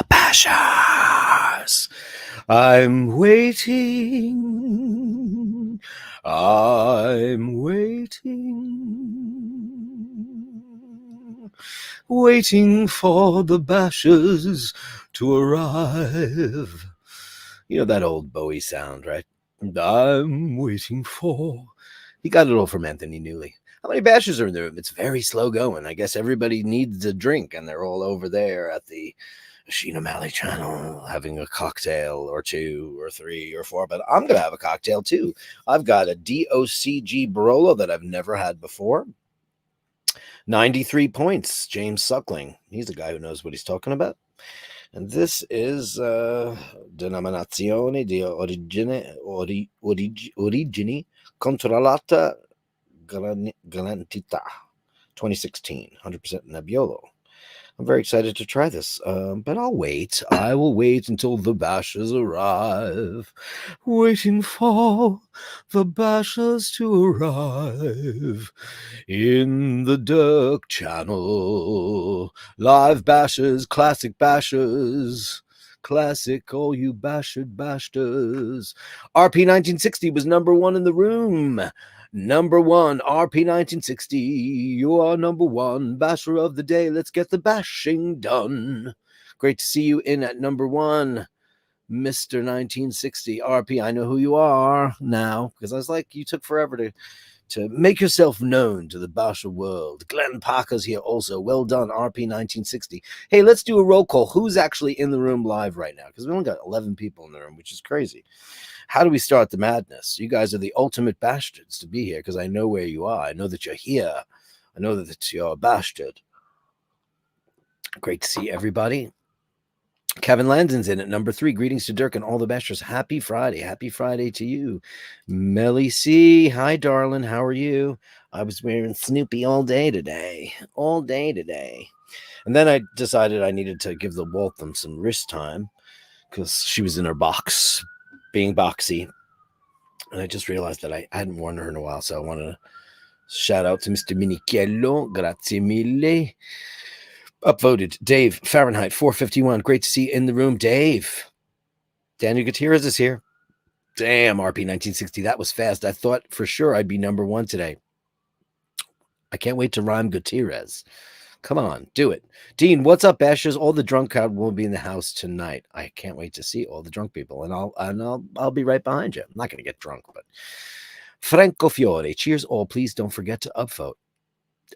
Bashers. I'm waiting. I'm waiting for the Bashers to arrive. You know that old Bowie sound, right? I'm waiting for. He got it all from Anthony Newley. How many Bashers are in the room? It's very slow going. I guess everybody needs a drink, and they're all over there at the Omalley channel having a cocktail or two or three or four. But I'm going to have a cocktail too. I've got a DOCG Barolo that I've never had before. 93 points. James Suckling. He's a guy who knows what he's talking about. And this is Denominazione di origine controllata garantita 2016, 100% Nebbiolo. I'm very excited to try this, but I'll wait. I will wait until the Bashers arrive. Waiting for the Bashers to arrive in the Dirk channel. Live Bashers, classic Bashers. Classic, all you Bastards. RP 1960 was number one in the room. Number one, RP 1960. You are number one, basher of the day. Let's get the bashing done. Great to see you in at number one, Mr. 1960. RP, I know who you are now, because I was like, you took forever to make yourself known to the basher world. Glenn Parker's here also. Well done, RP 1960. Hey, let's do a roll call. Who's actually in the room live right now? Because we only got 11 people in the room, which is crazy. How do we start the madness? You guys are the ultimate bastards to be here because I know where you are. I know that you're here. I know that you're a bastard. Great to see everybody. Kevin Landon's in at number 3. Greetings to Dirk and all the Bashers. Happy Friday. Happy Friday to you. Melly C. Hi, darling. How are you? I was wearing Snoopy all day today. All day today. And then I decided I needed to give the Waltham some wrist time because she was in her box, being boxy. And I just realized that I hadn't worn her in a while. So I wanted to shout out to Mr. Minichello. Grazie mille. Upvoted. Dave, Fahrenheit 451. Great to see you in the room. Dave. Daniel Gutierrez is here. Damn, RP 1960. That was fast. I thought for sure I'd be number one today. I can't wait to rhyme Gutierrez. Come on, do it. Dean, what's up, Bashers? All the drunk crowd will be in the house tonight. I can't wait to see all the drunk people, and I'll be right behind you. I'm not going to get drunk, but Franco Fiore, cheers all. Please don't forget to upvote.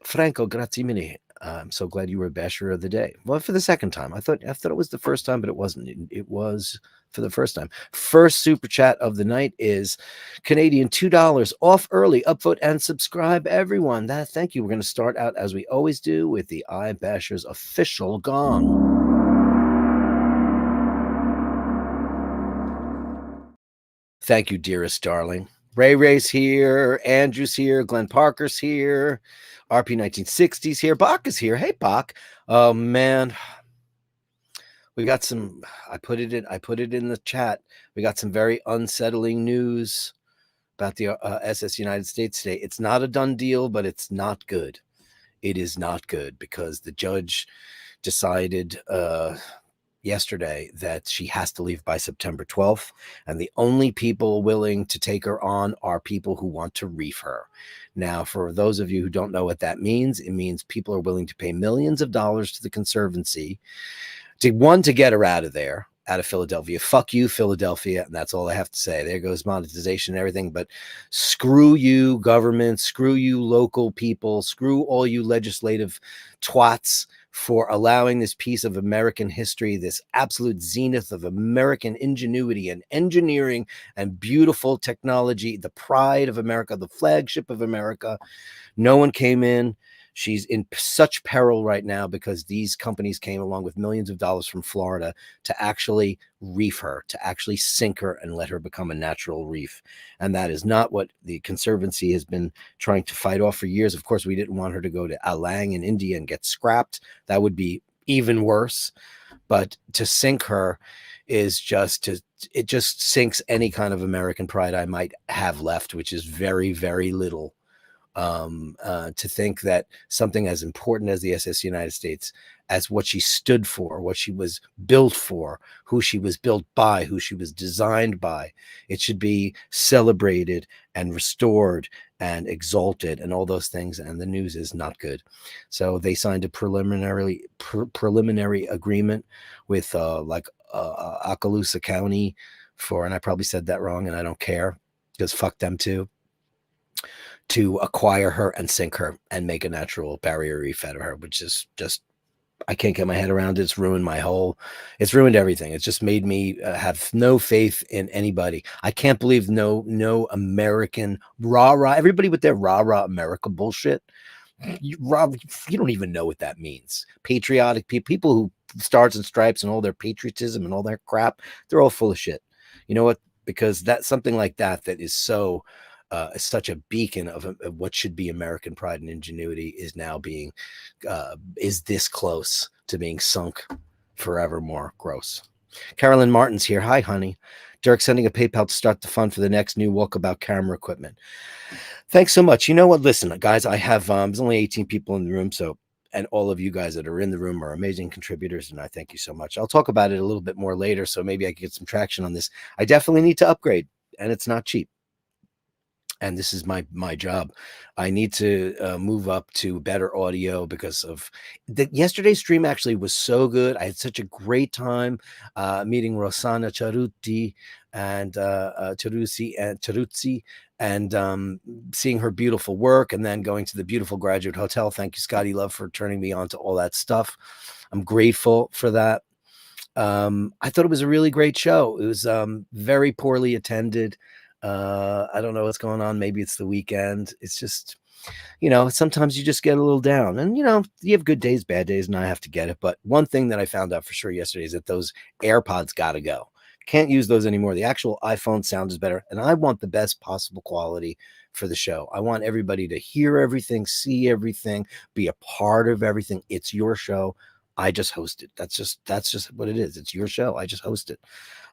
Franco, grazie mille. I'm so glad you were a Basher of the day. Well, for the second time. I thought it was the first time, but it wasn't. It was for the first time. First super chat of the night is Canadian $2 off early. Upvote and subscribe, everyone. Thank you. We're going to start out as we always do with the iBashers official gong. Thank you, dearest darling. Ray's here. Andrew's here. Glenn Parker's here. RP 1960's here. Bach is here. Hey, Bach. Oh, man. We got some, I put it in the chat. We got some very unsettling news about the SS United States today. It's not a done deal, but it's not good. It is not good because the judge decided yesterday that she has to leave by September 12th. And the only people willing to take her on are people who want to reef her. Now, for those of you who don't know what that means, it means people are willing to pay millions of dollars to the Conservancy to get her out of there, out of Philadelphia. Fuck you, Philadelphia. And that's all I have to say. There goes monetization and everything. But screw you, government. Screw you, local people. Screw all you legislative twats for allowing this piece of American history, this absolute zenith of American ingenuity and engineering and beautiful technology, the pride of America, the flagship of America. No one came in. She's in such peril right now because these companies came along with millions of dollars from Florida to actually reef her, to actually sink her and let her become a natural reef. And that is not what the Conservancy has been trying to fight off for years. Of course, we didn't want her to go to Alang in India and get scrapped. That would be even worse. But to sink her is it just sinks any kind of American pride I might have left, which is very, very little. To think that something as important as the SS United States, as what she stood for, what she was built for, who she was built by, who she was designed by, it should be celebrated and restored and exalted and all those things. And the news is not good. So they signed a preliminary agreement with Okaloosa County for, and I probably said that wrong, and I don't care because fuck them too, to acquire her and sink her and make a natural barrier reef out of her, which is just, I can't get my head around it. It's ruined it's ruined everything. It's just made me have no faith in anybody. I can't believe no American rah-rah, everybody with their rah-rah America bullshit. You don't even know what that means. Patriotic people who stars and stripes and all their patriotism and all that crap, they're all full of shit. You know what? Because that's something like that is so such a beacon of what should be American pride and ingenuity is now being is this close to being sunk forevermore. Gross. Carolyn Martin's here. Hi, honey. Dirk sending a PayPal to start the fund for the next new walkabout camera equipment. Thanks so much. You know what? Listen, guys, I have there's only 18 people in the room, so, and all of you guys that are in the room are amazing contributors, and I thank you so much. I'll talk about it a little bit more later, so maybe I can get some traction on this. I definitely need to upgrade, and it's not cheap. And this is my job. I need to move up to better audio because of yesterday's stream. Actually was so good. I had such a great time meeting Rosanna Charuti and Charuzzi and seeing her beautiful work, and then going to the beautiful Graduate Hotel. Thank you, Scotty Love, for turning me on to all that stuff. I'm grateful for that. I thought it was a really great show. It was very poorly attended. I don't know what's going on. Maybe it's the weekend. It's just, sometimes you just get a little down, and, you have good days, bad days, and I have to get it. But one thing that I found out for sure yesterday is that those AirPods got to go. Can't use those anymore. The actual iPhone sound is better, and I want the best possible quality for the show. I want everybody to hear everything, see everything, be a part of everything. It's your show. I just host it. That's just what it is. It's your show. I just host it.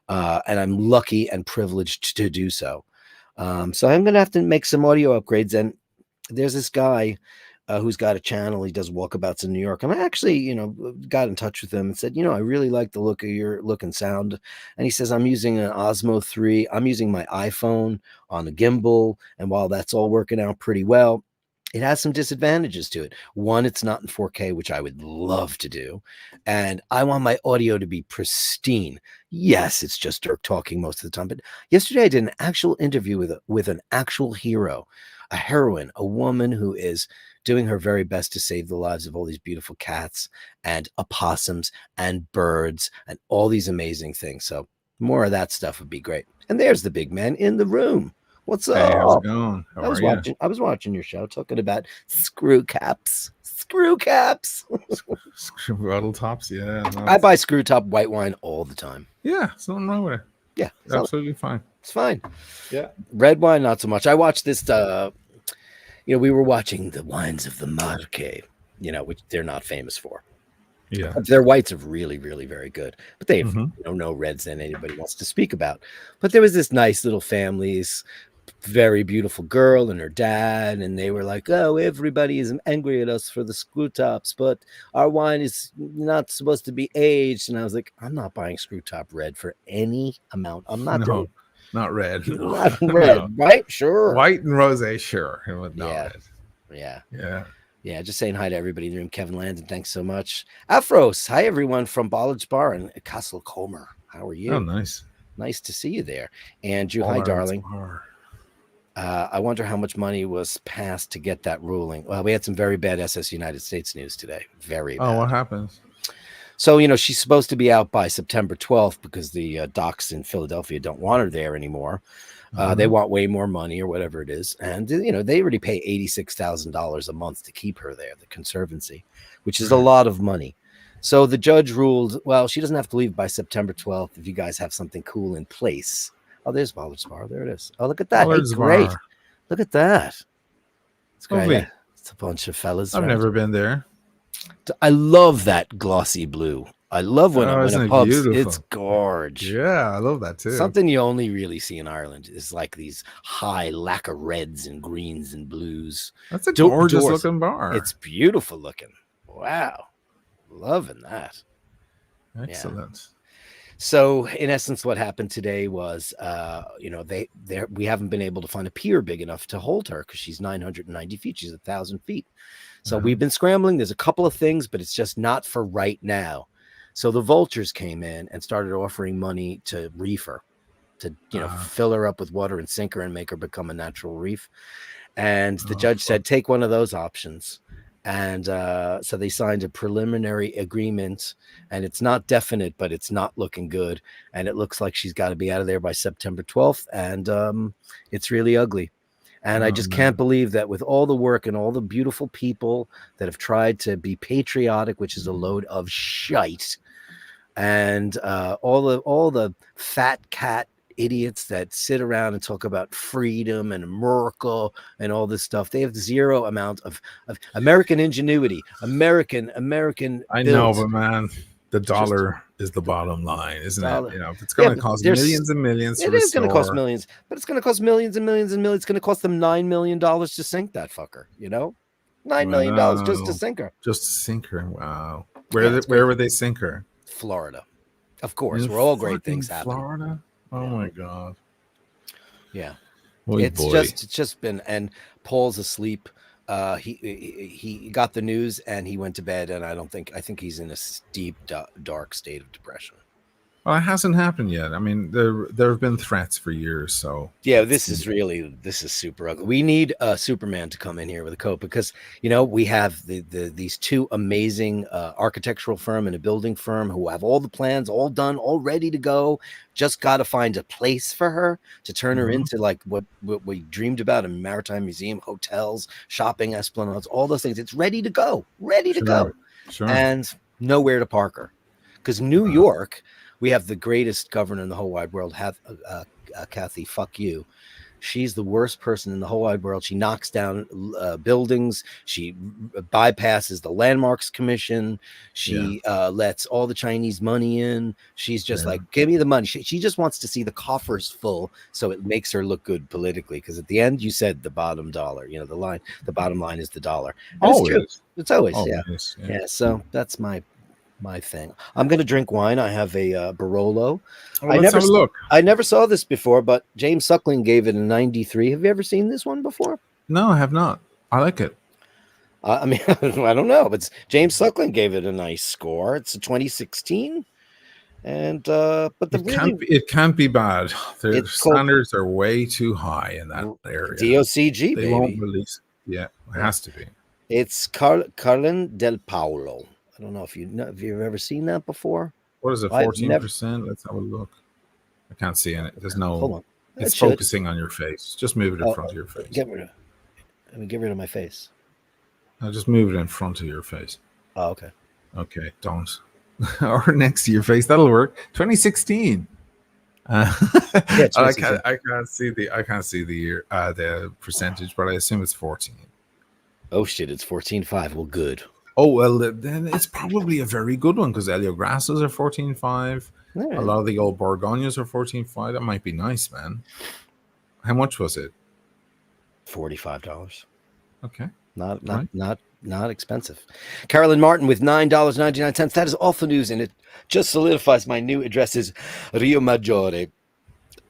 And I'm lucky and privileged to do so. So I'm going to have to make some audio upgrades. And there's this guy who's got a channel. He does walkabouts in New York. And I actually, got in touch with him and said, I really like the look of your look and sound. And he says, I'm using an Osmo 3. I'm using my iPhone on a gimbal. And while that's all working out pretty well, it has some disadvantages to it. One, it's not in 4K, which I would love to do. And I want my audio to be pristine. Yes, it's just Dirk talking most of the time. But yesterday I did an actual interview with an actual hero, a heroine, a woman who is doing her very best to save the lives of all these beautiful cats and opossums and birds and all these amazing things. So more of that stuff would be great. And there's the big man in the room. What's up? Hey, how's it going? I was watching your show, talking about screw caps. Screw Screw tops, yeah. No, I buy screw top white wine all the time. Yeah, there's nothing wrong with it. Yeah, absolutely fine. It's fine. Yeah, red wine not so much. I watched this. We were watching the wines of the Marche, which they're not famous for. Yeah, their whites are really, really very good, but they have no reds that anybody wants to speak about. But there was this nice little family's very beautiful girl and her dad, and they were like, oh, everybody is angry at us for the screw tops, but our wine is not supposed to be aged. And I was like, I'm not buying screw top red for any amount. I'm not doing not red. Not red, no. Right? Sure. White and rosé, sure. Red. Yeah. Just saying hi to everybody in the room. Kevin Landon, thanks so much. Afros, hi everyone from Ballard's Bar in Castle Comer. How are you? Oh, nice. Nice to see you there. Andrew, hi, darling. I wonder how much money was passed to get that ruling. Well, we had some very bad SS United States news today. Very bad. Oh, what happens? So, she's supposed to be out by September 12th because the docs in Philadelphia don't want her there anymore. They want way more money or whatever it is. And, they already pay $86,000 a month to keep her there, the Conservancy, which is a lot of money. So the judge ruled, well, she doesn't have to leave by September 12th if you guys have something cool in place. Oh, there's Ballard's Bar. There it is. Oh, look at that. Hey, great. Look at that. It's great. It's a bunch of fellas. I've never been there. I love that glossy blue. I love when isn't a it pub's. beautiful? It's gorge. Yeah, I love that too. Something you only really see in Ireland is like these high lacquer reds and greens and blues. That's a gorgeous looking bar. It's beautiful looking. Wow, loving that. Excellent. Yeah. So in essence, what happened today was, we haven't been able to find a pier big enough to hold her because she's 990 feet. She's 1,000 feet. So we've been scrambling. There's a couple of things, but it's just not for right now. So the vultures came in and started offering money to reef her, to fill her up with water and sink her and make her become a natural reef. And the judge said, take one of those options. And so they signed a preliminary agreement, and it's not definite, but it's not looking good. And it looks like she's got to be out of there by September 12th. And it's really ugly. And I just can't believe that with all the work and all the beautiful people that have tried to be patriotic, which is a load of shite, and all the fat cat idiots that sit around and talk about freedom and America and all this stuff. They have zero amount of American ingenuity, American. I know, but man, the dollar is the bottom line, isn't it? If it's going to cost millions and millions, it is going to cost millions, but it's going to cost millions and millions and millions. It's going to cost them $9 million to sink that fucker. $9 million just to sink her. Just to sink her. Wow. Where would they sink her? Florida, of course. Where all great things happen. Florida. Oh my God. Yeah. It's just been, and Paul's asleep. He got the news and he went to bed, and I think he's in a deep, dark state of depression. Well, it hasn't happened yet. I mean, there have been threats for years. So yeah, this is super ugly. We need Superman to come in here with a coat, because we have these two amazing architectural firm and a building firm who have all the plans all done, all ready to go. Just got to find a place for her to turn her into like what we dreamed about: a maritime museum, hotels, shopping esplanades, all those things. It's ready to go, Sure. And nowhere to park her, because New York. We have the greatest governor in the whole wide world, Kathy, fuck you. She's the worst person in the whole wide world. She knocks down buildings. She bypasses the Landmarks Commission. She lets all the Chinese money in. She's just like, give me the money. She just wants to see the coffers full, so it makes her look good politically. Because at the end, you said the bottom dollar. The bottom line is the dollar. It's always. Yeah. So that's my thing. I'm going to drink wine. I have a Barolo. Let's have a look. I never saw this before, but James Suckling gave it a 93. Have you ever seen this one before? No, I have not. I like it. I mean, I don't know, but James Suckling gave it a nice score. It's a 2016, and but it can't be bad. Their standards are way too high in that area. DOCG, they won't release. Yeah, it has to be. It's Carlin Del Paulo. I don't know if you've ever seen that before. What is it? 14%. Let's have a look. I can't see in it. There's no. Hold on. It's focusing on your face. Just move it in front of your face. Let me get rid of my face. I'll just move it in front of your face. Oh, okay. Okay, don't. Or next to your face. That'll work. 2016. I can't see the year, the percentage, but I assume it's 14. Oh shit! It's 14.5. Well, good. Oh, well, then it's probably a very good one, because Elio Grasses are 14.5. Right. A lot of the old Borgognas are 14.5. That might be nice, man. How much was it? $45. Okay. Not expensive. Carolyn Martin with $9.99. That is awful news, and it just solidifies my new address is Rio Maggiore.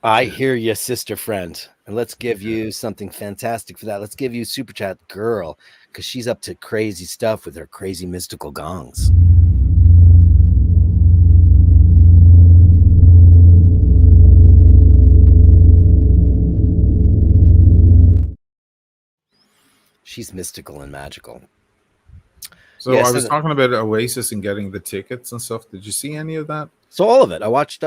I hear you, sister friend. And let's give you something fantastic for that. Let's give you Super Chat Girl, because she's up to crazy stuff with her crazy mystical gongs. She's mystical and magical. So yes, I was talking about Oasis and getting the tickets and stuff. Did you see any of that? So all of it. I watched.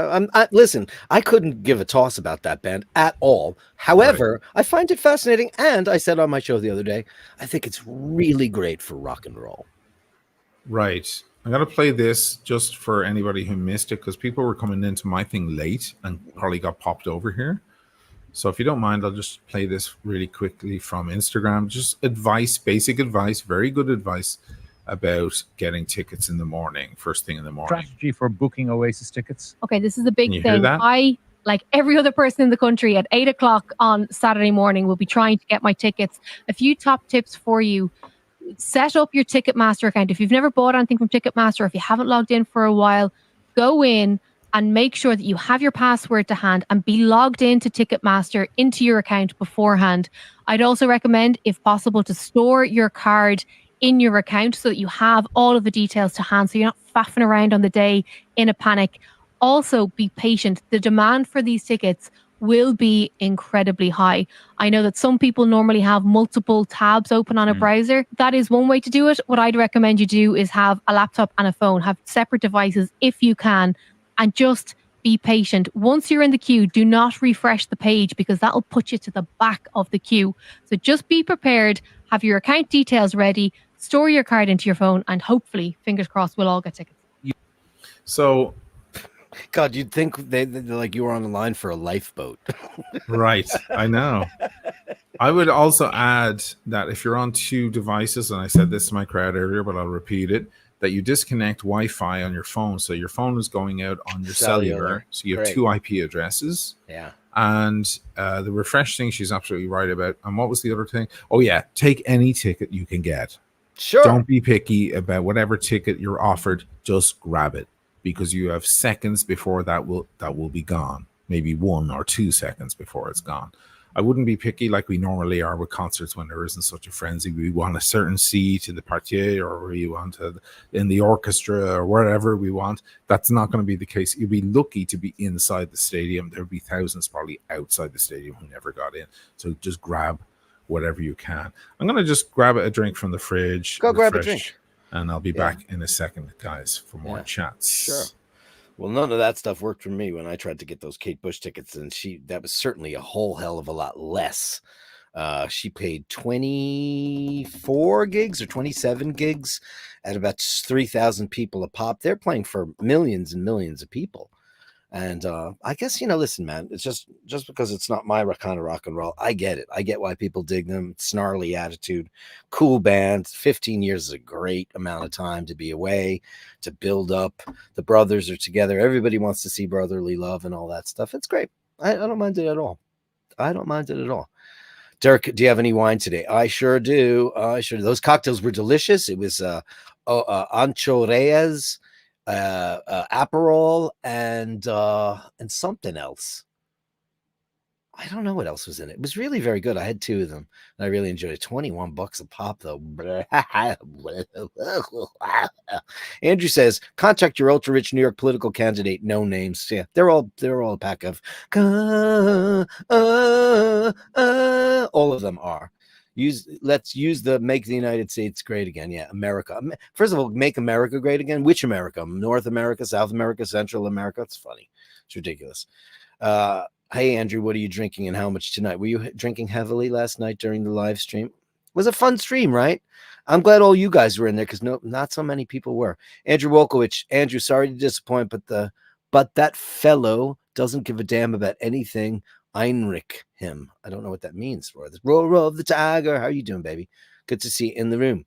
Listen, I couldn't give a toss about that band at all. However, I find it fascinating, and I said on my show the other day, I think it's really great for rock and roll. Right. I'm going to play this just for anybody who missed it, because people were coming into my thing late and probably got popped over here. So if you don't mind, I'll just play this really quickly from Instagram. Just advice, basic advice, very good advice. about getting tickets in the morning, first thing in the morning. Strategy for booking Oasis tickets. Okay, this is a big Can you thing. hear that? I, like every other person in the country, at 8 o'clock on Saturday morning will be trying to get my tickets. A few top tips for you. Set up your Ticketmaster account. If you've never bought anything from Ticketmaster, if you haven't logged in for a while, go in and make sure that you have your password to hand and be logged into Ticketmaster into your account beforehand. I'd also recommend, if possible, to store your card in your account so that you have all of the details to hand, so you're not faffing around on the day in a panic. Also, be patient. The demand for these tickets will be incredibly high. I know that some people normally have multiple tabs open on a browser. That is one way to do it. What I'd recommend you do is have a laptop and a phone, have separate devices if you can, and just be patient. Once you're in the queue, do not refresh the page because that'll put you to the back of the queue. So just be prepared, have your account details ready, store your card into your phone, and hopefully, fingers crossed, we'll all get tickets. So, God, you'd think they're like you were on the line for a lifeboat. right, I know. I would also add that if you're on two devices, and I said this to my crowd earlier, but I'll repeat it, that you disconnect Wi-Fi on your phone. So your phone is going out on your cellular. So you have two IP addresses. Yeah. And the refresh thing, she's absolutely right about. And what was the other thing? Oh, yeah. Take any ticket you can get. Sure. Don't be picky about whatever ticket you're offered. Just grab it, because you have seconds before that will be gone. Maybe 1 or 2 seconds before it's gone. I wouldn't be picky like we normally are with concerts when there isn't such a frenzy. We want a certain seat in the parterre, or we want in the orchestra, or wherever we want. That's not going to be the case. You'll be lucky to be inside the stadium. There'll be thousands probably outside the stadium who never got in. So just grab whatever you can. I'm going to just grab a drink from the fridge. Go grab a drink. And I'll be back in a second, guys, for more chats. Sure. Well, none of that stuff worked for me when I tried to get those Kate Bush tickets, and that was certainly a whole hell of a lot less. She paid 24 gigs or 27 gigs at about 3,000 people a pop. They're playing for millions and millions of people. And I guess, listen, man, it's just because it's not my kind of rock and roll. I get it. I get why people dig them. Snarly attitude, cool band. 15 years is a great amount of time to be away, to build up. The brothers are together. Everybody wants to see brotherly love and all that stuff. It's great. I don't mind it at all. I don't mind it at all. Dirk, do you have any wine today? I sure do. Those cocktails were delicious. It was Ancho Reyes, Aperol, and something else. I don't know what else was in it. It was really very good. I had 2 of them, and I really enjoyed it. $21 a pop, though. Andrew says, contact your ultra-rich New York political candidate. No names. Yeah, they're all a pack of. All of them are. Let's use the make the United States great again. Yeah, America. First of all, make America great again. Which America? North America, South America, Central America? It's funny. It's ridiculous. Hey, Andrew, what are you drinking and how much tonight? Were you drinking heavily last night during the live stream? It was a fun stream, right? I'm glad all you guys were in there because not so many people were. Andrew Wolkowicz. Andrew, sorry to disappoint, but that fellow doesn't give a damn about anything. Heinrich him. I don't know what that means. For the roar of the tiger. How are you doing, baby? Good to see you in the room.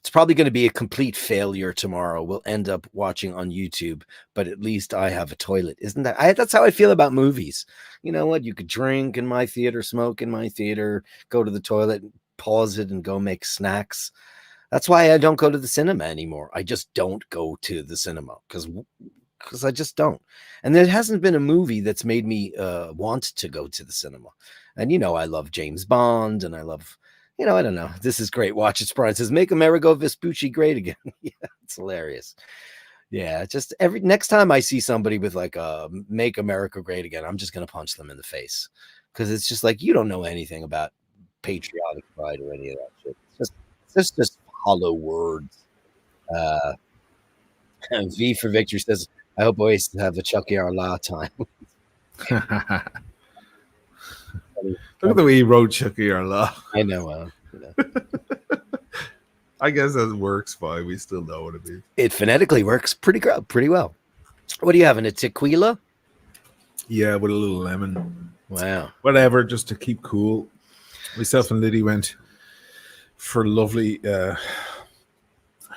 It's probably going to be a complete failure tomorrow. We'll end up watching on YouTube, but at least I have a toilet. Isn't that? That's how I feel about movies. You know what? You could drink in my theater, smoke in my theater, go to the toilet, pause it, and go make snacks. That's why I don't go to the cinema anymore. I just don't go to the cinema because I just don't. And there hasn't been a movie that's made me want to go to the cinema. And, I love James Bond, and I love, I don't know. This is great. Watch it. Brian says, make Amerigo Vespucci great again. Yeah, it's hilarious. Yeah, just next time I see somebody with like make America great again, I'm just going to punch them in the face. Because it's just like, you don't know anything about patriotic pride or any of that shit. It's just hollow words. V for Victor says, I hope Oasis have a Chucky Allah time. Look at the way he wrote Chucky Allah. I know. I guess that works fine. We still know what it means. It phonetically works pretty well. What are you having? A tequila? Yeah, with a little lemon. Wow. Whatever, just to keep cool. Myself and Liddy went for lovely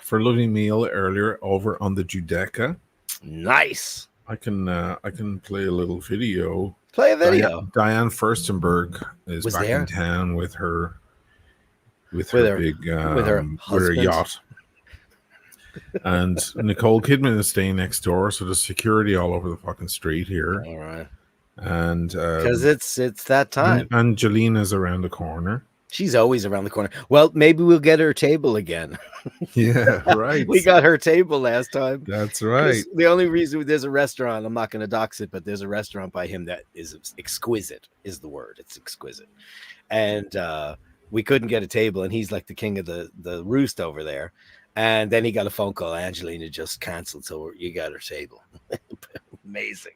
for lovely meal earlier over on the Judaica. Nice. I can play a little video. Play a video. Diane Furstenberg is Was back there? in town with her With her yacht. And Nicole Kidman is staying next door, so there's security all over the fucking street here. All right. And because it's that time. Angelina's around the corner. She's always around the corner. Well, maybe we'll get her table again. Yeah, right. We got her table last time. That's right. The only reason there's a restaurant, I'm not going to dox it, but there's a restaurant by him that is exquisite, is the word. It's exquisite. And we couldn't get a table, and he's like the king of the roost over there. And then he got a phone call. Angelina just canceled, so you got her table. Amazing.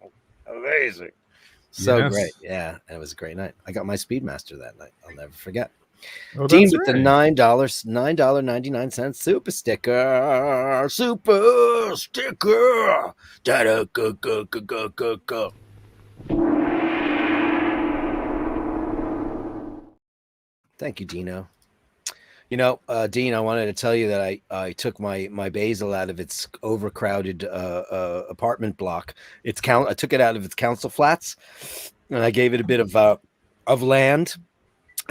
So great. Yeah, and it was a great night. I got my Speedmaster that night. I'll never forget. Oh, Dean with the $9.99 super sticker. Super sticker. Da-da-go-go-go-go-go-go. Thank you, Dino. You know, Dean, I wanted to tell you that I took my basil out of its overcrowded apartment block. I took it out of its council flats, and I gave it a bit of land,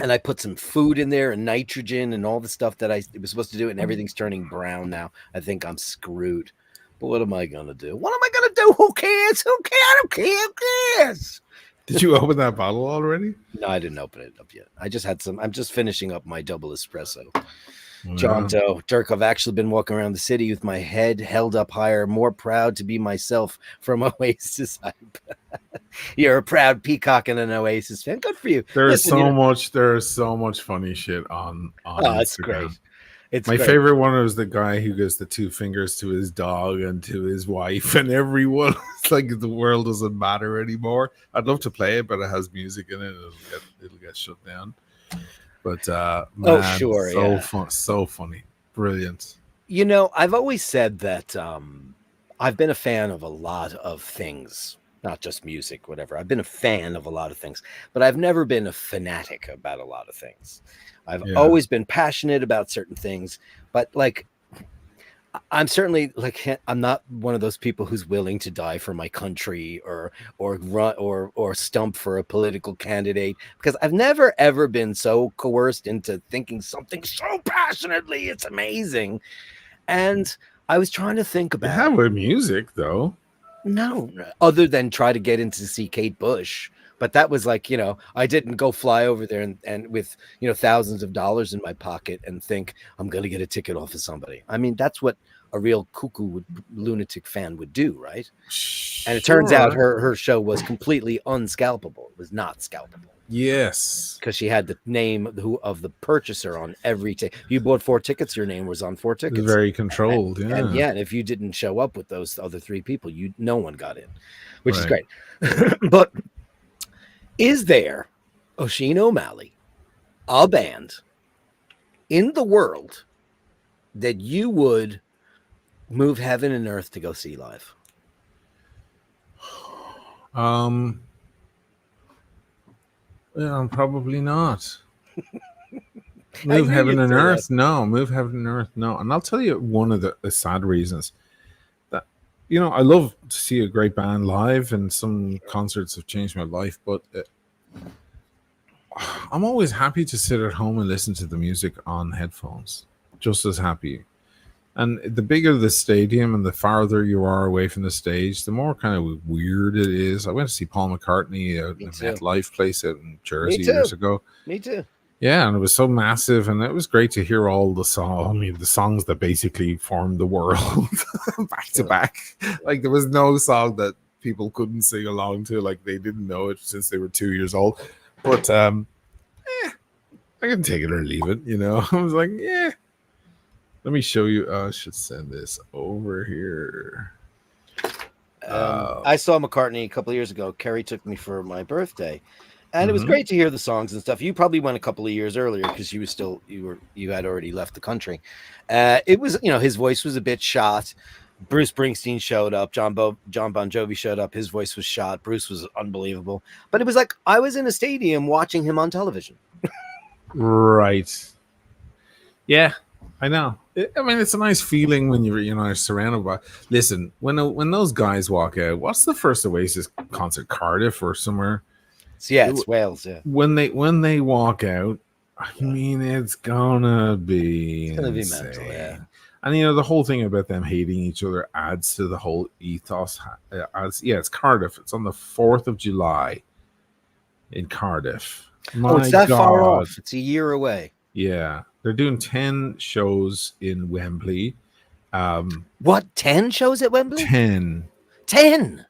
and I put some food in there and nitrogen and all the stuff that it was supposed to do, and everything's turning brown now. I think I'm screwed. But what am I gonna do? What am I gonna do? Who cares? Who cares? I don't care. Who cares? Did you open that bottle already? No, I didn't open it up yet. I just had some. I'm just finishing up my double espresso. Wow. John Doe, Dirk, I've actually been walking around the city with my head held up higher, more proud to be myself from Oasis. You're a proud peacock and an Oasis fan. Good for you. There's so much funny shit on it's Instagram. great. It's my great. favorite one was the guy who gives the two fingers to his dog and to his wife and everyone. It's like the world doesn't matter anymore. I'd love to play it, but it has music in it. It'll get shut down. But man, so funny, brilliant. You know, I've always said that I've been a fan of a lot of things, not just music, whatever. I've been a fan of a lot of things, but I've never been a fanatic about a lot of things. I've always been passionate about certain things, but like, I'm certainly like, I'm not one of those people who's willing to die for my country or run or stump for a political candidate, because I've never ever been so coerced into thinking something so passionately. It's amazing. And I was trying to think about have with music though. No, other than try to get in to see Kate Bush. But that was like, you know, I didn't go fly over there and with, you know, thousands of dollars in my pocket and think I'm going to get a ticket off of somebody. I mean, that's what a real lunatic fan would do, right? And it turns out her show was completely unscalpable. It was not scalpable. Yes. Because she had the name of the purchaser on every ticket. You bought 4 tickets, your name was on 4 tickets. Very controlled, and if you didn't show up with those other 3 people, no one got in, which is great. But is there, Oisin Omalley, a band in the world that you would move heaven and earth to go see live? Probably not. Move heaven and earth? No. Move heaven and earth? No. And I'll tell you one of the sad reasons. That, you know, I love to see a great band live, and some concerts have changed my life, but I'm always happy to sit at home and listen to the music on headphones. Just as happy. And the bigger the stadium and the farther you are away from the stage, the more kind of weird it is. I went to see Paul McCartney out in the MetLife place out in Jersey years ago. Me too. Yeah, and it was so massive, and it was great to hear all the songs. I mean, the songs that basically formed the world back to back. Like, there was no song that people couldn't sing along to, like they didn't know it since they were 2 years old. But I can take it or leave it, you know. I was like, yeah. Let me show you. I should send this over here. I saw McCartney a couple of years ago. Kerry took me for my birthday, and it was great to hear the songs and stuff. You probably went a couple of years earlier because you had already left the country. It was, you know, his voice was a bit shot. Bruce Springsteen showed up. John Bon Jovi showed up. His voice was shot. Bruce was unbelievable. But it was like I was in a stadium watching him on television. Right. Yeah. I know. I mean, it's a nice feeling when you're surrounded by. Listen, when those guys walk out, what's the first Oasis concert? Cardiff or somewhere? It's Wales. Yeah. When they walk out, I mean, it's gonna be insane. Mental. Yeah. And the whole thing about them hating each other adds to the whole ethos. It's Cardiff. It's on the 4th of July in Cardiff. It's that far off. It's a year away. Yeah, they're doing 10 shows in Wembley. What, 10 shows at Wembley? 10.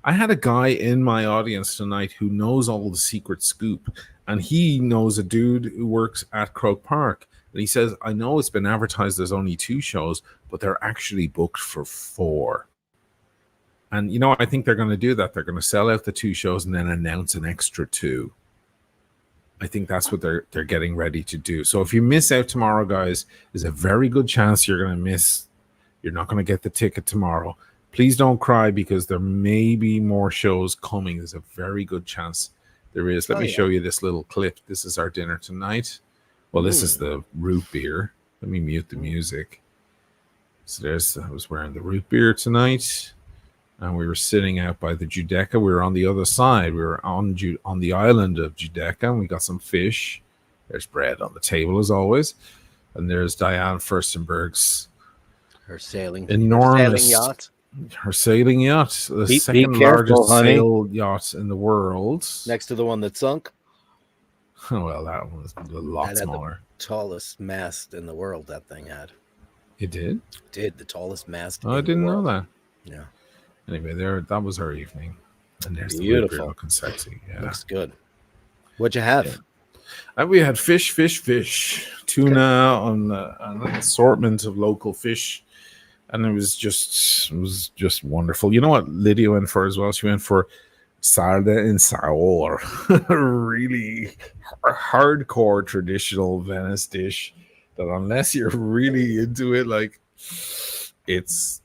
I had a guy in my audience tonight who knows all the secret scoop, and he knows a dude who works at Croke Park. And he says, I know it's been advertised there's only 2 shows, but they're actually booked for 4. And, I think they're going to do that. They're going to sell out the 2 shows and then announce an extra 2. I think that's what they're getting ready to do. So if you miss out tomorrow, guys, there's a very good chance you're going to miss. You're not going to get the ticket tomorrow. Please don't cry because there may be more shows coming. There's a very good chance there is. Let me show you this little clip. This is our dinner tonight. Well, this is the root beer. Let me mute the music. So I was wearing the root beer tonight. And we were sitting out by the Giudecca. We were on the other side. We were on the island of Giudecca, and we got some fish. There's bread on the table, as always. And there's Diane Furstenberg's her sailing yacht. Her sailing yacht. The second largest sail yacht in the world. Next to the one that sunk. Oh, well, that one was a lot smaller. The tallest mast in the world, that thing had. It did? It did. The tallest mast. Oh, I didn't know that. Yeah. Anyway, that was our evening. And there's beautiful. The looking sexy. Yeah. Looks good. What'd you have? Yeah. We had fish. Tuna on an assortment of local fish. And it was just wonderful. You know what Lydia went for as well? She went for sarda in sour. Really hardcore traditional Venice dish that unless you're really into it, like it's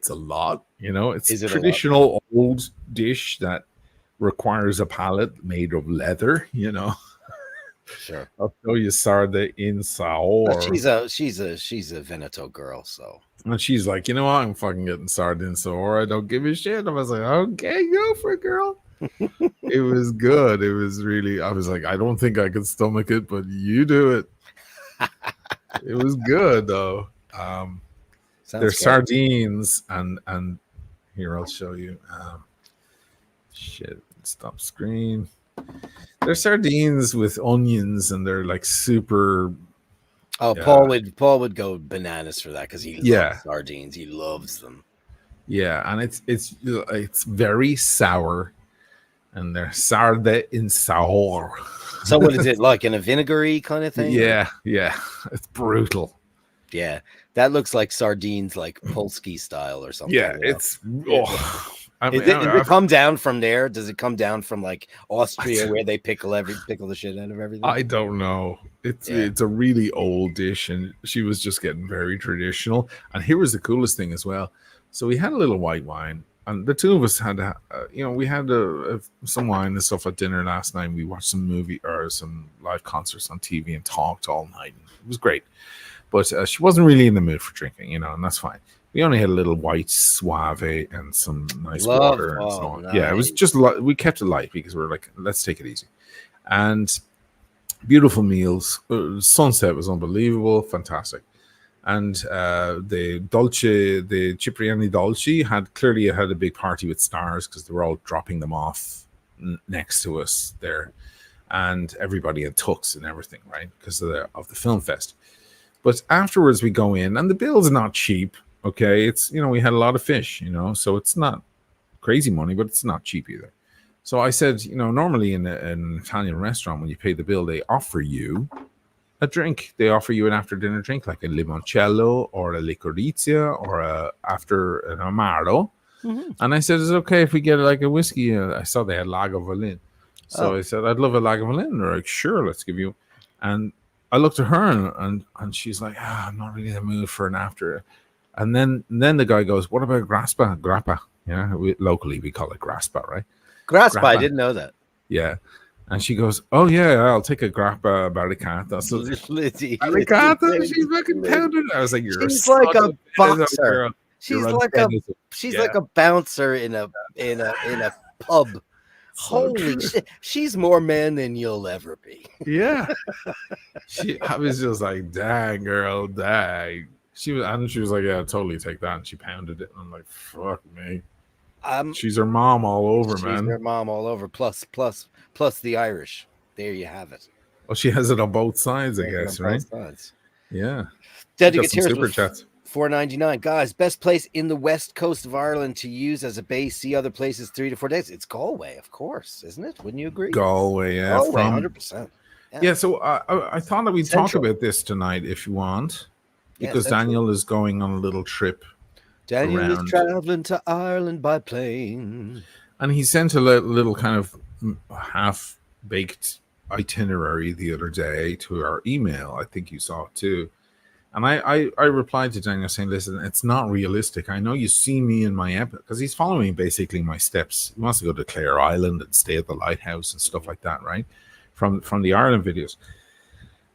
a lot, it's a traditional old dish that requires a palate made of leather, Sure. I'll show you sarda in sour. She's a Veneto girl, so. And she's like, you know what? I'm fucking getting sarda in sour. I don't give a shit. I was like, okay, go for it, girl. It was good. It was really, I was like, I don't think I could stomach it, but you do it. It was good though. They're sardines and here I'll show you. Stop screen. They're sardines with onions and they're like super. Oh, yeah. Paul would go bananas for that because he loves sardines. He loves them. Yeah, and it's very sour, and they're sarda in sour. So what is it like in a vinegary kind of thing? Yeah, it's brutal. Yeah, that looks like sardines, like Polski style or something. Yeah, it's. Does it come down from there? Does it come down from like Austria where they pickle the shit out of everything? I don't know. It's a really old dish, and she was just getting very traditional. And here was the coolest thing as well. So we had a little white wine, and the two of us had, we had some wine and stuff at dinner last night. We watched some movie or some live concerts on TV and talked all night. It was great, but she wasn't really in the mood for drinking, and that's fine. We only had a little white Suave and some nice water and so on. Nice. Yeah, it was just we kept it light because we were like, let's take it easy. And beautiful meals. Sunset was unbelievable, fantastic. And the Cipriani Dolci had a big party with stars because they were all dropping them off next to us there, and everybody in tux and everything, right? Because of the film fest. But afterwards we go in, and the bill's not cheap. Okay, it's we had a lot of fish, so it's not crazy money, but it's not cheap either. So I said, normally in an Italian restaurant, when you pay the bill, they offer you a drink. They offer you an after dinner drink, like a limoncello or a liquorizia or after an amaro. Mm-hmm. And I said, is it okay if we get like a whiskey? I saw they had Lagavulin. So I said, I'd love a Lagavulin. They're like, sure, let's give you. And I looked at her and she's like, I'm not really in the mood for an after. And then the guy goes, what about grappa? Yeah, locally we call it grappa, right? Grappa, I didn't know that. Yeah. And she goes, "Oh yeah, I'll take a grappa barricata." So barricata, she fucking pounded. I was like, "You're she's like a boxer. Girl. She's like a bouncer in a pub. Holy shit, she's more man than you'll ever be. Yeah. I was just like, dang, girl, dang. She was like, yeah, I'll totally take that. And she pounded it. And I'm like, fuck me. She's her mom all over, man. She's her mom all over. Plus the Irish. There you have it. Well, she has it on both sides, I guess, right? Both sides. Yeah. Dedicated super chats. $4.99. Guys, best place in the west coast of Ireland to use as a base. See other places 3 to 4 days. It's Galway, of course, isn't it? Wouldn't you agree? Galway, yeah. Galway, 100%. Yeah, so I thought that we'd talk about this tonight if you want, because Daniel is going on a little trip. Daniel is traveling to Ireland by plane. And he sent a little kind of half-baked itinerary the other day to our email. I think you saw it too. And I replied to Daniel saying, listen, it's not realistic. I know you see me in my episode, because he's following basically my steps. He wants to go to Clare Island and stay at the lighthouse and stuff like that, right? From the Ireland videos.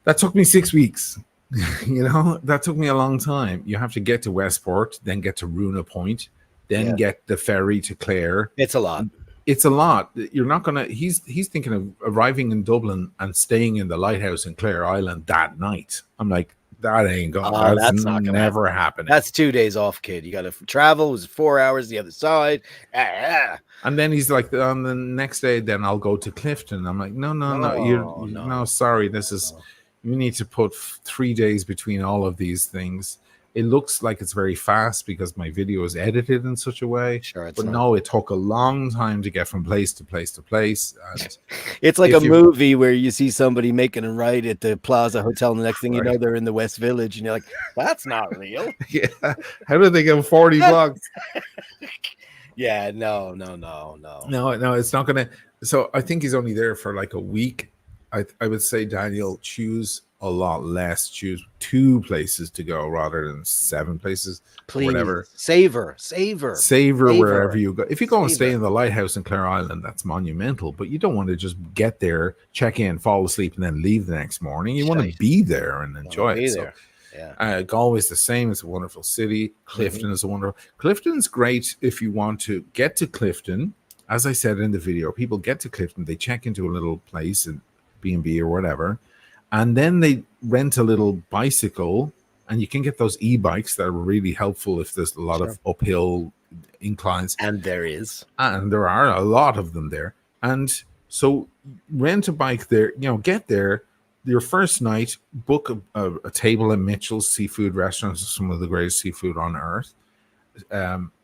That took me 6 weeks. That took me a long time. You have to get to Westport, then get to Runa Point, then get the ferry to Clare. It's a lot. It's a lot. You're not gonna. He's thinking of arriving in Dublin and staying in the lighthouse in Clare Island that night. I'm like, that ain't going. That's not gonna never happen. That's 2 days off, kid. You got to travel. It was 4 hours the other side. And then he's like, on the next day, then I'll go to Clifton. I'm like, no, sorry. This is. You need to put 3 days between all of these things. It looks like it's very fast because my video is edited in such a way. Sure, but no, it took a long time to get from place to place to place. And it's like a movie where you see somebody making a right at the Plaza Hotel, and the next thing you know, they're in the West Village, and you're like, that's not real. Yeah. How did they get 40 bucks? Yeah, no. No, it's not going to. So I think he's only there for like a week. I would say, Daniel, choose a lot less. Choose 2 places to go rather than 7 places. Please. Whatever. Savor wherever you go. If you go and stay in the lighthouse in Clare Island, that's monumental. But you don't want to just get there, check in, fall asleep, and then leave the next morning. You want to be there and enjoy it. So, Galway's the same. It's a wonderful city. Clifton is a wonderful. Clifton's great if you want to get to Clifton. As I said in the video, people get to Clifton, they check into a little place and B&B or whatever, and then they rent a little bicycle, and you can get those e-bikes that are really helpful if there's a lot of uphill inclines, and there are a lot of them there. And so rent a bike there, get there your first night, book a table at Mitchell's Seafood Restaurant, some of the greatest seafood on earth.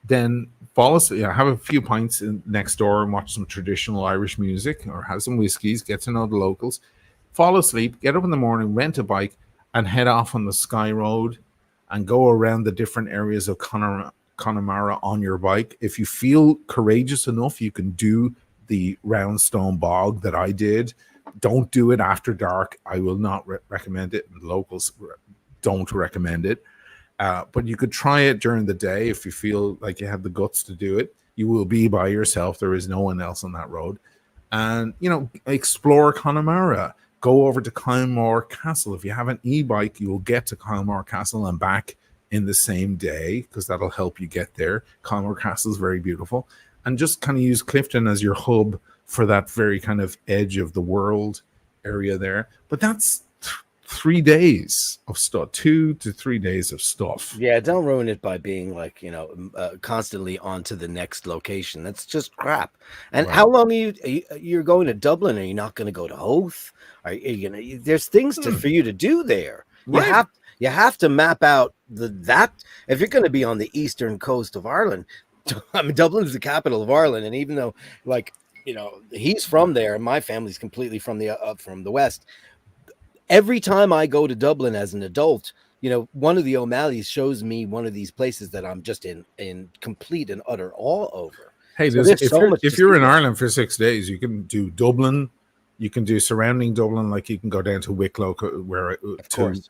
Then fall asleep, have a few pints next door and watch some traditional Irish music or have some whiskeys, get to know the locals, fall asleep, get up in the morning, rent a bike, and head off on the Sky Road and go around the different areas of Connemara on your bike. If you feel courageous enough, you can do the Roundstone Bog that I did. Don't do it after dark. I will not recommend it. The locals don't recommend it. But you could try it during the day if you feel like you have the guts to do it. You will be by yourself. There is no one else on that road. And, explore Connemara. Go over to Kylemore Castle. If you have an e-bike, you will get to Kylemore Castle and back in the same day because that'll help you get there. Kylemore Castle is very beautiful. And just kind of use Clifton as your hub for that very kind of edge of the world area there. But that's 3 days of stuff, 2 to 3 days of stuff. Yeah, don't ruin it by being like, constantly on to the next location. That's just crap. And how long you're going to Dublin? Are you not going to go to Howth? Are you gonna? There's things for you to do there. Right. You have to map out that if you're going to be on the eastern coast of Ireland. I mean, Dublin's the capital of Ireland, and even though, he's from there, and my family's completely from the west. Every time I go to Dublin as an adult, one of the O'Malleys shows me one of these places that I'm just in complete and utter awe over. Hey, so if you're in Ireland for 6 days, you can do Dublin. You can do surrounding Dublin, like you can go down to Wicklow, Glendalough,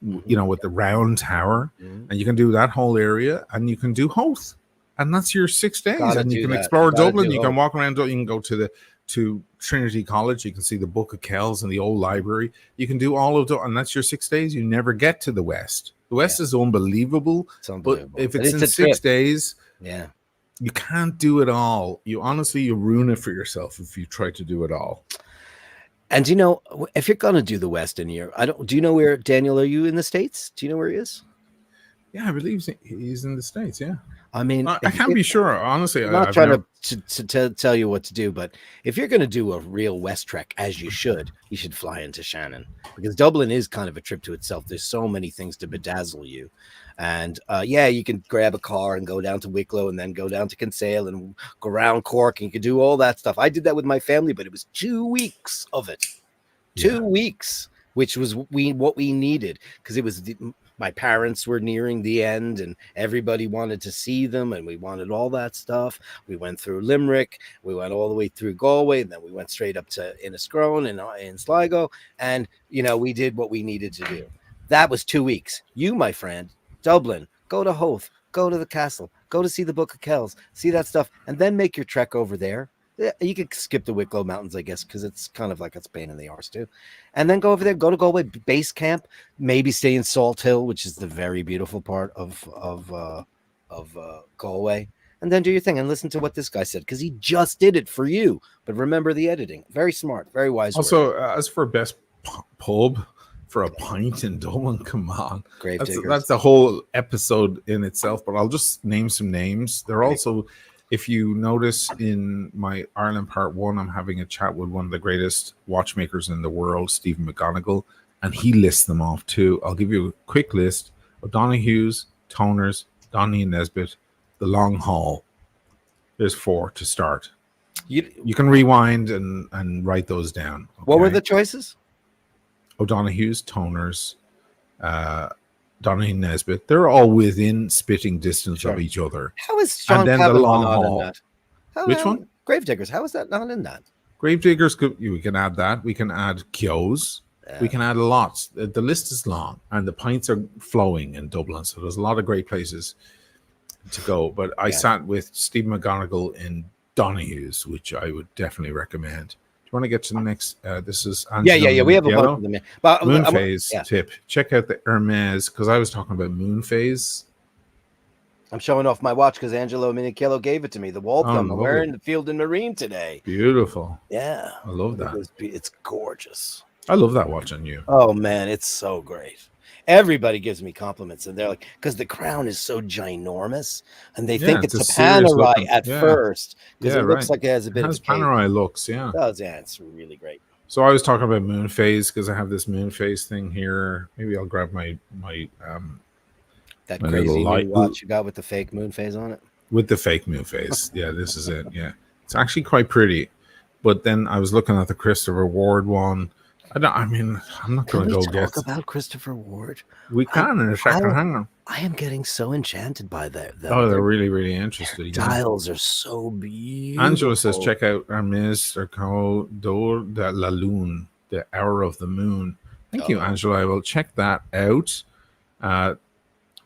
with the round tower, and you can do that whole area, and you can do Howth and that's your 6 days. Gotta And you do can that. explore You gotta Dublin. do You can Hope. walk around. You can go to Trinity College. You can see the Book of Kells and the old library. You can do all of that, and that's your 6 days. You never get to the West. The West is unbelievable. It's unbelievable. But if But it's in a 6 trip. days, Yeah. you can't do it all. You ruin it for yourself if you try to do it all. And you know, if you're gonna do the Western year, do you know where Daniel? Are you in the States? Do you know where he is? Yeah, I believe he's in the States. Yeah, I mean, I can't be sure. Honestly, I'm not I've trying never... to tell you what to do, but if you're going to do a real West Trek, as you should fly into Shannon, because Dublin is kind of a trip to itself. There's so many things to bedazzle you. And yeah, you can grab a car and go down to Wicklow and then go down to Kinsale and go around Cork, and you can do all that stuff. I did that with my family, but it was 2 weeks of it. 2 weeks, which was what we needed, because it was my parents were nearing the end and everybody wanted to see them, and we wanted all that stuff. We went through Limerick, we went all the way through Galway, and then we went straight up to Inniscrone and in Sligo, and you know, we did what we needed to do. That was 2 weeks. You, my friend, Dublin, go to Howth, go to the castle, go to see the Book of Kells, see that stuff, and then make your trek over there. You could skip the Wicklow Mountains, I guess, because it's kind of like it's pain in the arse too. And then go over there, go to Galway base camp, maybe stay in Salt Hill, which is the very beautiful part of Galway, and then do your thing and listen to what this guy said, because he just did it for you. But remember the editing. Very smart, very wise. Also, as for best pub for a pint in Dublin, come on, that's a whole episode in itself. But I'll just name some names. They're also... If you notice in my Ireland Part 1, I'm having a chat with one of the greatest watchmakers in the world, Stephen McGonigal, and he lists them off too. I'll give you a quick list: O'Donoghue's, Toners, Donny and Nesbitt, the Long Haul. There's 4 to start. You can rewind and write those down. Okay? What were the choices? O'Donoghue's, Toners, Donny and Nesbitt. They're all within spitting distance of each other. How is Sean Cavanaugh not in that? Which one? Gravediggers. How is that not in that? Gravediggers, we can add that. We can add Kyo's. We can add lots. The list is long, and the pints are flowing in Dublin, so there's a lot of great places to go. But I sat with Steve McGonigal in Donoghue's, which I would definitely recommend. Do you want to get to the next? This is Angela we have a bunch of them. But Moon Phase tip. Check out the Hermes, because I was talking about Moon Phase. I'm showing off my watch because Angelo Minichiello gave it to me. The Waltham. I'm wearing the Field and Marine today. Beautiful. Yeah, I love that. It's gorgeous. I love that watch on you. Oh man, it's so great. Everybody gives me compliments, and they're like, because the crown is so ginormous, and they think it's a Panerai at first, because it looks like it has a bit of Panerai looks, It does, yeah, it's really great. So I was talking about Moon Phase because I have this Moon Phase thing here. Maybe I'll grab my that crazy new watch you got with the fake moon phase on it. With the fake moon phase, yeah, this is it. Yeah, it's actually quite pretty. But then I was looking at the Christopher Ward one. I'm not going to go talk about Christopher Ward. We can in a second. Hang on. I am getting so enchanted by that. They're really, really interesting. Dials are so beautiful. Angela says, check out Hermes D'Or de la Lune, the Hour of the Moon. Thank you, Angela. I will check that out.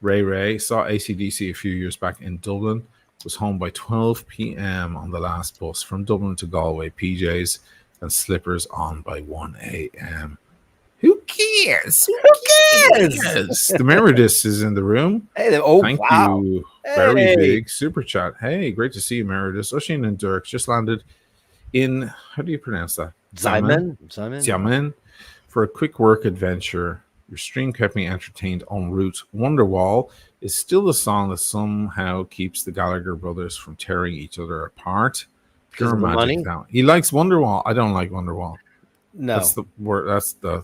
Ray saw AC/DC a few years back in Dublin. Was home by 12 p.m. on the last bus from Dublin to Galway. PJs and slippers on by 1 a.m. Who cares? Who cares? The Meredith is in the room. Hey, thank you. Very big super chat. Hey, great to see you, Meredith. Oisin and Dirk just landed in, how do you pronounce that? Xiamen. For a quick work adventure. Your stream kept me entertained en route. Wonderwall is still the song that somehow keeps the Gallagher brothers from tearing each other apart. Pure magic. He likes Wonderwall. I don't like Wonderwall. No, that's the word. That's the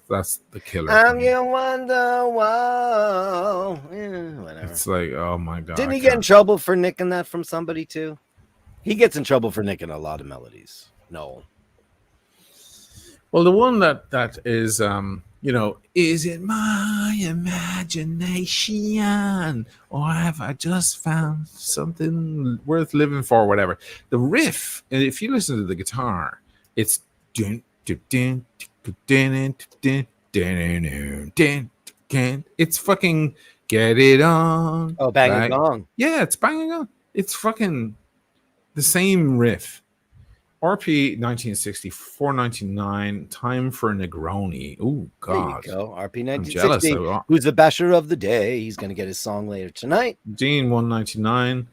killer. I'm your Wonderwall. Yeah, whatever. It's like, oh my god. Didn't he get in trouble for nicking that from somebody too? He gets in trouble for nicking a lot of melodies. No. Well, the one that is is it my imagination, or have I just found something worth living for? Whatever. The riff, and if you listen to the guitar, it's it's fucking get it on. Oh, banging gong. Yeah, it's banging on. It's fucking the same riff. RP 1960, 4.99. Time for Negroni. Oh God, There you go. RP I'm jealous. 1960. Who's the basher of the day? He's going to get his song later tonight. Dean 199.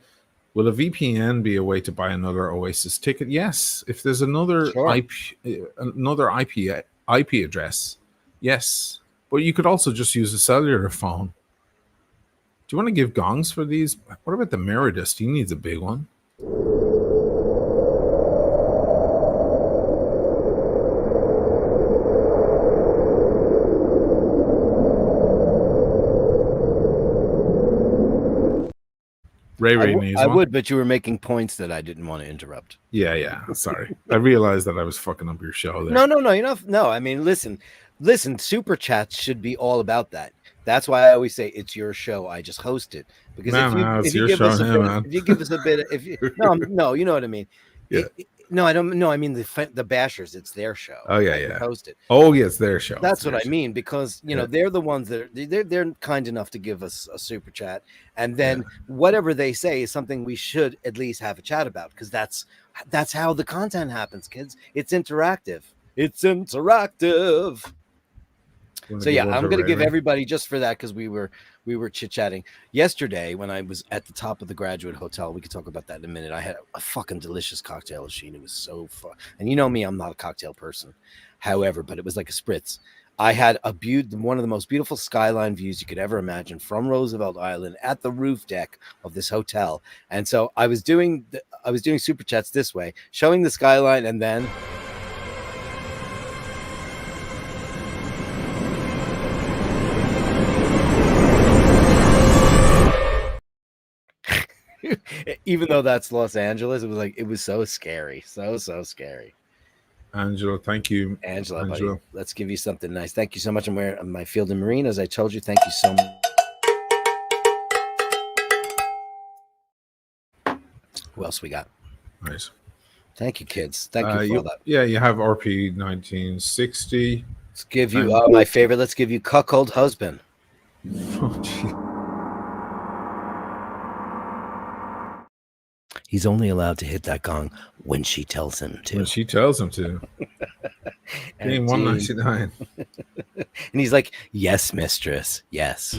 Will a VPN be a way to buy another Oasis ticket? Yes. If there's another IP address, yes. But you could also just use a cellular phone. Do you want to give gongs for these? What about the Meredith? He needs a big one. Ray needs I one. would, but you were making points that I didn't want to interrupt. Yeah. Sorry. I realized that I was fucking up your show there. No. You're not. No, I mean, listen. Super chats should be all about that. That's why I always say it's your show. I just host it because if you give us a bit, no, you know what I mean. Yeah. No, I don't. No, I mean the Bashers. It's their show. Oh yeah. Host it. Oh yes, their show. That's what I mean because you know they're the ones that they're kind enough to give us a super chat, and then whatever they say is something we should at least have a chat about because that's how the content happens, kids. It's interactive. So yeah, I'm going to give everybody just for that because we were chit-chatting yesterday when I was at the top of the Graduate Hotel. We could talk about that in a minute. I had a fucking delicious cocktail machine. It was so fun. And you know me, I'm not a cocktail person. However, but it was like a spritz. I had one of the most beautiful skyline views you could ever imagine from Roosevelt Island at the roof deck of this hotel. And so I was doing super chats this way, showing the skyline and then even though that's Los Angeles, it was so scary. So scary. Angela, thank you. Angela. Buddy, let's give you something nice. Thank you so much. I'm wearing my Field and Marine, as I told you. Thank you so much. Who else we got? Nice. Thank you, kids. Thank you for all that. Yeah, you have RP 1960. Let's give you my favorite. Let's give you Cuckold Husband. Oh, gee. He's only allowed to hit that gong when she tells him to. When she tells him to. Game 199. And he's like, yes, mistress. Yes.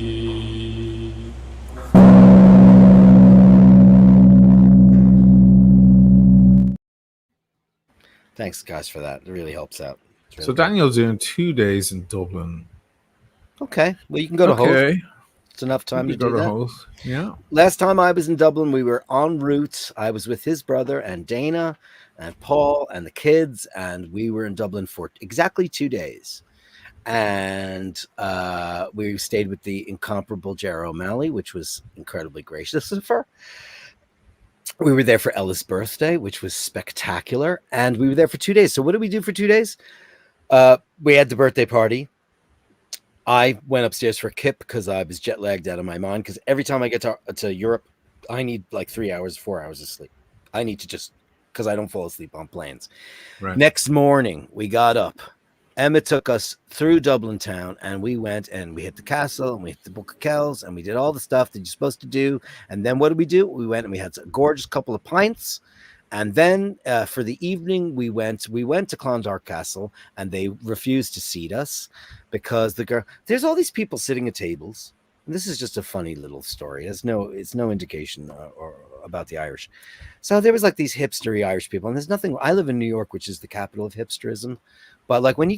Thanks, guys, for that. It really helps out. Really so Daniel's doing 2 days in Dublin. Okay. Well, you can go to host. It's enough time to do that. Host. Yeah. Last time I was in Dublin, we were en route. I was with his brother and Dana and Paul and the kids, and we were in Dublin for exactly 2 days. And we stayed with the incomparable Jerry Omalley, which was incredibly gracious of her. We were there for Ella's birthday, which was spectacular. And we were there for 2 days. So what did we do for 2 days? We had the birthday party. I went upstairs for a kip because I was jet lagged out of my mind. Because every time I get to Europe, I need like 3 hours, 4 hours of sleep. I need to just, because I don't fall asleep on planes. Right. Next morning, we got up. Emma took us through Dublin town, and we went and we hit the castle and we hit the Book of Kells and we did all the stuff that you're supposed to do. And then what did we do? We went and we had a gorgeous couple of pints. And then for the evening, we went to Clondark Castle, and they refused to seat us because there's all these people sitting at tables. And this is just a funny little story. It's no indication or about the Irish. So there was like these hipstery Irish people, and there's nothing. I live in New York, which is the capital of hipsterism. But like when you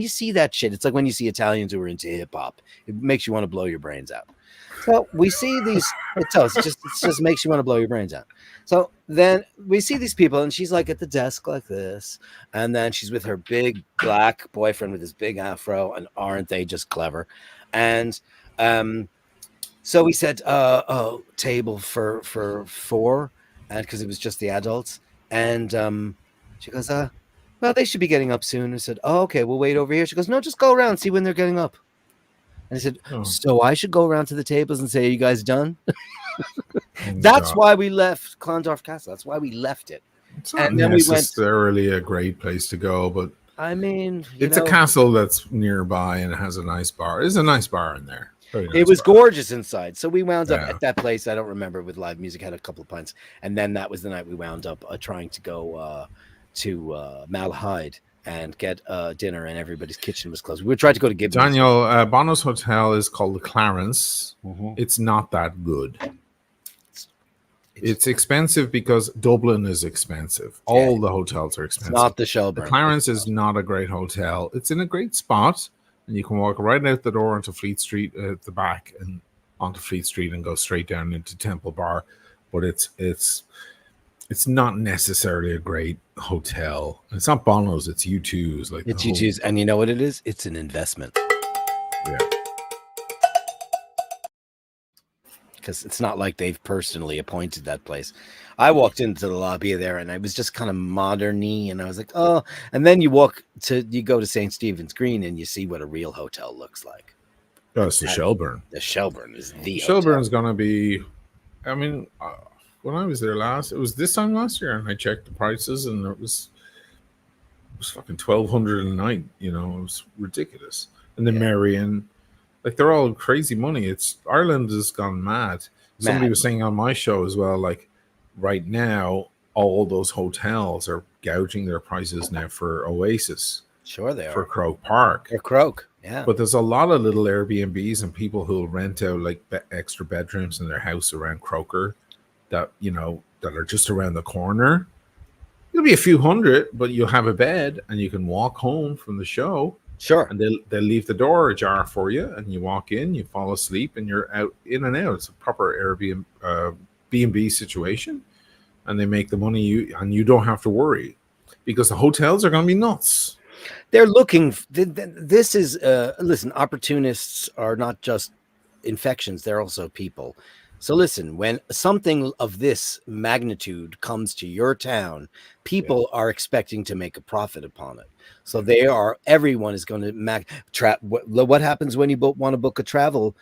see that shit, it's like when you see Italians who are into hip hop. It makes you want to blow your brains out. So we see these. It just makes you want to blow your brains out. So then we see these people, and she's like at the desk like this, and then she's with her big black boyfriend with his big afro, and aren't they just clever? And so we said, table for four, and because it was just the adults, and she goes, well, they should be getting up soon. I said, oh, okay, we'll wait over here. She goes, no, just go around, see when they're getting up. And I said, so I should go around to the tables and say, are you guys done? That's why we left Clondarf Castle. That's why we left it. It's not necessarily a great place to go, but I mean, it's a castle that's nearby and it has a nice bar. There's a nice bar in there. Very It nice was bar. gorgeous inside. So we wound up Yeah. at that place. I don't remember, with live music, had a couple of pints. And then that was the night we wound up trying to go to Malahide and get dinner, and everybody's kitchen was closed. We tried to go to Gibbons. Daniel, Bono's Hotel is called the Clarence. Mhm. It's not that good. It's expensive because Dublin is expensive. All the hotels are It's expensive. not the The Shelburne. Clarence is not a great hotel. It's in a great spot, and you can walk right out the door onto Fleet Street at the back and onto Fleet Street and go straight down into Temple Bar. But it's not necessarily a great hotel. It's not Bono's. It's U2's. Like It's the whole- U2's, and you know what it is? It's an investment. Yeah. Because it's not like they've personally appointed that place. I walked into the lobby there, and I was just kind of modern-y, and I was like, oh. And then you go to St. Stephen's Green, and you see what a real hotel looks like. Oh, it's the Shelburne. The Shelburne is the Shelburne's going to be, I mean, when I was there it was this time last year, and I checked the prices, and it was fucking $1,200 a night. You know, it was ridiculous. And then Marion, like, they're all crazy money. Ireland has gone mad. Somebody was saying on my show as well, like, right now, all those hotels are gouging their prices now for Oasis. Sure, they are. For Croke Park. For Croke, yeah. But there's a lot of little Airbnbs and people who'll rent out like extra bedrooms in their house around Croker that, you know, that are just around the corner. It'll be a few hundred, but you'll have a bed and you can walk home from the show. Sure. And they'll leave the door ajar for you, and you walk in, you fall asleep, and you're out in and out. It's a proper Airbnb B&B situation, and they make the money you don't have to worry because the hotels are going to be nuts. They're looking. This is listen. Opportunists are not just infections; they're also people. So listen, when something of this magnitude comes to your town, people are expecting to make a profit upon it. So everyone is going to what happens when you want to book a travel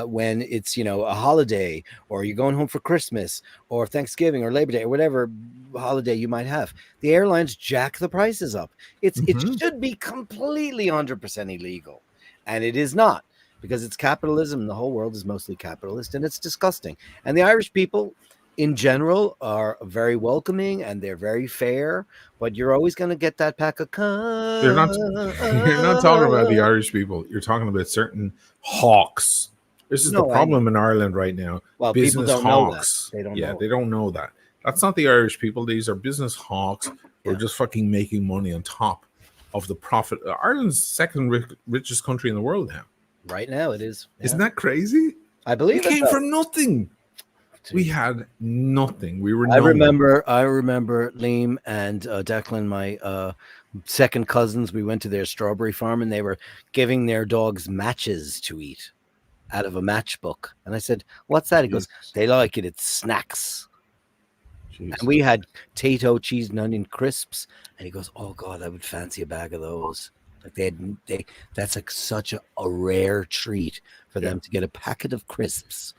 when it's, you know, a holiday, or you're going home for Christmas or Thanksgiving or Labor Day or whatever holiday you might have. The airlines jack the prices up. It should be completely 100% illegal, and it is not. Because it's capitalism, the whole world is mostly capitalist, and it's disgusting. And the Irish people, in general, are very welcoming and they're very fair. But you're always going to get that pack of cunts. You're not talking about the Irish people. You're talking about certain hawks. This is the problem in Ireland right now. Well, business people don't hawks. know that. They don't know that. That's not the Irish people. These are business hawks who are just fucking making money on top of the profit. Ireland's second richest country in the world now. Right now it is. Yeah. Isn't that crazy? I believe it came from nothing. We had nothing. We were. I remember Liam and Declan, my second cousins. We went to their strawberry farm, and they were giving their dogs matches to eat out of a matchbook. And I said, "What's that?" He goes, "They like it. It's snacks." Jeez. And we had Tato cheese and onion crisps, and he goes, "Oh God, I would fancy a bag of those." Like that's like such a rare treat for them to get a packet of crisps,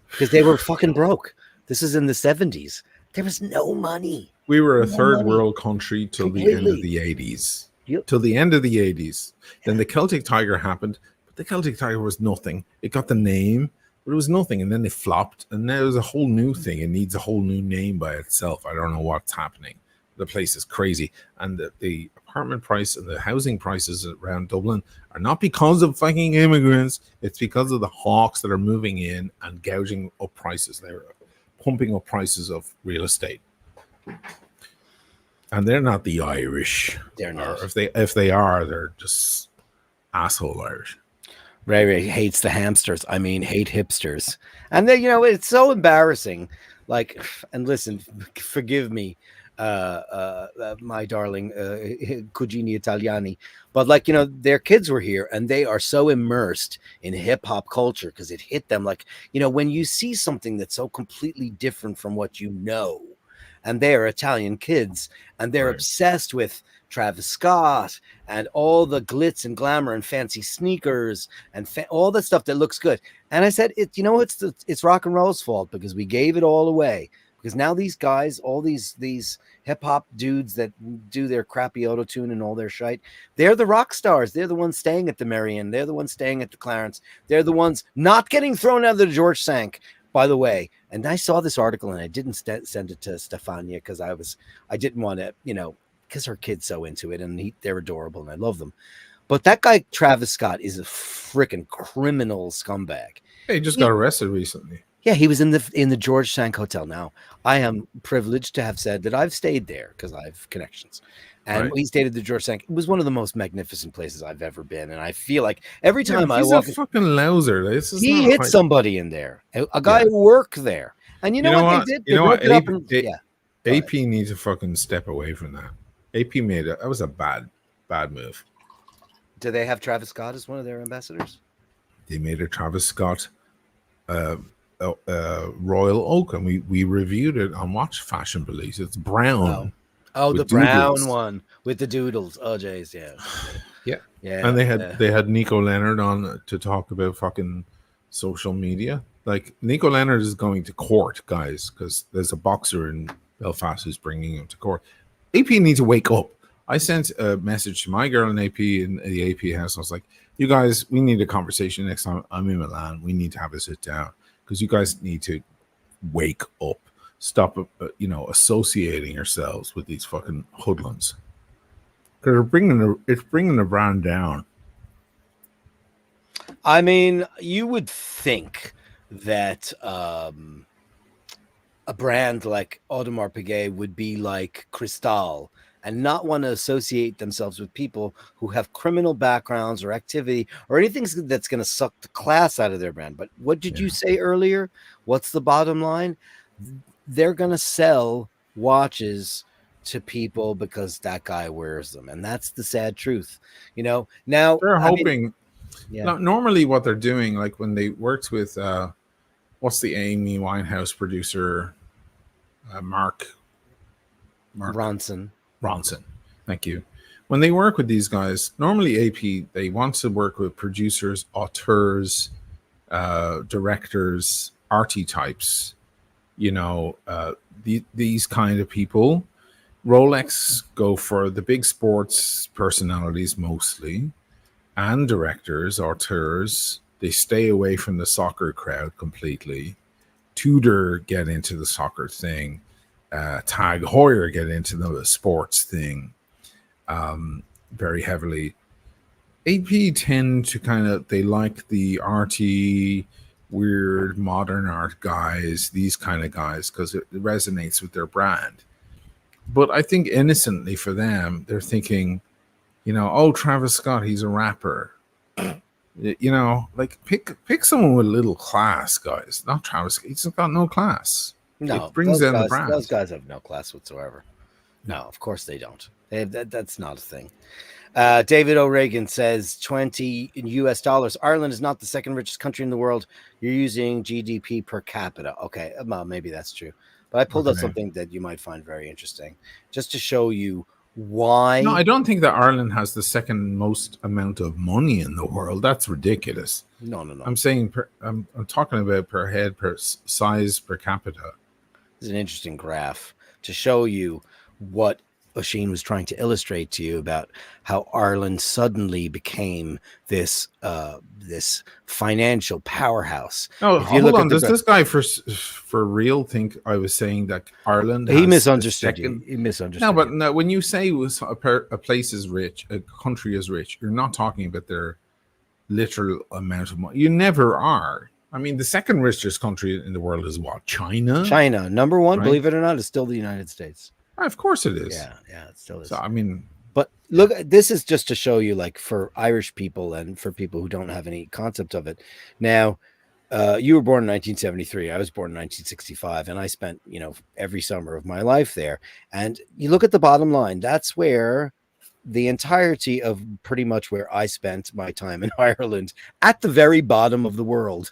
because they were fucking broke. This is in the 70s. There was no money. We were a third world country till the end of the 80s. Till the end of the 80s. Then the Celtic Tiger happened, but the Celtic Tiger was nothing. It got the name, but it was nothing. And then it flopped, and now there's a whole new thing. It needs a whole new name by itself. I don't know what's happening. The place is crazy, and the apartment price and the housing prices around Dublin are not because of fucking immigrants. It's because of the hawks that are moving in and gouging up prices. They're pumping up prices of real estate, and they're not the Irish. They're not. Or if they are, they're just asshole Irish. Ray hates the hamsters. I mean, hate hipsters, and then, you know, it's so embarrassing. Like, and listen, forgive me, my darling cugini Italiani, but, like, you know, their kids were here and they are so immersed in hip-hop culture because it hit them, like, you know, when you see something that's so completely different from what you know, and they are Italian kids and they're obsessed with Travis Scott and all the glitz and glamour and fancy sneakers and all the stuff that looks good. And I said, it's rock and roll's fault, because we gave it all away. because now these guys, all these hip hop dudes that do their crappy auto tune and all their shite, they're the rock stars. They're the ones staying at the Marion. They're the ones staying at the Clarence. They're the ones not getting thrown out of the George Sank. By the way, and I saw this article and I didn't send it to Stefania because I didn't want to, because her kid's so into it and they're adorable and I love them. But that guy Travis Scott is a freaking criminal scumbag. Hey, he just got arrested recently. Yeah, he was in the George Sank Hotel. Now, I am privileged to have said that I've stayed there because I have connections. And he stayed at the George Sank. It was one of the most magnificent places I've ever been. And I feel like every time I walk, he's a fucking louser. He hit somebody in there, a guy who worked there. And you know what they did? AP needs to fucking step away from that. AP that was a bad move. Do they have Travis Scott as one of their ambassadors? They made a Travis Scott Royal Oak, and we reviewed it on Watch Fashion Police. It's brown. Oh, the brown one with the doodles. Oh, jeez, yeah. And they had Nico Leonard on to talk about fucking social media. Like Nico Leonard is going to court, guys, because there's a boxer in Belfast who's bringing him to court. AP needs to wake up. I sent a message to my girl in AP in the AP house. I was like, you guys, we need a conversation next time I'm in Milan. We need to have a sit down because you guys need to wake up. Stop, associating yourselves with these fucking hoodlums. Because it's bringing the brand down. I mean, you would think that a brand like Audemars Piguet would be like Cristal and not want to associate themselves with people who have criminal backgrounds or activity or anything that's going to suck the class out of their brand. But what did you say earlier? What's the bottom line? They're going to sell watches to people because that guy wears them. And that's the sad truth. Now they're hoping. Normally what they're doing, like when they worked with, what's the Amy Winehouse producer? Mark Ronson. Thank you. When they work with these guys, normally AP, they want to work with producers, auteurs, directors, arty types, these kind of people. Rolex go for the big sports personalities mostly, and directors, auteurs. They stay away from the soccer crowd completely. Tudor get into the soccer thing. Tag Heuer get into the sports thing very heavily. AP tend to they like the arty, weird, modern art guys, these kind of guys, because it resonates with their brand. But I think innocently for them, they're thinking, Travis Scott, he's a rapper. Pick someone with a little class, guys. Not Travis Scott. He's got no class. No, it brings down the brand. Those guys have no class whatsoever. No, of course they don't. That's not a thing. David O'Regan says $20 US. Ireland is not the second richest country in the world. You're using GDP per capita. Okay, well, maybe that's true. But I pulled out something that you might find very interesting, just to show you why. No, I don't think that Ireland has the second most amount of money in the world. That's ridiculous. No. I'm saying I'm talking about per head, per size, per capita. This is an interesting graph to show you what Oisin was trying to illustrate to you about how Ireland suddenly became this financial powerhouse. No, hold on. Does this guy for real think I was saying that Ireland? He misunderstood you. He misunderstood. No, when you say a place is rich, a country is rich, you're not talking about their literal amount of money. You never are. I mean, the second richest country in the world is what? China. Number one, believe it or not, is still the United States. Of course it is. Yeah, it still is. So, I mean, but look, this is just to show you, like, for Irish people and for people who don't have any concept of it. Now, you were born in 1973. I was born in 1965, and I spent, every summer of my life there. And you look at the bottom line, that's where the entirety of pretty much where I spent my time in Ireland, at the very bottom of the world.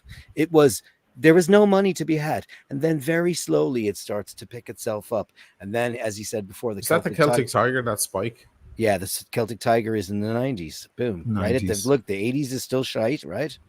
There was no money to be had. And then very slowly it starts to pick itself up. And then, as you said before, is that the Celtic Tiger, that spike? Yeah, the Celtic Tiger is in the 90s. Boom. 90s. Right? Look, the 80s is still shite, right?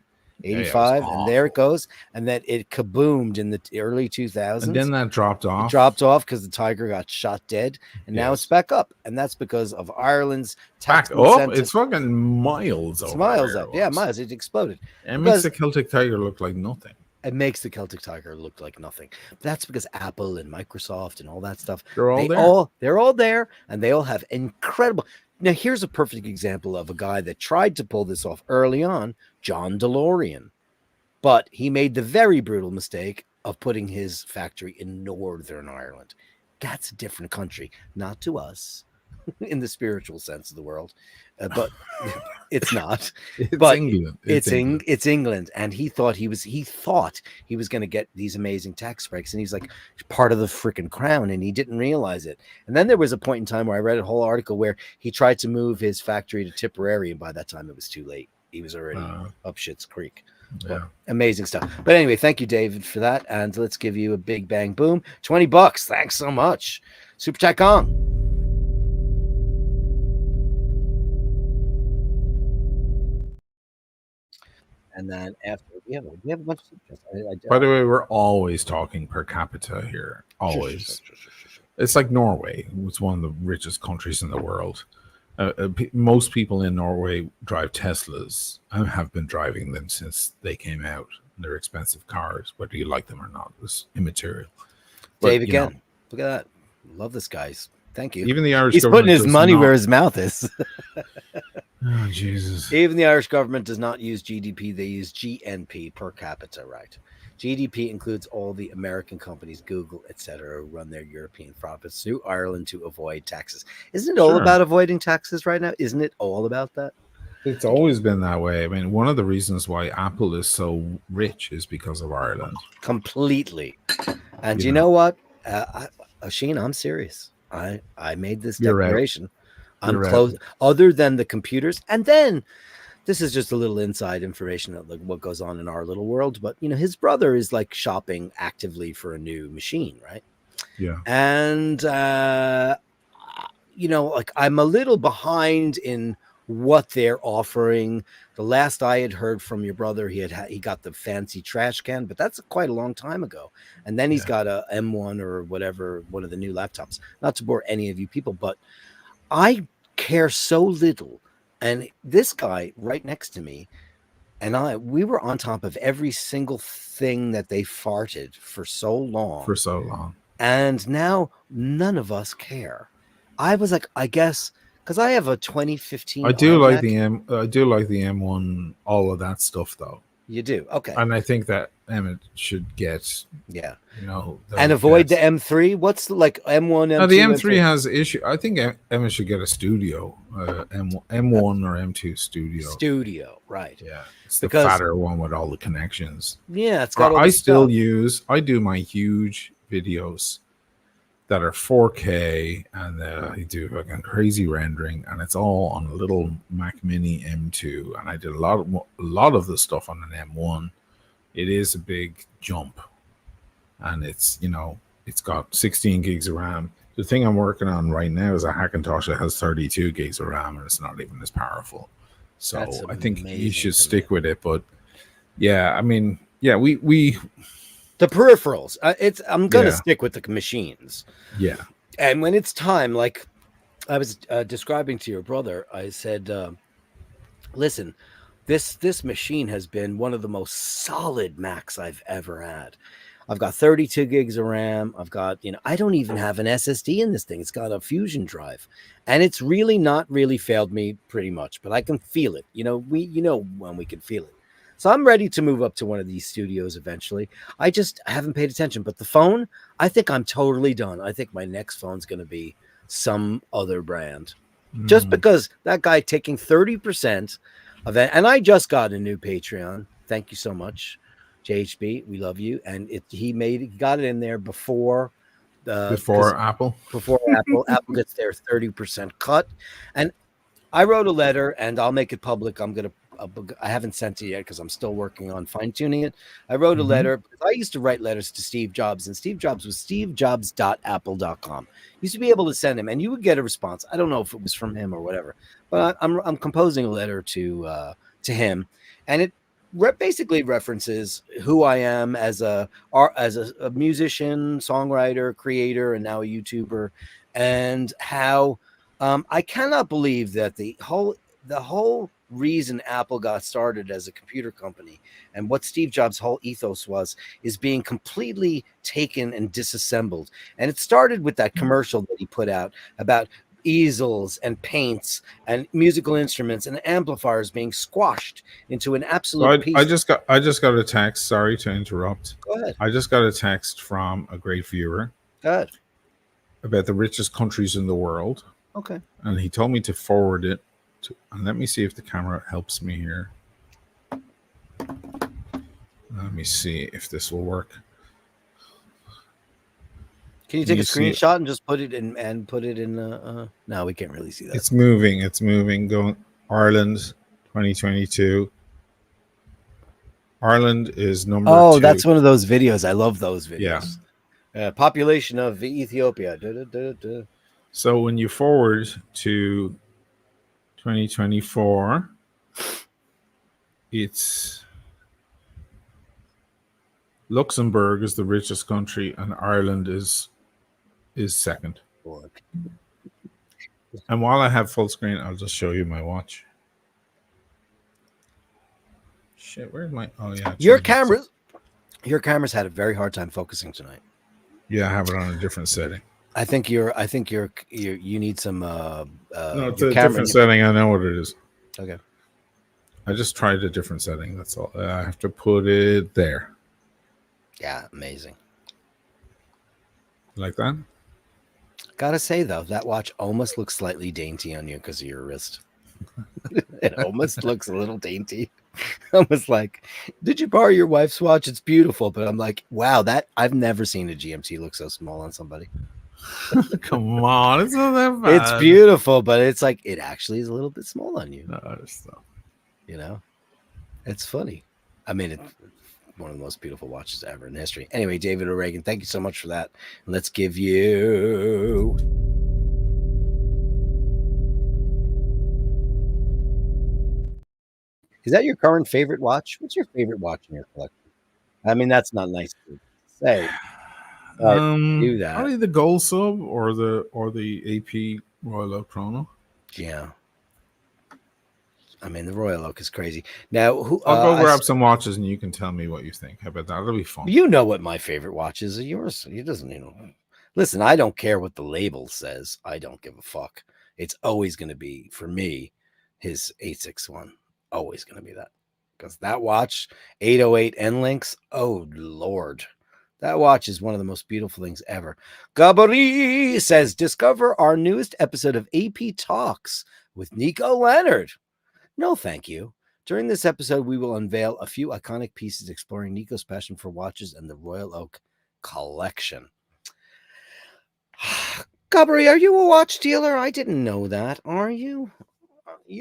Yeah, it was 85, and there it awful. goes. And then it kaboomed in the early 2000s. And then that dropped It off. dropped off because the tiger got shot dead, and now it's Yes. back up. And that's because of Ireland's tax Back up. incentive. It's fucking miles It's over miles where up. it Yeah, was. miles. It exploded. It Because- makes the Celtic Tiger look like nothing. It makes the Celtic Tiger look like nothing. That's because Apple and Microsoft and all that stuff, They're all there. they're all there, and they all have incredible. Now, here's a perfect example of a guy that tried to pull this off early on, John DeLorean. But he made the very brutal mistake of putting his factory in Northern Ireland. That's a different country, not to us in the spiritual sense of the world, but it's not. It's But England. It's England, and he thought he was going to get these amazing tax breaks, and he's like part of the freaking crown, and he didn't realize it. And then there was a point in time where I read a whole article where he tried to move his factory to Tipperary, and by that time it was too late. He was already up shit's creek. Yeah. Amazing stuff. But anyway, thank you, David, for that, and let's give you a big bang boom. $20. Thanks so much. Super chat Kong. And then after we have a bunch of super chats. By the way, we're always talking per capita here. Always. Sure. It's like Norway. It's one of the richest countries in the world. Most people in Norway drive Teslas and have been driving them since they came out. They're expensive cars, whether you like them or not. It's immaterial. But, Dave again. Look at that. Love this, guys. Thank you. Even the Irish He's government putting his does money not- where his mouth is. Oh, Jesus. Even the Irish government does not use GDP. They use GNP, per capita, right? GDP includes all the American companies, Google, etc., who run their European profits through Ireland to avoid taxes. Isn't it all Sure. about avoiding taxes right now? Isn't it all about that? It's always been that way. I mean, one of the reasons why Apple is so rich is because of Ireland. Completely. And You you know. know what? Oisin, I'm serious. I made this You're right. declaration. I'm You're right. close. Other than the computers, and then this is just a little inside information of like what goes on in our little world. But you know, his brother is like shopping actively for a new machine, right? Yeah. And you know, like I'm a little behind in what they're offering. The last I had heard from your brother, he got the fancy trash can, but that's quite a long time ago. And then he's got a M1 or whatever, one of the new laptops. Not to bore any of you people, but I care so little. And this guy right next to me and we were on top of every single thing that they farted for so long. For so long. And now none of us care. I was like, I guess, because I have a 2015. I do like iMac. the M1, all of that stuff though. You do, okay, And I think that Emmett should get, yeah, you know, and avoid the M3. What's like M1, M2? No, the M3 has issue. I think Emmett should get a studio, M1 or M2 studio. Right? Yeah, it's the Because- fatter one with all the connections. Yeah, it's got. All I the still stuff. I do my huge videos that are 4K, and I do fucking crazy rendering, and it's all on a little Mac Mini M2. And I did a lot of the stuff on an M1. It is a big jump, and it's, you know, it's got 16 gigs of RAM. The thing I'm working on right now is a Hackintosh that has 32 gigs of RAM, and it's not even as powerful. So That's I think you amazing should to stick me. with it. But yeah, I mean, yeah, we The peripherals. I'm gonna Yeah. stick with the machines. yeah. And when it's time, like I was describing to your brother, I said, listen, this machine has been one of the most solid Macs I've ever had. I've got 32 gigs of RAM. I've got, you know, I don't even have an SSD in this thing. It's got a fusion drive, and it's really not really failed me pretty much, but I can feel it. You know, when we can feel it. So I'm ready to move up to one of these studios eventually. I just haven't paid attention. But the phone, I think I'm totally done. I think my next phone's going to be some other brand. Just because that guy taking 30% of it. And I just got a new Patreon. Thank you so much, JHB. We love you. And he got it in there before Apple. Before Apple. Apple gets their 30% cut. And I wrote a letter, and I'll make it public. I haven't sent it yet because I'm still working on fine-tuning it. I wrote a letter because I used to write letters to Steve Jobs, and Steve Jobs was stevejobs.apple.com. Used to be able to send him, and you would get a response. I don't know if it was from him or whatever, but I'm composing a letter to him, and basically references who I am as a musician, songwriter, creator, and now a YouTuber, and how I cannot believe that the whole reason Apple got started as a computer company and what Steve Jobs' whole ethos was is being completely taken and disassembled. And it started with that commercial that he put out about easels and paints and musical instruments and amplifiers being squashed into an absolute piece. I just got a text. Sorry to interrupt. Go ahead. I just got a text from a great viewer. Go ahead. About the richest countries in the world. Okay. And he told me to forward it to, and let me see if the camera helps me here. Let me see if this will work. Can you take a screenshot and just put it in no, we can't really see that. It's moving. Going Ireland 2022. Ireland is number 2. That's one of those videos. I love those videos. Yeah. Population of Ethiopia. So when you forward to 2024, it's Luxembourg is the richest country and Ireland is second. And while I have full screen, I'll just show you my watch. Shit, where's my? Oh yeah, your cameras had a very hard time focusing tonight. Yeah, I have it on a different setting. I think you need some. No, it's a different setting. I know what it is. Okay. I just tried a different setting. That's all. I have to put it there. Yeah, amazing. Like that? Gotta say though, that watch almost looks slightly dainty on you because of your wrist. It almost looks a little dainty. Almost like, did you borrow your wife's watch? It's beautiful, but I'm like, wow, that I've never seen a GMT look so small on somebody. Come on, it's not that bad. It's beautiful, but it's like it actually is a little bit small on you. No, it's not. You know, it's funny. I mean, it's one of the most beautiful watches ever in history. Anyway, David O'Regan, thank you so much for that. Let's give you. Is that your current favorite watch? What's your favorite watch in your collection? I mean, that's not nice to say. Do that. Probably the Gold Sub or the AP Royal Oak Chrono. Yeah. I mean, the Royal Oak is crazy. Now, I'll go grab some watches and you can tell me what you think. How about that? That'll be fun. You know what my favorite watch is. Yours. He doesn't, Listen, I don't care what the label says. I don't give a fuck. It's always going to be, for me, his 861. Always going to be that. Because that watch, 808 N-Links, oh, Lord. That watch is one of the most beautiful things ever. Gallery says, discover our newest episode of AP Talks with Nico Leonard. No, thank you. During this episode, we will unveil a few iconic pieces exploring Nico's passion for watches and the Royal Oak collection. Gallery, are you a watch dealer? I didn't know that. Are you?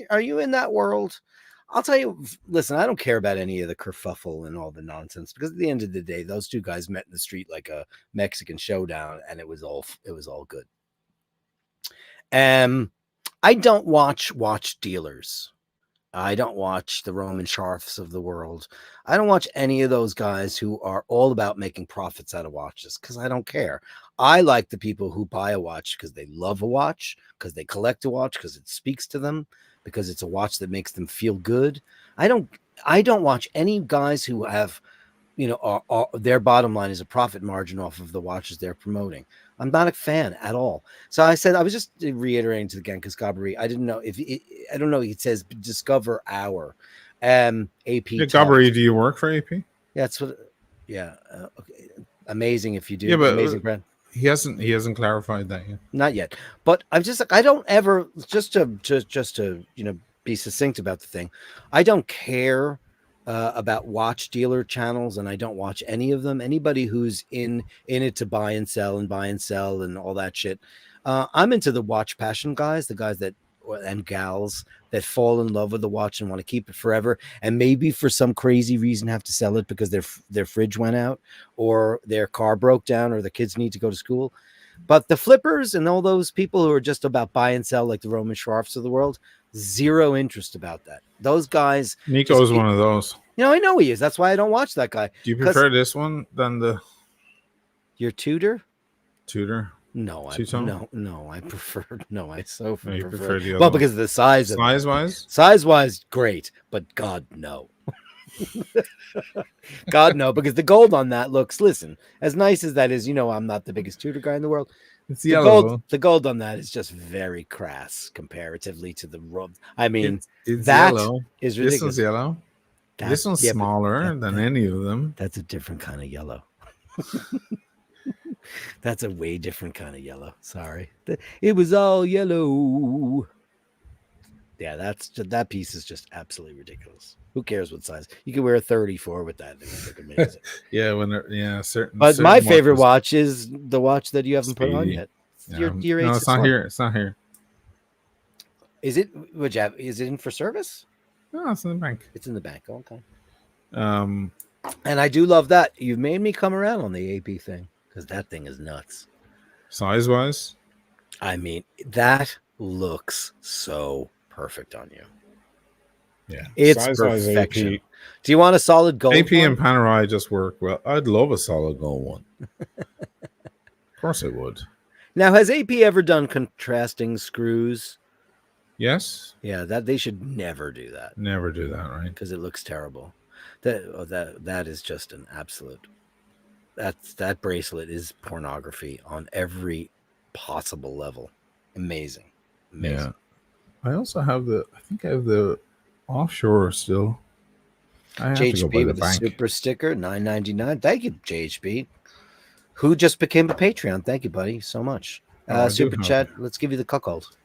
Are you in that world? I'll tell you, listen, I don't care about any of the kerfuffle and all the nonsense because at the end of the day, those two guys met in the street like a Mexican showdown and it was all good. I don't watch dealers. I don't watch the Roman Scharfs of the world. I don't watch any of those guys who are all about making profits out of watches because I don't care. I like the people who buy a watch because they love a watch, because they collect a watch, because it speaks to them, because it's a watch that makes them feel good. I don't watch any guys who have, their bottom line is a profit margin off of the watches they're promoting. I'm not a fan at all. So I said, I was just reiterating to the gang because Gallery, I didn't know I don't know. It says discover our AP. Yeah, Gallery, do you work for AP? Yeah, that's what. Yeah, okay. Amazing if you do. Yeah, but amazing brand. He hasn't clarified that yet. Not yet. But I'm just like, I don't ever just to be succinct about the thing. I don't care about watch dealer channels, and I don't watch any of them. Anybody who's in it to buy and sell and all that shit. I'm into the watch passion guys, the guys and gals that fall in love with the watch and want to keep it forever, and maybe for some crazy reason have to sell it because their fridge went out or their car broke down or the kids need to go to school. But the flippers and all those people who are just about buy and sell, like the Roman Schwarfs of the world, zero interest about that. Those guys. Nico is one of those. I know he is. That's why I don't watch that guy. Do you prefer this one than your Tudor? No, I prefer I so prefer the other one. Because of the size of size-wise? Size-wise, great, but God no. God no, because the gold on that looks, listen, as nice as that is, I'm not the biggest Tudor guy in the world. It's yellow. The gold on that is just very crass comparatively to the rub. I mean, it's that yellow. is ridiculous. This one's yellow. This one's smaller than any of them. That's a different kind of yellow. That's a way different kind of yellow. Sorry. It was all yellow. Yeah, that piece is just absolutely ridiculous. Who cares what size? You can wear a 34 with that. It would look amazing. Certain. But my favorite watch is the watch that you haven't put on yet. No, it's not here. It's not here. Is it? Is it in for service? No, it's in the bank. It's in the bank. Okay. And I do love that. You've made me come around on the AP thing because that thing is nuts. Size-wise? I mean, that looks so perfect on you. Yeah, it's perfection. AP. Do you want a solid gold AP one? and Panerai just work well. I'd love a solid gold one. Of course I would. Now, has AP ever done contrasting screws? Yes. Yeah, that they should never do that. Never do that, right? Because it looks terrible. That is just an absolute. That bracelet is pornography on every possible level. Amazing. Yeah. I also have I think I have the offshore still. I have JHB to go by the with bank. a super sticker, $9.99. Thank you, JHB. Who just became a Patreon. Thank you, buddy, so much. Super chat. Let's give you the cuckold.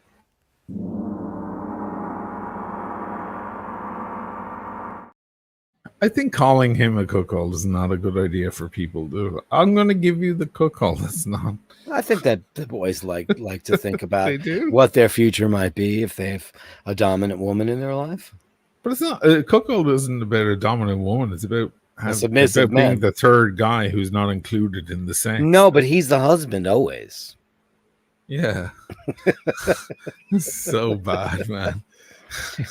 I think calling him a cuckold is not a good idea for people to. I'm going to give you the cuckold. It's not. I think that the boys like to think about what their future might be if they have a dominant woman in their life. But it's not. A cuckold isn't about a dominant woman. It's about submissive man. Being the third guy who's not included in the sex. No, but he's the husband always. Yeah. It's so bad, man.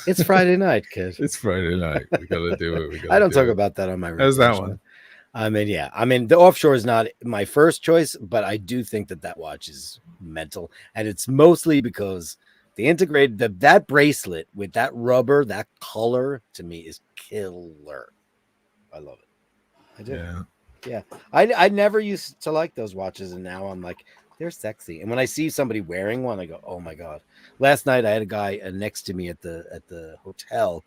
It's Friday night, kid. It's Friday night. We gotta do it. I don't talk about that on my How's that one? I mean, the offshore is not my first choice, but I do think that watch is mental, and it's mostly because the integrated that bracelet with that rubber, that color to me is killer. I love it. I do. Yeah. I never used to like those watches, and now I'm like, they're sexy. And when I see somebody wearing one, I go, oh my God. Last night I had a guy next to me at the hotel,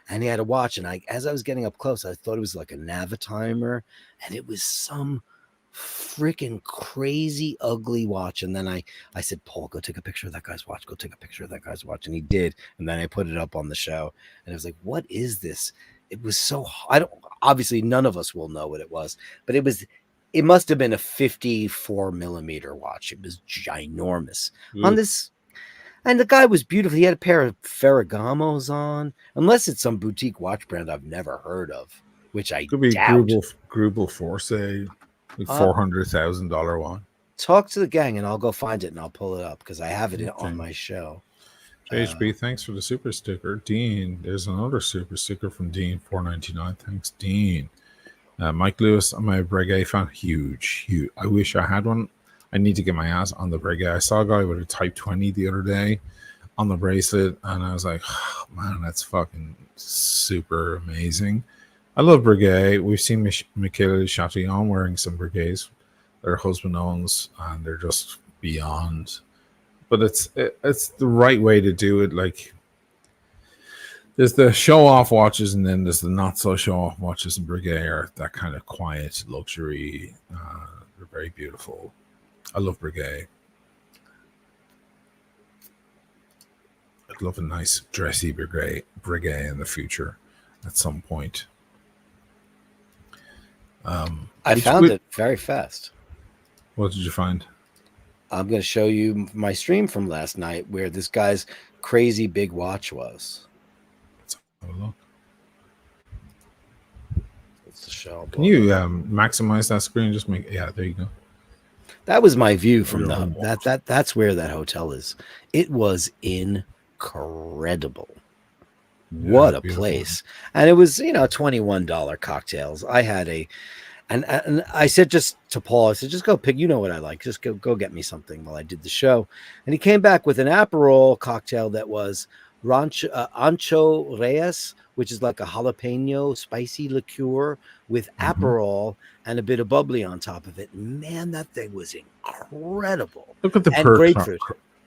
and he had a watch. And as I was getting up close, I thought it was like a Navitimer, and it was some freaking crazy ugly watch. And then I said, Paul, go take a picture of that guy's watch. Go take a picture of that guy's watch. And he did. And then I put it up on the show, and I was like, what is this? It was so, obviously none of us will know what it was, but it must have been a 54 millimeter watch. It was ginormous on this. And the guy was beautiful. He had a pair of Ferragamos on, unless it's some boutique watch brand I've never heard of, which I could be doubt. Grubel Force, $400,000 one. Talk to the gang and I'll go find it and I'll pull it up because I have it on my show. JHB, thanks for the super sticker. Dean, there's another super sticker from Dean, $4.99. Thanks, Dean. Mike Lewis, I'm a Breguet fan. Huge. I wish I had one. I need to get my ass on the Breguet. I saw a guy with a Type 20 the other day on the bracelet, and I was like, oh, man, that's fucking super amazing. I love Breguet. We've seen Michaela Chatillon wearing some Breguets that her husband owns, and they're just beyond. But it's the right way to do it. Like, there's the show-off watches, and then there's the not-so-show-off watches. And Breguet are that kind of quiet luxury. They're very beautiful. I love Breguet. I'd love a nice, dressy Breguet in the future at some point. I found it very fast. What did you find? I'm going to show you my stream from last night where this guy's crazy big watch was. Let's have a look. It's the show. Can you maximize that screen? Just make, yeah, there you go. That was my view from that's where that hotel is. It was incredible. What a place. And it was, $21 cocktails. I had and I said just to Paul, I said, just go pick, what I like. Just go get me something while I did the show. And he came back with an Aperol cocktail that was Ancho Reyes, which is like a jalapeno spicy liqueur with Aperol and a bit of bubbly on top of it. Man, that thing was incredible. Look at the grapefruit.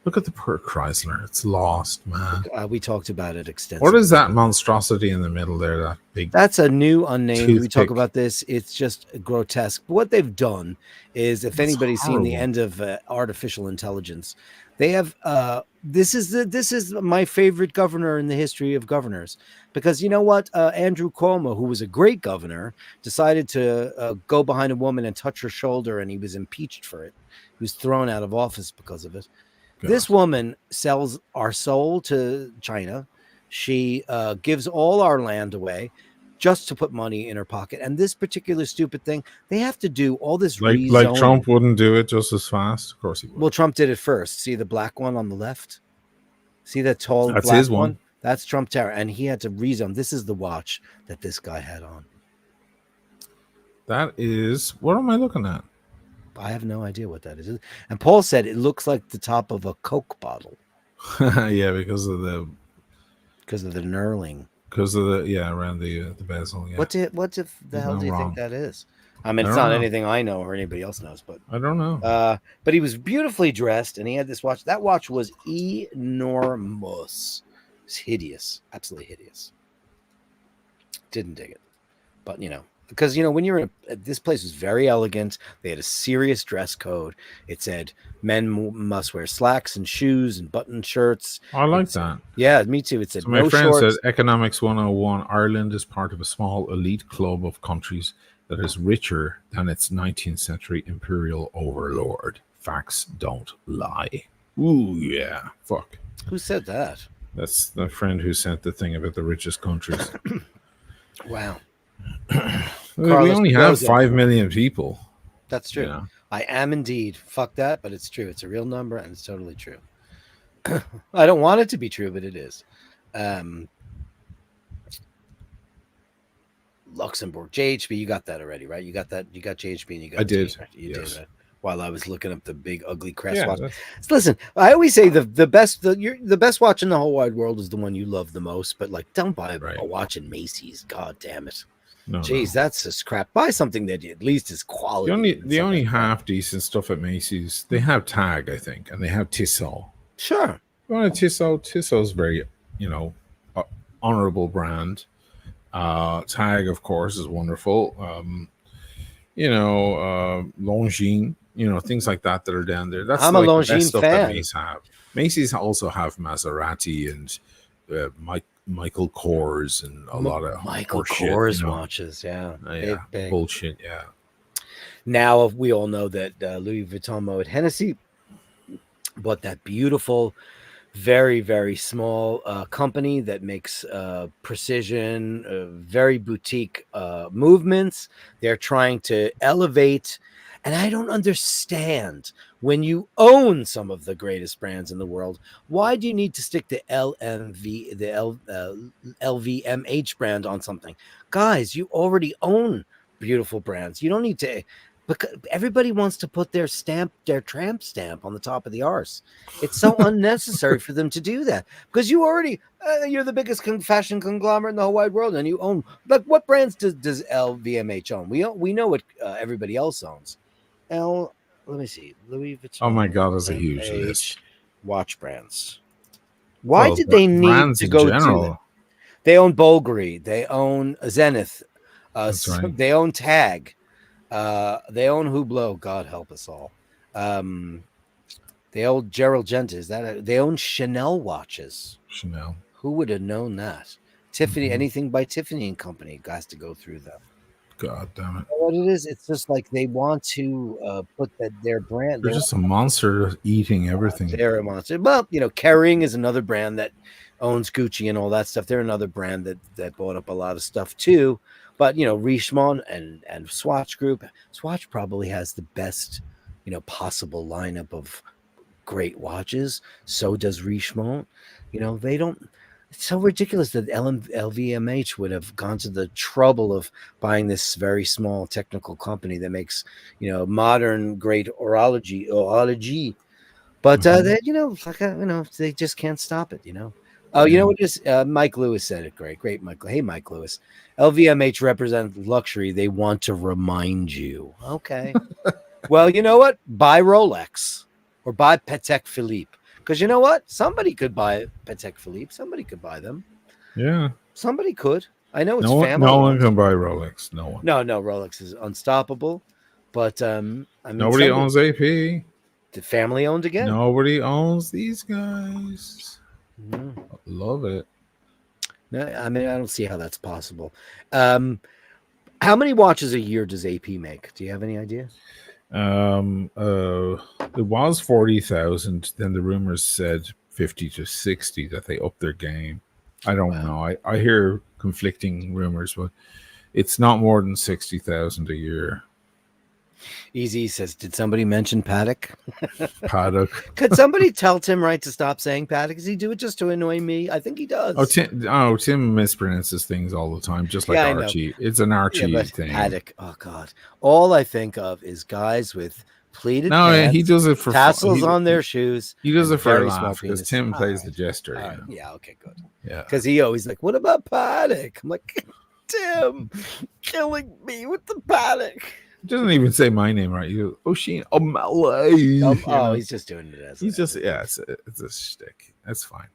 Look at the Perk Chrysler. It's lost, man. We talked about it extensively. What is that monstrosity in the middle there? That big. That's a new unnamed. Toothpick. We talk about this. It's just grotesque. What they've done is, if anybody's seen the end of artificial intelligence, they have. This is my favorite governor in the history of governors, because you know what? Andrew Cuomo, who was a great governor, decided to go behind a woman and touch her shoulder, and he was impeached for it. He was thrown out of office because of it. God. This woman sells our soul to China. She gives all our land away just to put money in her pocket. And this particular stupid thing, they have to do all this like Trump wouldn't do it just as fast. Of course he would. Well, Trump did it first. See the black one on the left? See that tall That's black his one? That's Trump Tower. And he had to rezone. This is the watch that this guy had on. That is, what am I looking at? I have no idea what that is. And Paul said it looks like the top of a Coke bottle. Yeah, because of the knurling. Because of around the bezel. Yeah. What if the hell do you think that is? I mean, it's not anything I know or anybody else knows, but I don't know. But he was beautifully dressed, and he had this watch. That watch was enormous. It's hideous, absolutely hideous. Didn't dig it, but because when you're this place was very elegant. They had a serious dress code. It said men must wear slacks and shoes and button shirts. I like that. Yeah, me too. It said so my friend said Economics 101, Ireland is part of a small elite club of countries that is richer than its 19th century imperial overlord. Facts don't lie. Ooh, yeah. Fuck. Who said that? That's the friend who sent the thing about the richest countries. Wow. We only have 5 million people. That's true. I am indeed. Fuck that, but it's true. It's a real number, and it's totally true. I don't want it to be true, but it is. Luxembourg, JHB, you got that already, right? You got that. You got JHB, and you got. I did. You did that. While I was looking up the big ugly crest watch. Listen, I always say the best watch in the whole wide world is the one you love the most. But don't buy a watch in Macy's. God damn it. No, jeez, that's just crap. Buy something that at least is quality. The only half decent stuff at Macy's, they have Tag, I think, and they have Tissot. Sure. You want a Tissot? Tissot's very, honorable brand. Tag, of course, is wonderful. Longines, things like that are down there. That's I'm a Longines fan. That Macy's have. Macy's also have Maserati and Michael Kors and a lot of Michael Kors watches. Yeah, big. Bullshit. Yeah. Now we all know that Louis Vuitton Moet Hennessy bought that beautiful, very, very small company that makes precision, very boutique movements. They're trying to elevate. And I don't understand, when you own some of the greatest brands in the world, why do you need to stick the LVMH brand on something? Guys, you already own beautiful brands. You don't need to, because everybody wants to put their tramp stamp on the top of the arse. It's so unnecessary for them to do that, because you already, you're the biggest fashion conglomerate in the whole wide world, and you own, what brands does LVMH own? We know what everybody else owns. Let me see. Louis Vuitton. Oh my God, that's a huge list. Watch brands. Why did they need to go to that? They own Bulgari. They own Zenith. Right. They own Tag. They own Hublot. God help us all. They own Gerald Genta. They own Chanel watches. Chanel. Who would have known that? Tiffany. Anything by Tiffany and Company has to go through them. God damn it. What it is, it's just like they want to put their brand. They're just a monster eating everything. They're a monster. Well, Kering is another brand that owns Gucci and all that stuff. They're another brand that bought up a lot of stuff too. But Richemont and Swatch Group. Swatch probably has the best, possible lineup of great watches. So does Richemont. They don't. It's so ridiculous that LVMH would have gone to the trouble of buying this very small technical company that makes, modern great horology. But they just can't stop it. Oh, you know what? Just Mike Lewis said it great, Michael. Hey, Mike Lewis. LVMH represents luxury. They want to remind you. Okay. Well, you know what? Buy Rolex or buy Patek Philippe. Because you know what? Somebody could buy Patek Philippe. Somebody could buy them. Yeah. Somebody could. I know it's family. No one can buy Rolex. No one. No, Rolex is unstoppable. But nobody owns AP. The family owned again. Nobody owns these guys. Love it. No, I don't see how that's possible. How many watches a year does AP make? Do you have any idea? It was 40,000. Then the rumors said 50 to 60 that they upped their game. I don't know. I hear conflicting rumors, but it's not more than 60,000 a year. Easy says, did somebody mention Paddock? Paddock. Could somebody tell Tim Wright to stop saying Paddock? Does he do it just to annoy me? I think he does. Tim mispronounces things all the time, just like Archie. It's an Archie thing. Paddock. Oh God. All I think of is guys with pleated pants, he does it for tassels on their shoes. He does it for a laugh because Tim plays the jester. Yeah, okay, good. Yeah. Because he always like, what about Paddock? I'm like, Tim, killing me with the Paddock. He doesn't even say my name right. You Oisin Omalley. He's just doing it as it's a shtick. That's fine.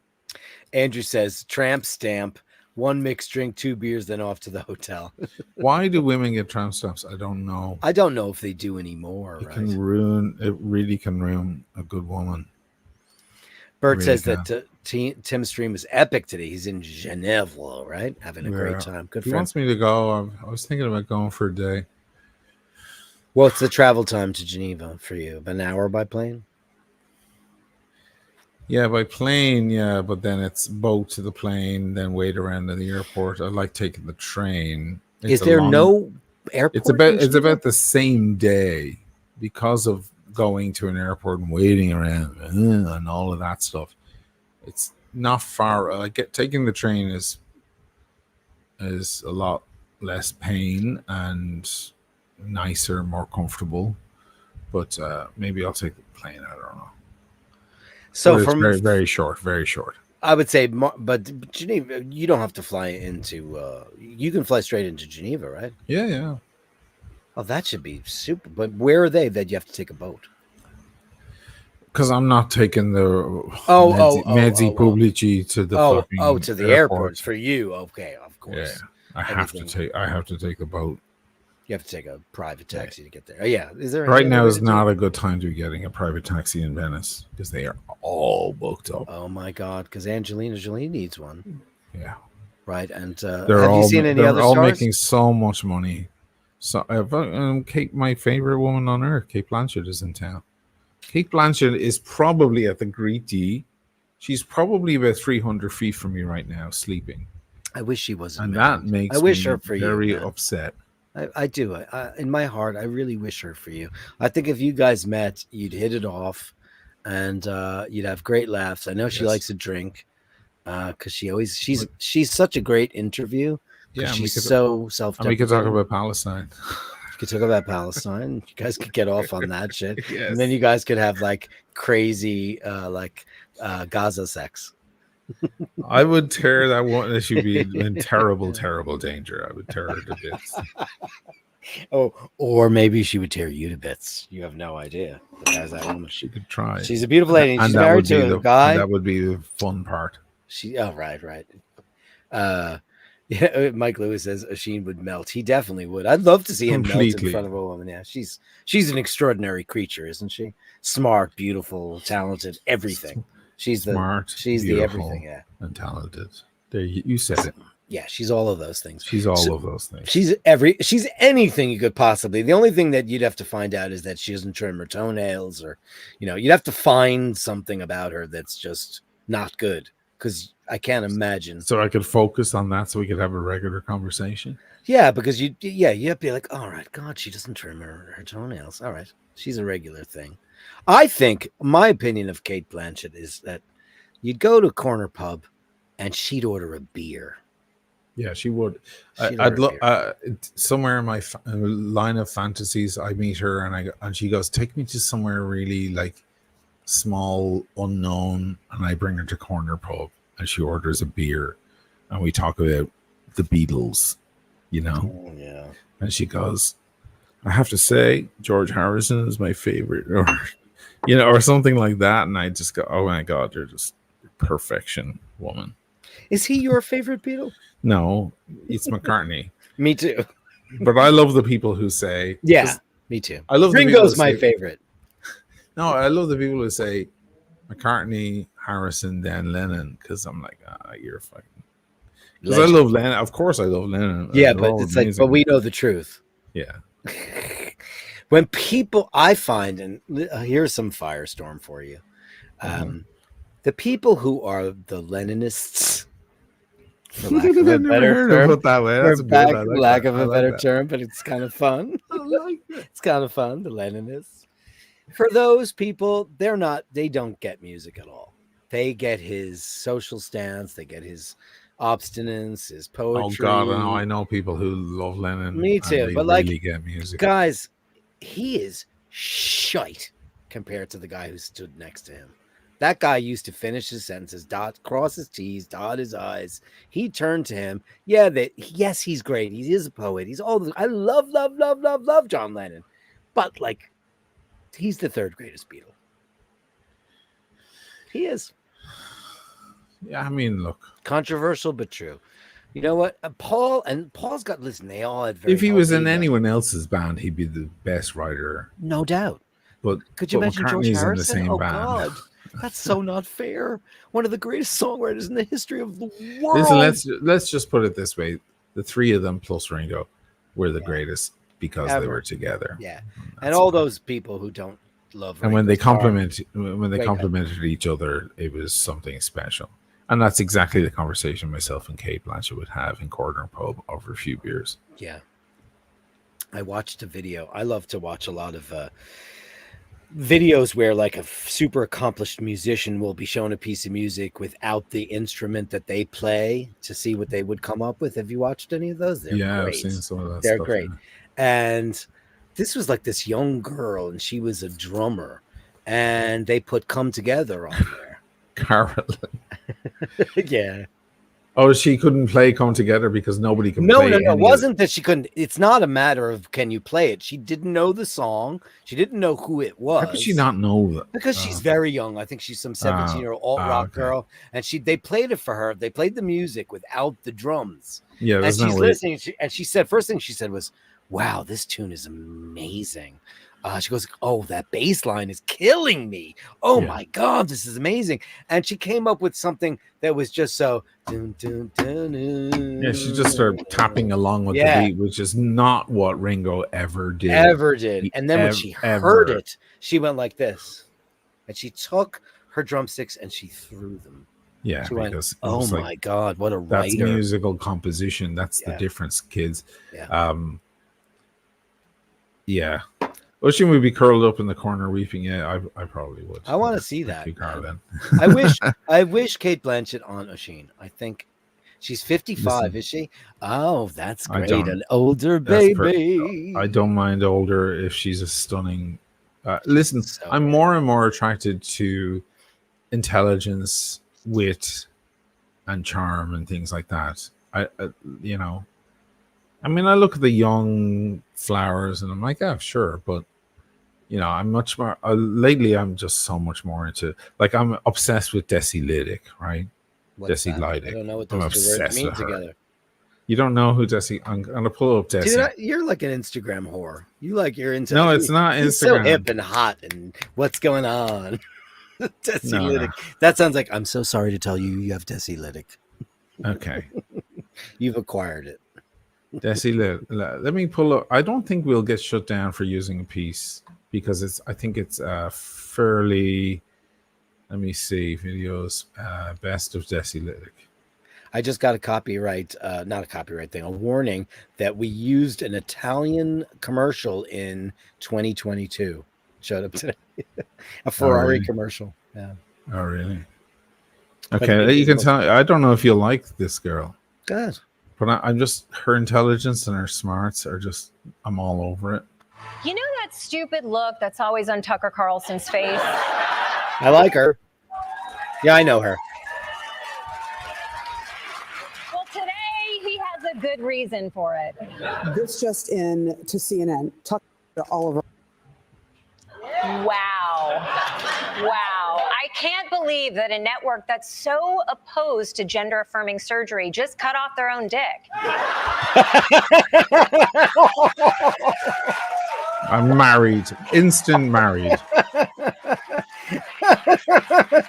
Andrew says, tramp stamp, 1 mixed drink, 2 beers, then off to the hotel. Why do women get tramp stamps? I don't know. I don't know if they do anymore. It really can ruin a good woman. Bert says that Tim's stream was epic today. He's in Geneva, right? Having a great time. Good. He wants me to go. I was thinking about going for a day. What's the travel time to Geneva for you? About an hour by plane? Yeah, by plane, yeah, but then it's boat to the plane, then wait around in the airport. I like taking the train. Is there no airport? It's about the same day because of going to an airport and waiting around and all of that stuff. It's not far. Taking the train is a lot less pain and nicer, more comfortable, but maybe I'll take the plane. I don't know. So it's from very, very short, very short. I would say, but Geneva, you don't have to fly into. You can fly straight into Geneva, right? Yeah. Oh, that should be super. But where are they that you have to take a boat? Because I'm not taking the mezzi pubblici to the to the airports for you. Okay, of course. Yeah, I have to take a boat. You have to take a private taxi to get there. Oh, yeah. Is there right now is not a good time to be getting a private taxi in Venice because they are all booked up. Oh my God! Because Angelina Jolie needs one. Yeah. Right, and have you seen any other stars? They're all making so much money. So, my favorite woman on earth, Kate Blanchett, is in town. Kate Blanchett is probably at the Greetie. She's probably about 300 feet from me right now, sleeping. I wish she wasn't. And that makes me very upset. I do. In my heart, I really wish her for you. I think if you guys met, you'd hit it off, and you'd have great laughs. I know she likes to drink, because she's such a great interview. Yeah, she's so self-deprecating. We could talk about Palestine. You could talk about Palestine. You guys could get off on that shit, and then you guys could have like crazy, Gaza sex. I would tear that one. She'd be in terrible, terrible danger. I would tear her to bits. Or maybe she would tear you to bits. You have no idea. As that woman, she could try. She's a beautiful lady. She's married to a guy. That would be the fun part. Right. Yeah, Mike Lewis says Oisin would melt. He definitely would. I'd love to see him melt in front of a woman. Yeah, she's an extraordinary creature, isn't she? Smart, beautiful, talented, everything. She's smart, the everything, yeah, and talented. There, you said it. Yeah, she's all of those things. She's all of those things. She's anything you could possibly. The only thing that you'd have to find out is that she doesn't trim her toenails, or you'd have to find something about her that's just not good. because I can't imagine. So I could focus on that, so we could have a regular conversation. Yeah, because you have to be like, all right, God, she doesn't trim her toenails. All right, she's a regular thing. I think my opinion of Cate Blanchett is that you'd go to a corner pub and she'd order a beer. Yeah, she would. She'd I'd order look somewhere in my line of fantasies. I meet her and she goes, "Take me to somewhere really like small, unknown," and I bring her to corner pub and she orders a beer, and we talk about the Beatles, you know. Oh, yeah. And she goes, "I have to say, George Harrison is my favorite," or you know, or something like that. And I just go, "Oh my God, you're just perfection, woman." Is he your favorite Beatle? No, it's McCartney. Me too. But I love the people who say, Yeah, me too. I love Ringo's my favorite. No, I love the people who say McCartney, Harrison, then Lennon, because I'm like, you're fucking. Because I love Lennon. Of course, I love Lennon. Yeah, but it's amazing. Like, but we know the truth. Yeah. When people, I find, and here's some firestorm for you. The people who are the Lennonists, for lack of a better term, lack of a better term, but it's kind of fun. I like it. It's kind of fun, the Lennonists. For those people, they don't get music at all. They get his social stance, they get his obstinance, his poetry. Oh God, I know people who love Lennon. Me too, but really like, get music. Guys, he is shite compared to the guy who stood next to him. That guy used to finish his sentences, cross his T's, dot his I's. He turned to him. Yes, he's great. He is a poet. He's all. I love John Lennon, but like, he's the third greatest Beatle. He is. Yeah, I mean, look, controversial but true. You know what? Paul's got. Listen, they all had. If he was in anyone else's band, he'd be the best writer, no doubt. But could you imagine George Harrison? In the same band. God. That's so not fair. One of the greatest songwriters in the history of the world. Listen, let's just put it this way: the three of them plus Ringo were the greatest because they were together. Yeah, and all those people who don't love. And when they complimented each other, it was something special. And that's exactly the conversation myself and Cate Blanchett would have in Corner Pub over a few beers. Yeah, I watched a video. I love to watch a lot of. Videos where like a super accomplished musician will be shown a piece of music without the instrument that they play to see what they would come up with. Have you watched any of those? They're great. I've seen some of that. They're great. Yeah. And this was like this young girl, and she was a drummer, and they put "Come Together" on there. Carolyn. Yeah. Oh, she couldn't play "Come Together" because nobody can play it. No. It wasn't that she couldn't. It's not a matter of can you play it. She didn't know the song. She didn't know who it was. How could she not know that? Because she's very young. I think she's some 17-year-old alt-rock girl. And they played it for her. They played the music without the drums. Yeah, and she's listening. And she said, first thing she said was, "Wow, this tune is amazing." She goes, "Oh, that bass line is killing me. Oh my God, this is amazing." And she came up with something that was just so. Dun, dun, dun, dun. Yeah, she just started tapping along with the beat, which is not what Ringo ever did. And then when she heard it, she went like this. And she took her drumsticks and she threw them. Yeah, she went, "Oh my God, what a writer." That's musical composition. That's the difference, kids. Yeah. Wishing we'd be curled up in the corner weeping. Yeah, I probably would. I want to see that. Then. I wish Cate Blanchett on Oisin. I think she's 55, is she? Oh, that's great. An older baby. I don't mind older if she's a stunning. Listen, I'm more and more attracted to intelligence, wit, and charm and things like that. I mean, I look at the young flowers and I'm like, oh, sure, but. I'm much more lately. I'm just so much more into I'm obsessed with Desi Lydic, right? Desi Lydic. I don't know what those two words mean together. You don't know who Desi? I'm gonna pull up Desi. Dude, you're like an Instagram whore. You're into. No, it's not Instagram. So hip and hot, and what's going on? Desi Lydic. That sounds like. I'm so sorry to tell you, you have Desi Lydic. Okay, you've acquired it. Desi Lydic. Let me pull up. I don't think we'll get shut down for using a piece. Because I think it's fairly Let me see videos. Best of Desi Lytic. I just got a copyright, not a copyright thing, a warning that we used an Italian commercial in 2022. Showed up today. A Ferrari really? commercial. Yeah. Oh, really? But Okay, you can tell. I don't know if you like this girl. Good. But I'm just, her intelligence and her smarts are just, I'm all over it. You know that stupid look that's always on Tucker Carlson's face? I like her. Yeah, I know her. Well, today he has a good reason for it. This just in to CNN. Tucker Oliver. Wow. Wow. I can't believe that a network that's so opposed to gender-affirming surgery just cut off their own dick. I'm married. Instant married.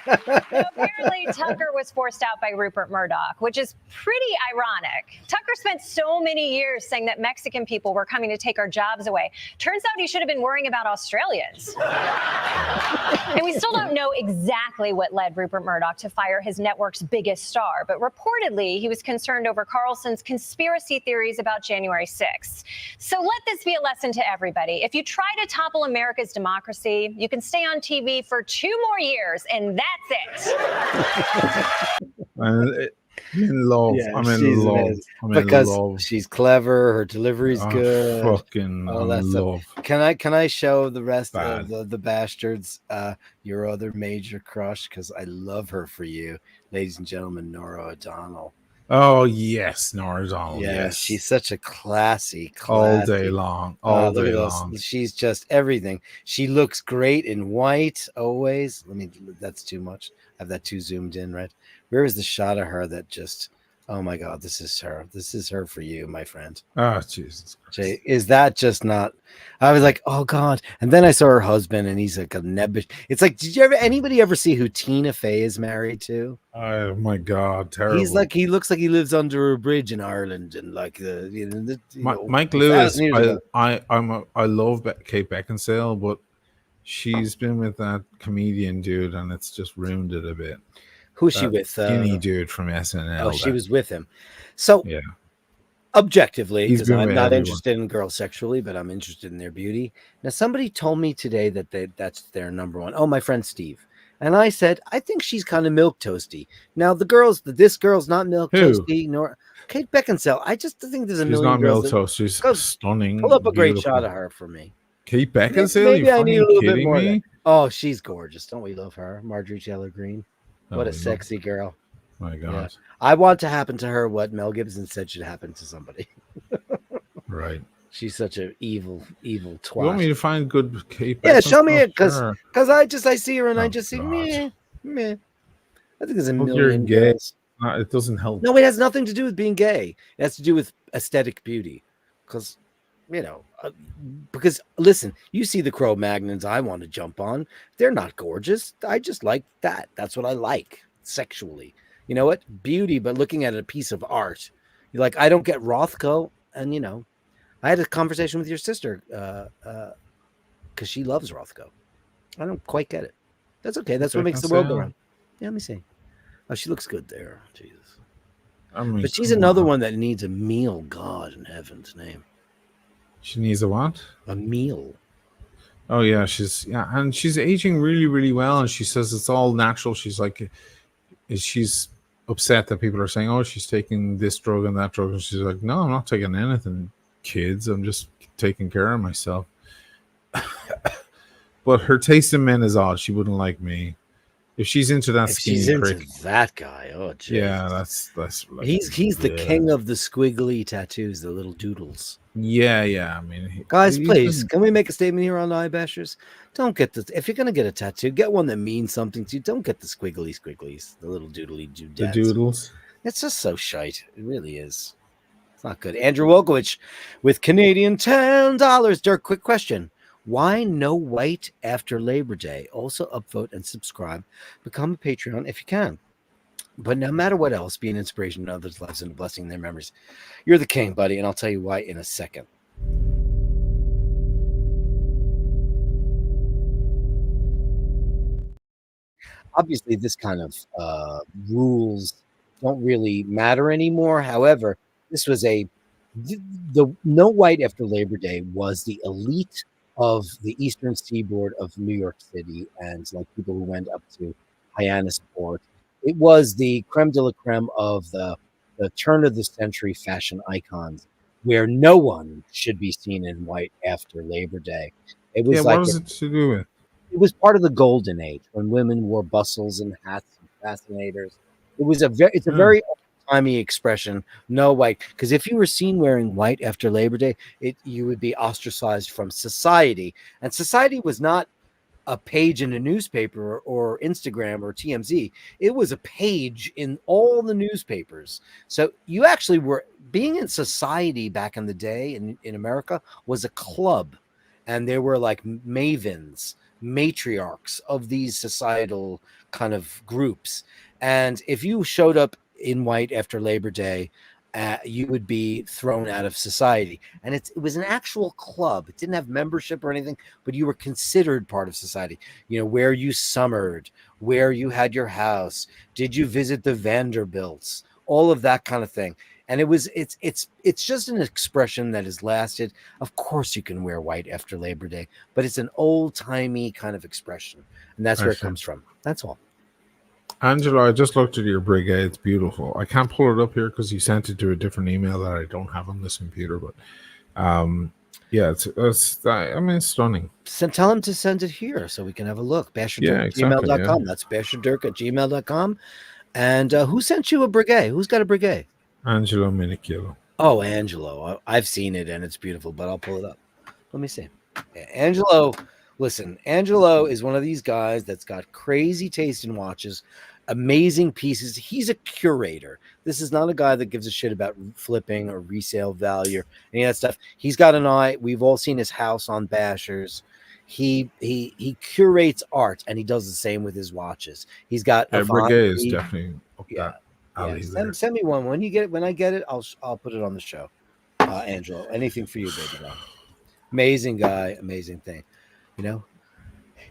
Apparently, Tucker was forced out by Rupert Murdoch, which is pretty ironic. Tucker spent so many years saying that Mexican people were coming to take our jobs away. Turns out he should have been worrying about Australians. And we still don't know exactly what led Rupert Murdoch to fire his network's biggest star, but reportedly he was concerned over Carlson's conspiracy theories about January 6th. So let this be a lesson to everybody. If you try to topple America's democracy, you can stay on TV for 2 more years, and that's it. I'm in love. Yeah, I'm in love. Because she's clever, her delivery's good. Fucking all that love. stuff. Can I show the rest of the Bastards your other major crush? Because I love her for you, ladies and gentlemen. Nora O'Donnell. Oh yes, Nora O'Donnell. Yeah, yes. she's such a classy. All day long. All day long. She's just everything. She looks great in white always. That's too much. I have that too zoomed in, right? Where is the shot of her that just, oh my God, this is her. This is her for you, my friend. Oh, Jesus Christ. Jay, is that just not? I was like, oh God. And then I saw her husband and he's like a nebbish. It's like, did you anybody ever see who Tina Fey is married to? Oh my God, terrible. He looks like he lives under a bridge in Ireland and like Mike Lewis. I love Kate Beckinsale, but she's been with that comedian dude and it's just ruined it a bit. Who's she with? Skinny dude from SNL. Oh, she was with him. So yeah. Objectively, because I'm not everyone. interested in girls sexually, but I'm interested in their beauty. Now, somebody told me today that that's their number one. Oh, my friend Steve. And I said, I think she's kind of milk toasty. Now, this girl's not milk toasty, nor Kate Beckinsale. I just think there's a million not girls. Milk toast. She's stunning. Pull up a great shot of her for me. Kate Beckinsale? Maybe I need a little bit more. Me? Oh, she's gorgeous. Don't we love her? Marjorie Taylor Greene. What a sexy girl. My God. Yeah. I want to happen to her what Mel Gibson said should happen to somebody. Right. She's such an evil twat. You want me to find good Kate Beckinsale? Yeah, show me it, because Sure. I see her and I just see meh. I think there's a million gay. girls. It doesn't help. No, it has nothing to do with being gay. It has to do with aesthetic beauty. Because, listen, you see the Cro-Magnons I want to jump on. They're not gorgeous. I just like that. That's what I like sexually. You know what? Beauty, but looking at a piece of art. You're like, I don't get Rothko. And, I had a conversation with your sister because she loves Rothko. I don't quite get it. That's okay. That's what makes the world go round. Yeah, let me see. Oh, she looks good there. Jesus. But she's another one that needs a meal. God in heaven's name. She needs a what? A meal. Oh yeah, and she's aging really, really well. And she says it's all natural. She's like, she's upset that people are saying, "Oh, she's taking this drug and that drug," and she's like, "No, I'm not taking anything, kids. I'm just taking care of myself." But her taste in men is odd. She wouldn't like me. If she's into that skinny she's into prick, that guy, oh geez. Yeah, that's he's the king of the squiggly tattoos, the little doodles. Yeah. I mean, guys, please, can we make a statement here on the iBashers? Don't get if you're gonna get a tattoo, get one that means something to you. Don't get the squigglies, the little doodly doodads. The doodles. It's just so shite. It really is. It's not good. Andrew Wolkowicz with Canadian $10. Dirk, quick question. Why no white after Labor Day? Also upvote and subscribe. Become a Patreon if you can. But no matter what else, be an inspiration to others' lives and a blessing in their memories. You're the king, buddy, and I'll tell you why in a second. obviously this kind of rules don't really matter anymore. However, this was the no white after Labor Day was the elite of the eastern seaboard of New York City, and like people who went up to Hyannisport. It was the creme de la creme of the turn of the century fashion icons, where no one should be seen in white after Labor Day. It was what is it to do with? it was part of the golden age when women wore bustles and hats and fascinators. It's a very old-timey expression. No white, because if you were seen wearing white after Labor Day, you would be ostracized from society, and society was not a page in a newspaper or Instagram or TMZ. It was a page in all the newspapers. So you actually were being in society back in the day in America was a club, and there were like mavens, matriarchs of these societal kind of groups. And if you showed up in white after Labor Day, you would be thrown out of society. And it was an actual club. It didn't have membership or anything, but you were considered part of society. You know, where you summered, where you had your house, did you visit the Vanderbilts, all of that kind of thing. And it's just an expression that has lasted. Of course you can wear white after Labor Day, but it's an old-timey kind of expression. And that's where it comes from. That's all. Angela, I just looked at your brigade. It's beautiful. I can't pull it up here because you sent it to a different email that I don't have on this computer. But it's stunning. Tell him to send it here so we can have a look. Basherdirk@gmail.com. That's Basherdirk@gmail.com. And who sent you a brigade? Who's got a brigade? Angelo Minicchio. Oh, Angelo. I've seen it and it's beautiful, but I'll pull it up. Let me see. Angelo. Listen, Angelo is one of these guys that's got crazy taste in watches, amazing pieces. He's a curator. This is not a guy that gives a shit about flipping or resale value or any of that stuff. He's got an eye. We've all seen his house on Bashers. He curates art, and he does the same with his watches. He's got a brigade is definitely up that alley. Send me one when you get it. When I get it, I'll put it on the show. Angelo, anything for you, baby. Amazing guy, amazing thing. You know,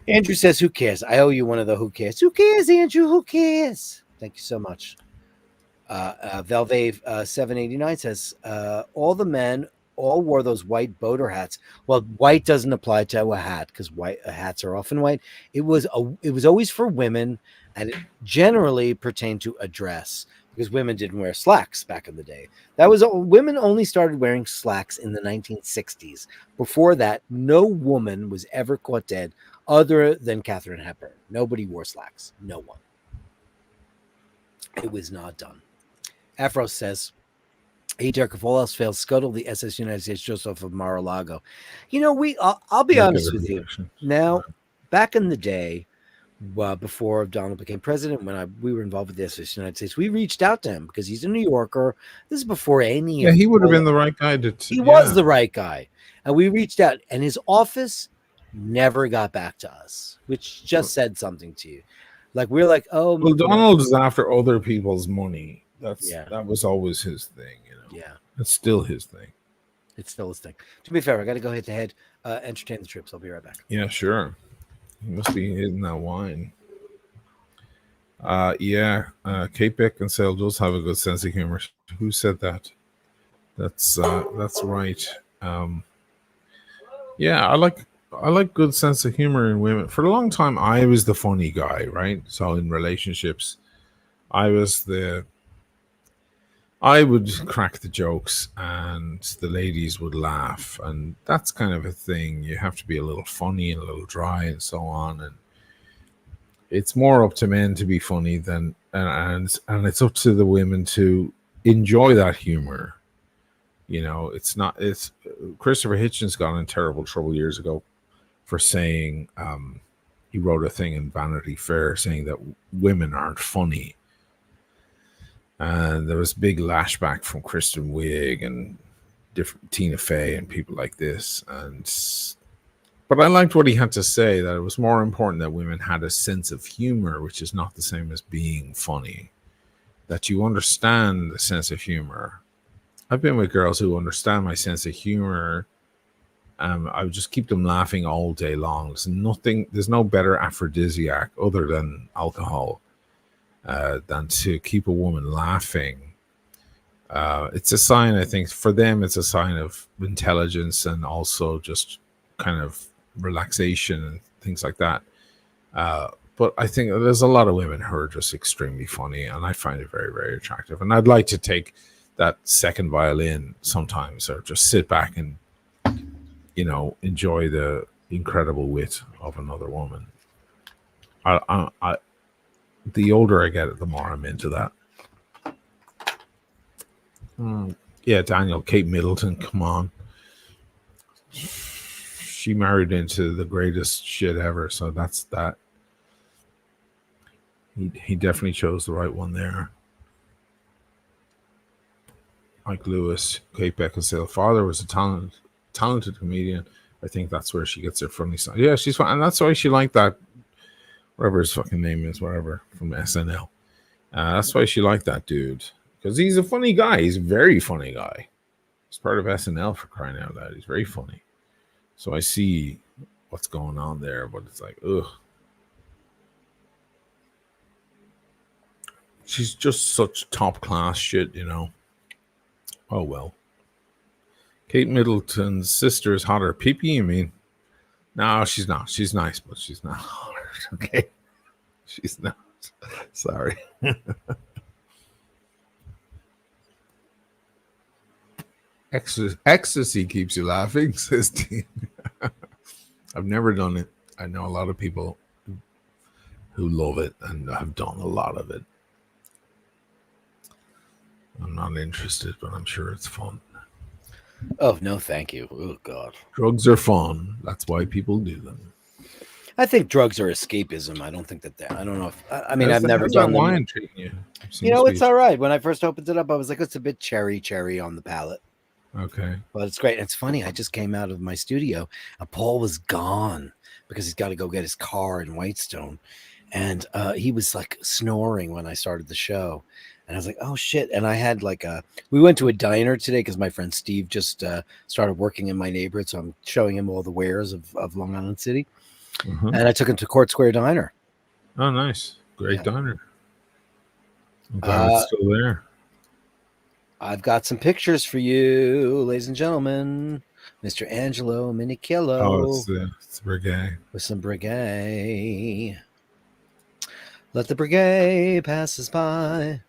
Andrew says, who cares? I owe you one of the who cares. Who cares, Andrew? Who cares? Thank you so much. Velve 789 says, all the men all wore those white boater hats. Well, white doesn't apply to a hat because white hats are often white. It was always for women, and it generally pertained to a dress because women didn't wear slacks back in the day. Women only started wearing slacks in the 1960s. Before that, no woman was ever caught dead other than Katharine Hepburn. Nobody wore slacks. No one. It was not done. Afro says, hey, Dirk, if all else fails, scuttle the SS United States Joseph of Mar-a-Lago. You know, I'll be honest with you. Now, back in the day, before Donald became president, when we were involved with the SS United States, we reached out to him because he's a New Yorker. This is before any. Yeah, he would have been the right guy He was the right guy, and we reached out, and his office never got back to us, which just said something to you. Like we're like, oh, well, Donald is after other people's money. That was always his thing, you know. Yeah, it's still his thing. It's still his thing. To be fair, I got to go head to head, entertain the troops. I'll be right back. Yeah, sure. He must be hitting that wine. Kate Beckinsale does have a good sense of humor. Who said that? That's right. I like good sense of humor in women. For a long time, I was the funny guy, right? So in relationships, I would crack the jokes and the ladies would laugh, and that's kind of a thing. You have to be a little funny and a little dry and so on, and it's more up to men to be funny than and it's up to the women to enjoy that humor. You know, it's Christopher Hitchens got in terrible trouble years ago for saying he wrote a thing in Vanity Fair saying that women aren't funny. And there was big lashback from Kristen Wiig and different Tina Fey and people like this. But I liked what he had to say, that it was more important that women had a sense of humor, which is not the same as being funny. That you understand the sense of humor. I've been with girls who understand my sense of humor I would just keep them laughing all day long. There's no better aphrodisiac other than alcohol than to keep a woman laughing. It's a sign, I think, for them, it's a sign of intelligence and also just kind of relaxation and things like that. But I think there's a lot of women who are just extremely funny, and I find it very, very attractive. And I'd like to take that second violin sometimes, or just sit back and, enjoy the incredible wit of another woman. The older I get, the more I'm into that. Yeah, Daniel, Kate Middleton, come on. She married into the greatest shit ever, so that's that. He definitely chose the right one there. Mike Lewis, Kate Beckinsale. Father was a talented comedian. I think that's where she gets her funny side. Yeah, she's fun, and that's why she liked that, whatever his fucking name is, whatever, from SNL. That's why she liked that dude, because he's a funny guy. He's a very funny guy. He's part of SNL, for crying out loud. He's very funny. So I see what's going on there, but it's like, ugh. She's just such top class shit, Oh well. Kate Middleton's sister is hotter. Pee-pee, you mean? No, she's not. She's nice, but she's not hotter. Okay. She's not. Sorry. Ecstasy keeps you laughing, says Dean. I've never done it. I know a lot of people who love it and have done a lot of it. I'm not interested, but I'm sure it's fun. Oh, no, thank you. Oh, God. Drugs are fun. That's why people do them. I think drugs are escapism. I don't think that I don't know if, I've never done them. Wine treating you? It's all right. When I first opened it up, I was like, it's a bit cherry on the palate. Okay. But it's great. It's funny. I just came out of my studio and Paul was gone because he's got to go get his car in Whitestone. And he was like snoring when I started the show. And I was like, oh, shit. And I had we went to a diner today because my friend Steve just started working in my neighborhood. So I'm showing him all the wares of Long Island City. Mm-hmm. And I took him to Court Square Diner. Oh, nice. Great diner. I'm glad it's still there. I've got some pictures for you, ladies and gentlemen. Mr. Angelo Minichello. Oh, it's the Breguet. With some Breguet. Let the Breguet pass us by.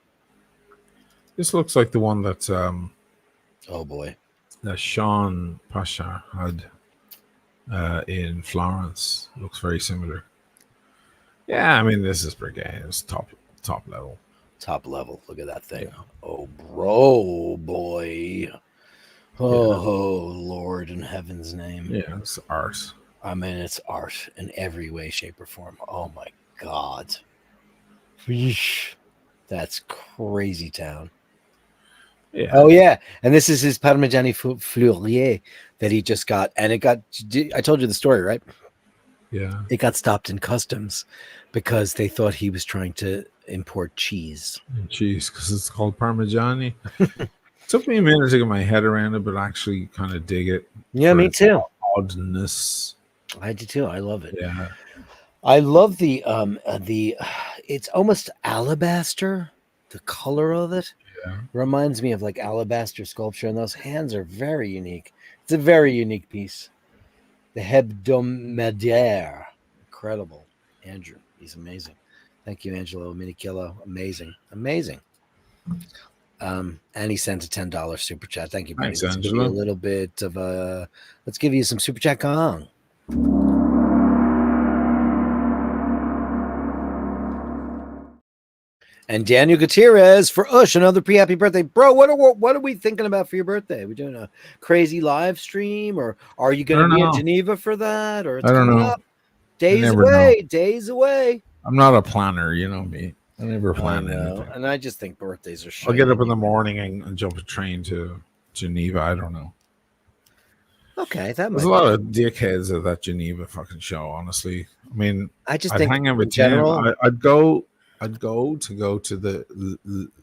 This looks like the one that oh boy, that Sean Pasha had in Florence. Looks very similar. Yeah, I mean, this is Breguet. It's top level. Top level. Look at that thing. Yeah. Oh, bro, boy. Oh, Lord in heaven's name. Yeah, it's art. I mean, it's art in every way, shape, or form. Oh my God. That's crazy town. Yeah. Oh yeah, and this is his Parmigiani Fleurier that he just got, and it got. I told you the story, right? Yeah. It got stopped in customs because they thought he was trying to import cheese. Cheese, because it's called Parmigiani. Took me a minute to get my head around it, but actually kind of dig it. Yeah, me too. Oddness. I do too. I love it. Yeah. I love the it's almost alabaster. The color of it reminds me of like alabaster sculpture, and those hands are very unique. It's a very unique piece. The hebdomadaire. Incredible. Andrew, he's amazing. Thank you, Angelo Minichello. Amazing. And he sent a $10 super chat. Thank you, buddy. Thanks, Let's give you a little bit of let's give you some super chat gong. And Daniel Gutierrez for Ush, another pre-happy birthday. Bro, what are we thinking about for your birthday? We're doing a crazy live stream, or are you going to be in Geneva for that? Or it's I don't know. Up? Days away. I'm not a planner, you know me. I never plan anything. And I just think birthdays are shit. I'll get up in the morning and jump a train to Geneva. I don't know. Okay, there's a lot of dickheads at that Geneva fucking show, honestly. I mean, I just I'd think hang out with Tim. I'd go to the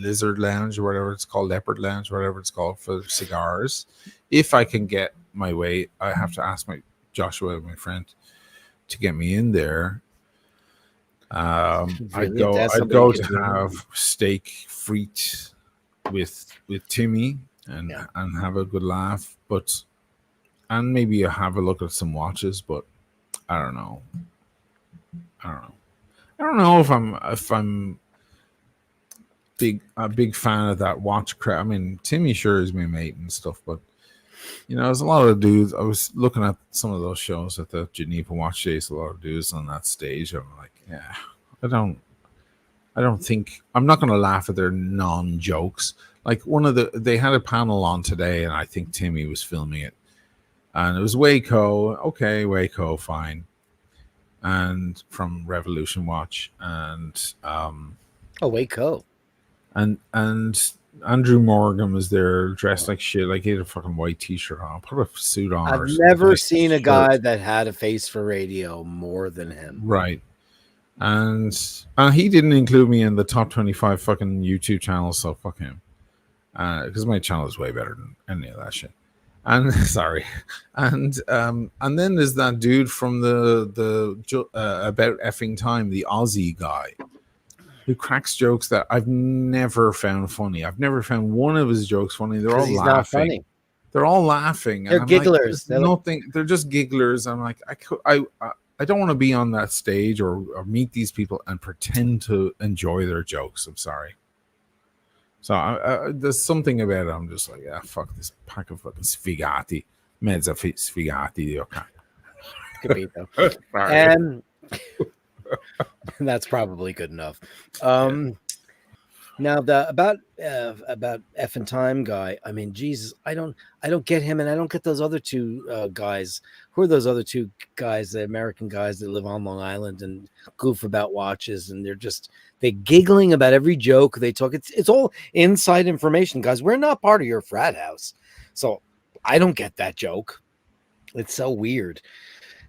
Lizard Lounge or whatever it's called, Leopard Lounge, whatever it's called, for cigars. If I can get my way. I have to ask my Joshua, my friend, to get me in there. I'd go to have steak frites with Timmy and have a good laugh, and maybe have a look at some watches, but I don't know. I don't know if I'm a big fan of that watch crowd. I mean, Timmy sure is my mate and stuff, but there's a lot of dudes. I was looking at some of those shows at the Geneva Watch Days. A lot of dudes on that stage. I'm like, yeah, I don't think I'm not going to laugh at their non-jokes. Like they had a panel on today, and I think Timmy was filming it, and it was Waco. Okay, Waco, fine, and from Revolution Watch, and Waco, and Andrew Morgan was there dressed like shit. Like he had a fucking white t-shirt on, put a suit on. I've never seen a guy that had a face for radio more than him. Right. And he didn't include me in the top 25 fucking YouTube channels, so fuck him. Because my channel is way better than any of that shit. And sorry. And then there's that dude from the About Effing Time, the Aussie guy, who cracks jokes that I've never found funny. I've never found one of his jokes funny. They're all laughing. Not funny. They're all laughing. They're gigglers. Like, they're just gigglers. I'm like, I don't want to be on that stage or meet these people and pretend to enjoy their jokes. I'm sorry. So there's something about it. I'm just like, yeah, fuck this pack of fucking sfigati. Mezza sfigati. Okay. Could be though. And that's probably good enough. Now about effing time guy. I mean, Jesus, I don't get him, and I don't get those other two guys. Who are those other two guys? The American guys that live on Long Island and goof about watches, and they're giggling about every joke they talk. It's all inside information, guys. We're not part of your frat house, so I don't get that joke. It's so weird,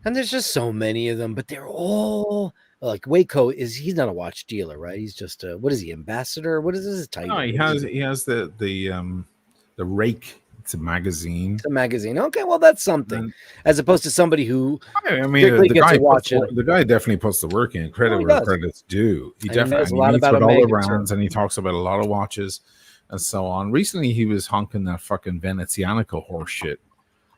and there's just so many of them, but they're all. Like Waco he's not a watch dealer, right? He's just what is he, ambassador? What is his title? No, he has the Rake. It's a magazine. It's a magazine. Okay, well that's something. As opposed to somebody who the guy definitely puts the work in. Credit where credit's due. He definitely meets with all the rounds, and he talks about a lot of watches and so on. Recently he was honking that fucking Venezianico horse shit.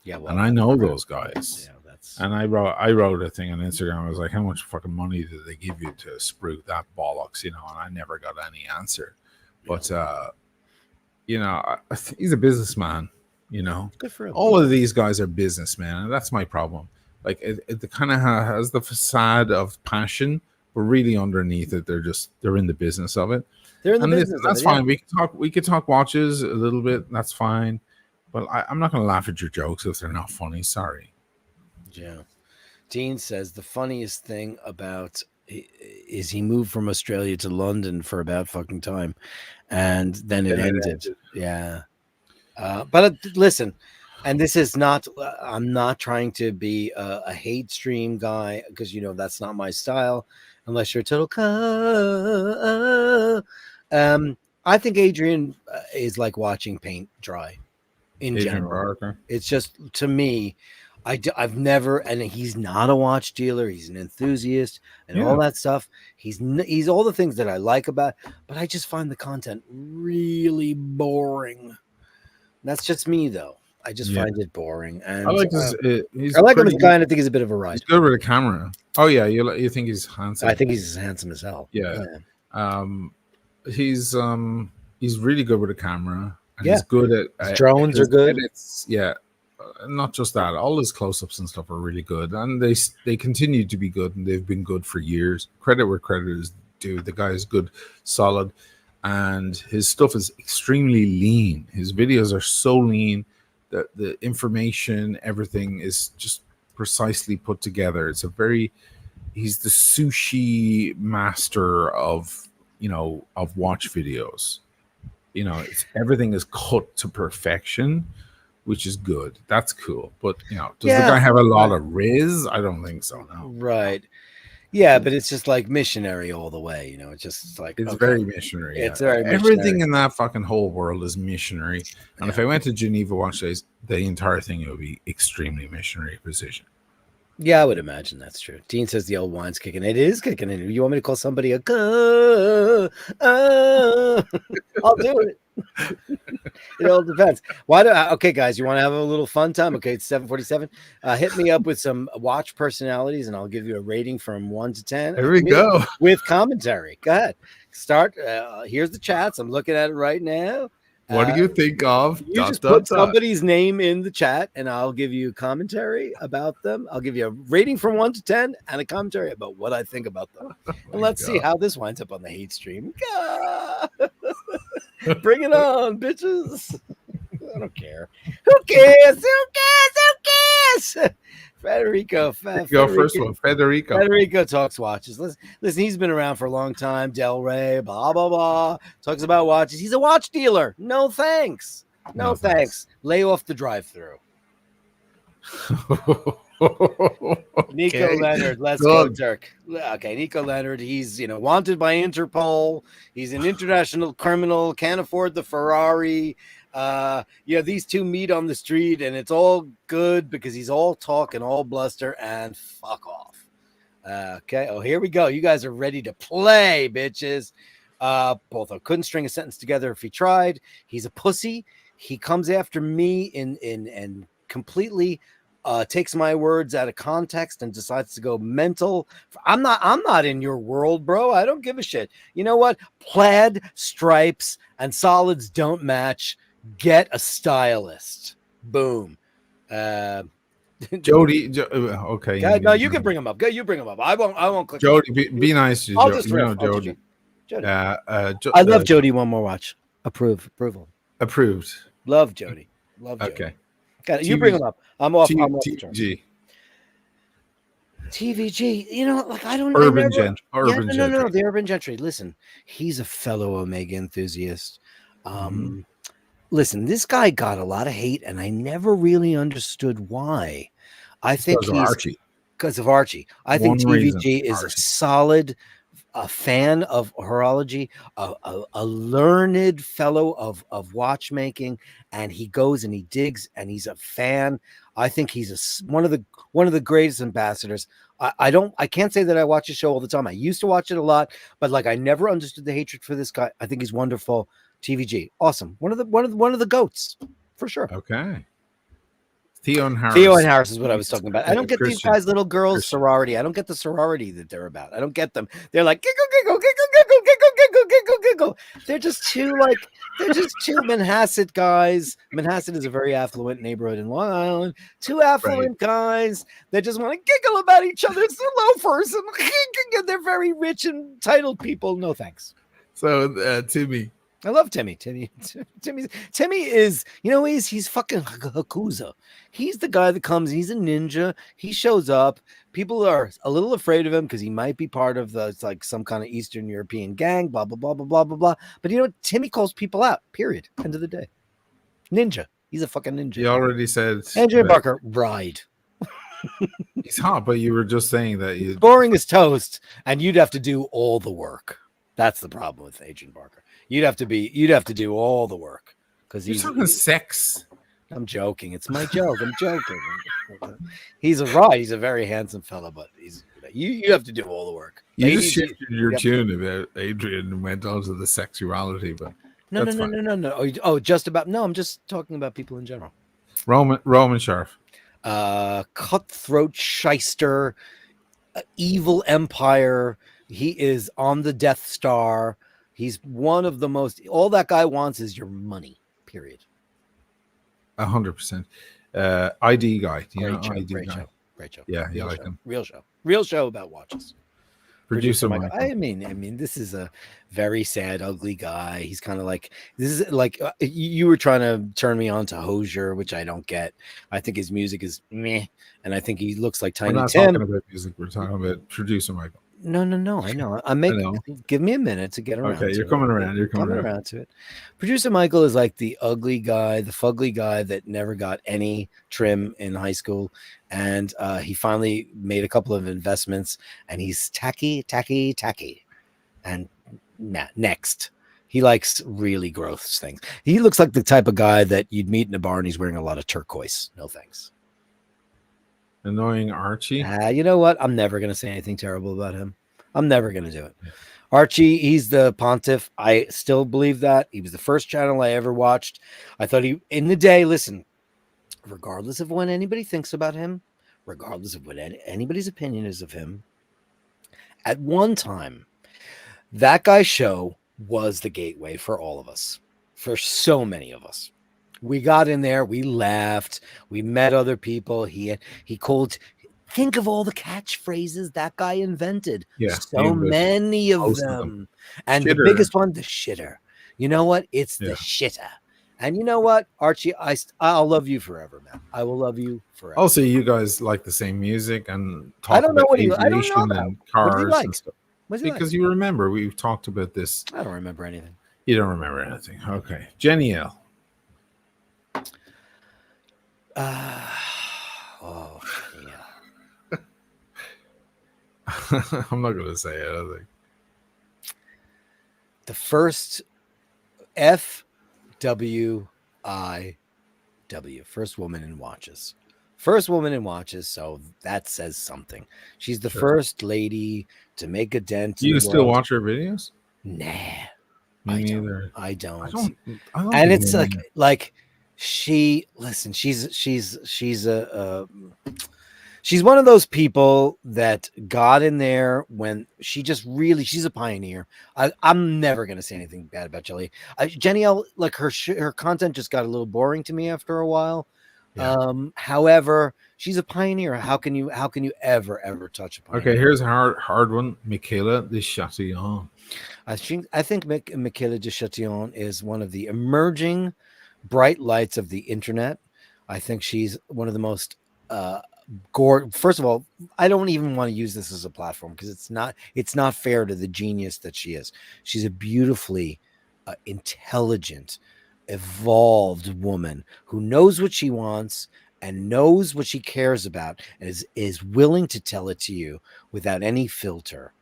Yeah, well, and I know those guys. Yeah. And I wrote a thing on Instagram. I was like, how much fucking money did they give you to spruik that bollocks? And I never got any answer. But, he's a businessman, Good for him. All of these guys are businessmen. And that's my problem. Like, it kind of has the facade of passion, but really underneath it, they're in the business of it. They're in the business. That's fine. Yeah. We could talk watches a little bit. That's fine. But I'm not going to laugh at your jokes if they're not funny. Sorry. Yeah. Dean says the funniest thing about is he moved from Australia to London for about fucking time, and then it ended. Yeah. But listen, and this is not, I'm not trying to be a hate stream guy, because that's not my style, unless you're a total I think Adrian is like watching paint dry in general. Barker. It's just, to me, I've never, and he's not a watch dealer. He's an enthusiast and all that stuff. He's all the things that I like about, but I just find the content really boring. That's just me, though. I just find it boring. And I like him as a guy, and I think he's a bit of a ride. He's good with a camera. Oh yeah, you think he's handsome? I think he's handsome as hell. Yeah. He's really good with a camera. And he's good at his drones are good. Edits. Yeah. Not just that, all his close-ups and stuff are really good, and they continue to be good, and they've been good for years. Credit where credit is due. The guy is good, solid, and his stuff is extremely lean. His videos are so lean that the information, everything is just precisely put together. He's the sushi master of watch videos. Everything is cut to perfection, which is good. That's cool. But, does the guy have a lot of riz? I don't think so, no. Right. Yeah, but it's just like missionary all the way, you know. It's just like It's okay. very missionary. It's yeah. very Everything missionary. in that fucking whole world is missionary. And if Yeah. I went to Geneva Watch Days, the entire thing would be extremely missionary position. Yeah, I would imagine that's true. Dean says the old wine's kicking. It is kicking in. You want me to call somebody a I'll do it. It all depends. Why do okay, guys? You want to have a little fun time? Okay, it's 7:47. Hit me up with some watch personalities, and I'll give you a rating from 1 to 10. There we go. With commentary. Go ahead. Start. Here's the chats. I'm looking at it right now. What do you think of? You just put somebody's name in the chat, and I'll give you commentary about them. I'll give you a rating from 1 to 10 and a commentary about what I think about them. And let's see how this winds up on the hate stream. Bring it on, bitches. I don't care. Who cares? Who cares? Who cares? Federico. Go first one. Federico talks watches. Listen, he's been around for a long time. Del Rey, blah, blah, blah. Talks about watches. He's a watch dealer. No thanks. No thanks. Lay off the drive-through. Nico Leonard, let's go, Dirk. Okay, Nico Leonard, he's wanted by Interpol. He's an international criminal, can't afford the Ferrari. These two meet on the street and it's all good because he's all talk and all bluster and fuck off. Okay, here we go. You guys are ready to play, bitches. Both couldn't string a sentence together if he tried. He's a pussy. He comes after me and completely takes my words out of context and decides to go mental. I'm not in your world, bro. I don't give a shit. You know what? Plaid, stripes, and solids don't match. Get a stylist. Boom. Jody. Okay. No, you can bring him up. Go, you bring him up. I won't click. Jody, be nice to Jody. Jody. I love Jody. One more watch. Approval. Approved. Love Jody. Jody. Okay. You bring him up. I'm off. TVG. TVG. I don't. Urban Gentry. No. The Urban Gentry. Listen, he's a fellow Omega enthusiast. Listen, this guy got a lot of hate, and I never really understood why. I think because of Archie. I think TVG is a solid fan of horology, a learned fellow of watchmaking, and he goes and he digs, and he's a fan. I think he's one of the greatest ambassadors. I can't say that I watch his show all the time. I used to watch it a lot, but I never understood the hatred for this guy. I think he's wonderful. TVG, awesome. One of the goats for sure. Okay. Theo and Harris is what I was talking about. I don't get these guys, little girls sorority. I don't get the sorority that they're about. I don't get them. They're like giggle, giggle, giggle, giggle, giggle, giggle, giggle, giggle. They're just two Manhasset guys. Manhasset is a very affluent neighborhood in Long Island. Two affluent guys that just want to giggle about each other's loafers, and they're very rich and entitled people. No thanks. So Timmy. I love Timmy. Timmy is, he's fucking Hakuza. He's the guy that comes. He's a ninja. He shows up. People are a little afraid of him because he might be part of some kind of Eastern European gang. Blah blah blah blah blah blah blah. But Timmy calls people out. Period. End of the day. Ninja. He's a fucking ninja. You already said Andrea Barker. Ride. He's hot, but you were just saying that boring as toast, and you'd have to do all the work. That's the problem with Agent Barker. You'd have to do all the work because he's talking sex. I'm joking. It's my joke. I'm joking. He's a very handsome fella, but you have to do all the work. You just shifted your tune about Adrian and went on to the sexuality, but no. Oh, just about no. I'm just talking about people in general. Roman Sharf, cutthroat shyster, evil empire. He is on the Death Star. He's one of the most. All that guy wants is your money. Period. 100%. ID guy. Great show. Yeah, you like him. Real show about watches. Producer Michael. I mean, this is a very sad, ugly guy. He's kind of like you were trying to turn me on to Hosier, which I don't get. I think his music is meh, and I think he looks like Tiny Tim. We're not talking about music. We're talking about producer Michael. No. I know. Give me a minute to get around. Okay, you're to coming it. around. You're coming around to it. Producer Michael is like the ugly guy, the fugly guy that never got any trim in high school, and he finally made a couple of investments, and he's tacky, and next. He likes really gross things. He looks like the type of guy that you'd meet in a bar, and he's wearing a lot of turquoise. No thanks. Annoying Archie. You know what? I'm never going to say anything terrible about him. I'm never going to do it. Archie, he's the pontiff. I still believe that. He was the first channel I ever watched. I thought in the day, listen, regardless of what anybody thinks about him, regardless of what anybody's opinion is of him, at one time, that guy's show was the gateway for all of us, for so many of us. We got in there, we laughed, we met other people. He called. Think of all the catchphrases that guy invented. Yeah, so many of them. And shitter. The biggest one, the shitter. You know what? It's the shitter. And you know what, Archie? I'll love you forever, man. I will love you forever. Also, you guys like the same music and talk I don't know about what aviation and cars and stuff. Because you remember we've talked about this. I don't remember anything. You don't remember anything. Okay. Jenny L. Oh, yeah. I'm not going to say it, I think. The first FWIW, first woman in watches. So that says something. She's the first lady to make a dent. Do you still watch her videos? Nah. Me neither. I don't. I don't and it's like she's one of those people that got in there when she's a pioneer. I'm never going to say anything bad about Jenny L, like her content just got a little boring to me after a while. Yeah. However, she's a pioneer. How can you ever touch a pioneer? Okay, here's a hard one. Michaela de Chatillon. I think Michaela de Chatillon is one of the emerging bright lights of the internet. I think she's one of the most first of all, I don't even want to use this as a platform because it's not fair to the genius that she is. She's a beautifully intelligent, evolved woman who knows what she wants and knows what she cares about and is willing to tell it to you without any filter.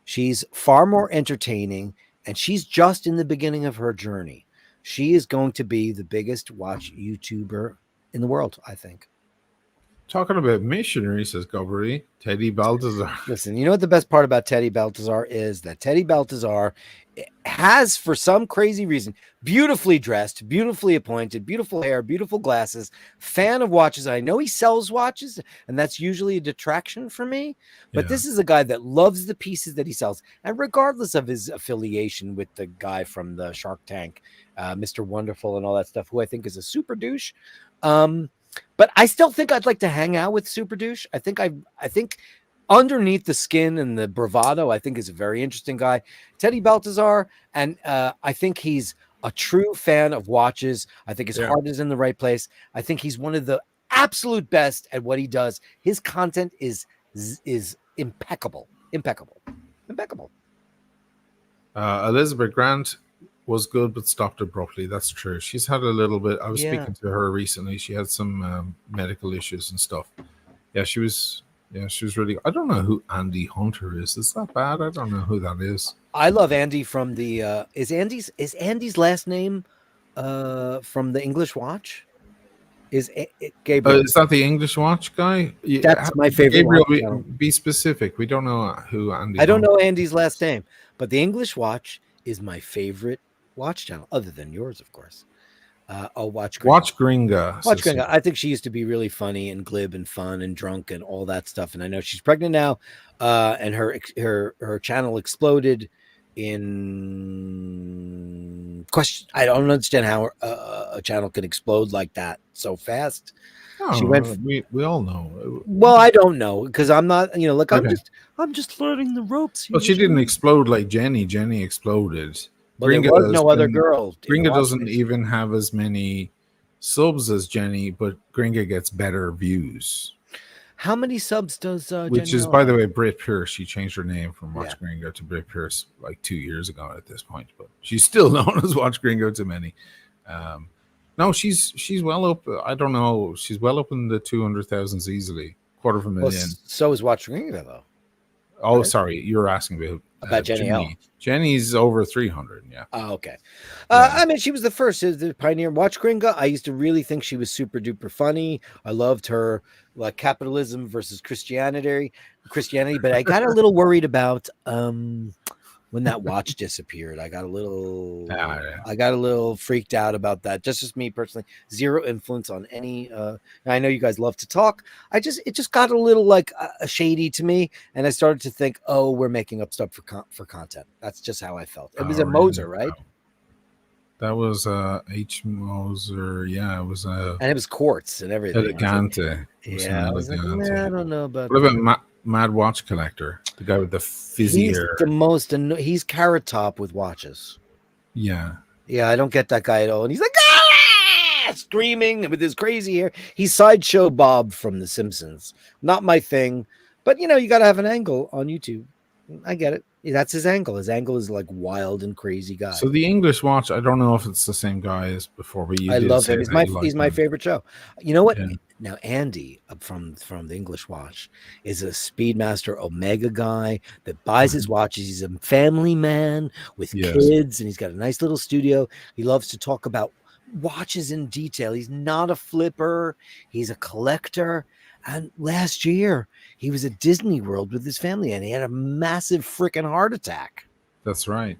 She's far more entertaining, and she's just in the beginning of her journey. She is going to be the biggest watch YouTuber in the world, I think. Talking about missionary, says Gobbery, Teddy Baltazar. Listen, you know what the best part about Teddy Baltazar is? That Teddy Baltazar has, for some crazy reason, beautifully dressed, beautifully appointed, beautiful hair, beautiful glasses, fan of watches. I know he sells watches, and that's usually a detraction for me. But this is a guy that loves the pieces that he sells. And regardless of his affiliation with the guy from the Shark Tank, Mr. Wonderful and all that stuff, who I think is a super douche. But I still think I'd like to hang out with Super Douche. I think underneath the skin and the bravado, I think is a very interesting guy. Teddy Baltazar, and I think he's a true fan of watches. I think his heart is in the right place. I think he's one of the absolute best at what he does. His content is impeccable. Elizabeth Grant was good but stopped abruptly. That's true. She's had a little bit. I was speaking to her recently. She had some medical issues and stuff. Yeah, she was really. I don't know who Andy Hunter is. Is that bad? I don't know who that is. I love Andy from the is Andy's last name from the English Watch? Is Gabriel? Is that the English Watch guy? That's my favorite. Gabriel, be specific. We don't know who Andy. I don't know Andy's last name, but the English Watch is my favorite watch channel, other than yours, of course. Watch Gringa. Watch Gringa. I think she used to be really funny and glib and fun and drunk and all that stuff. And I know she's pregnant now, and her channel exploded in question. I don't understand how a channel can explode like that so fast. Oh, she went. We all know. Well, I don't know because I'm not. Look, okay. I'm just learning the ropes. Well, she didn't explode like Jenny. Jenny exploded. But there was no other girl. Gringa doesn't even have as many subs as Jenny, but Gringa gets better views. How many subs does Which Jenny is, O by the have? way, Brit Pierce. She changed her name from Watch Yeah. Gringo to Brit Pierce like 2 years ago at this point, but she's still known as Watch Gringo to many. No, she's well up. I don't know. She's well up in the 200,000s easily, $250,000. Well, so is Watch Ringo though. Oh, right? sorry, you're asking About Jenny O. Jenny's over 300. Yeah. Oh, okay. Yeah. I mean, she was the first, the pioneer. Watch Gringo. I used to really think she was super duper funny. I loved her, like capitalism versus Christianity. But I got a little worried about when that watch disappeared. I got a little, freaked out about that. Just me personally, zero influence on any. I know you guys love to talk. It just got a little like shady to me, and I started to think, oh, we're making up stuff for content. That's just how I felt. It was a Moser, right? That was H. Moser. Yeah, it was and it was quartz and everything. Elegante. I was like, I don't know about. What about Mad Watch Collector? The guy with the fizzy hair. The most. He's Carrot Top with watches. Yeah. Yeah, I don't get that guy at all. And he's like, screaming with his crazy hair. He's Sideshow Bob from The Simpsons. Not my thing, but you got to have an angle on YouTube. I get it. That's his angle. His angle is like wild and crazy guy. So the English Watch, I don't know if it's the same guy as before, but I love him. He's my favorite show. You know what? Yeah. Now Andy from the English Watch is a Speedmaster Omega guy that buys his watches. He's a family man with kids, and he's got a nice little studio. He loves to talk about watches in detail. He's not a flipper. He's a collector. And last year he was at Disney World with his family, and he had a massive freaking heart attack. That's right.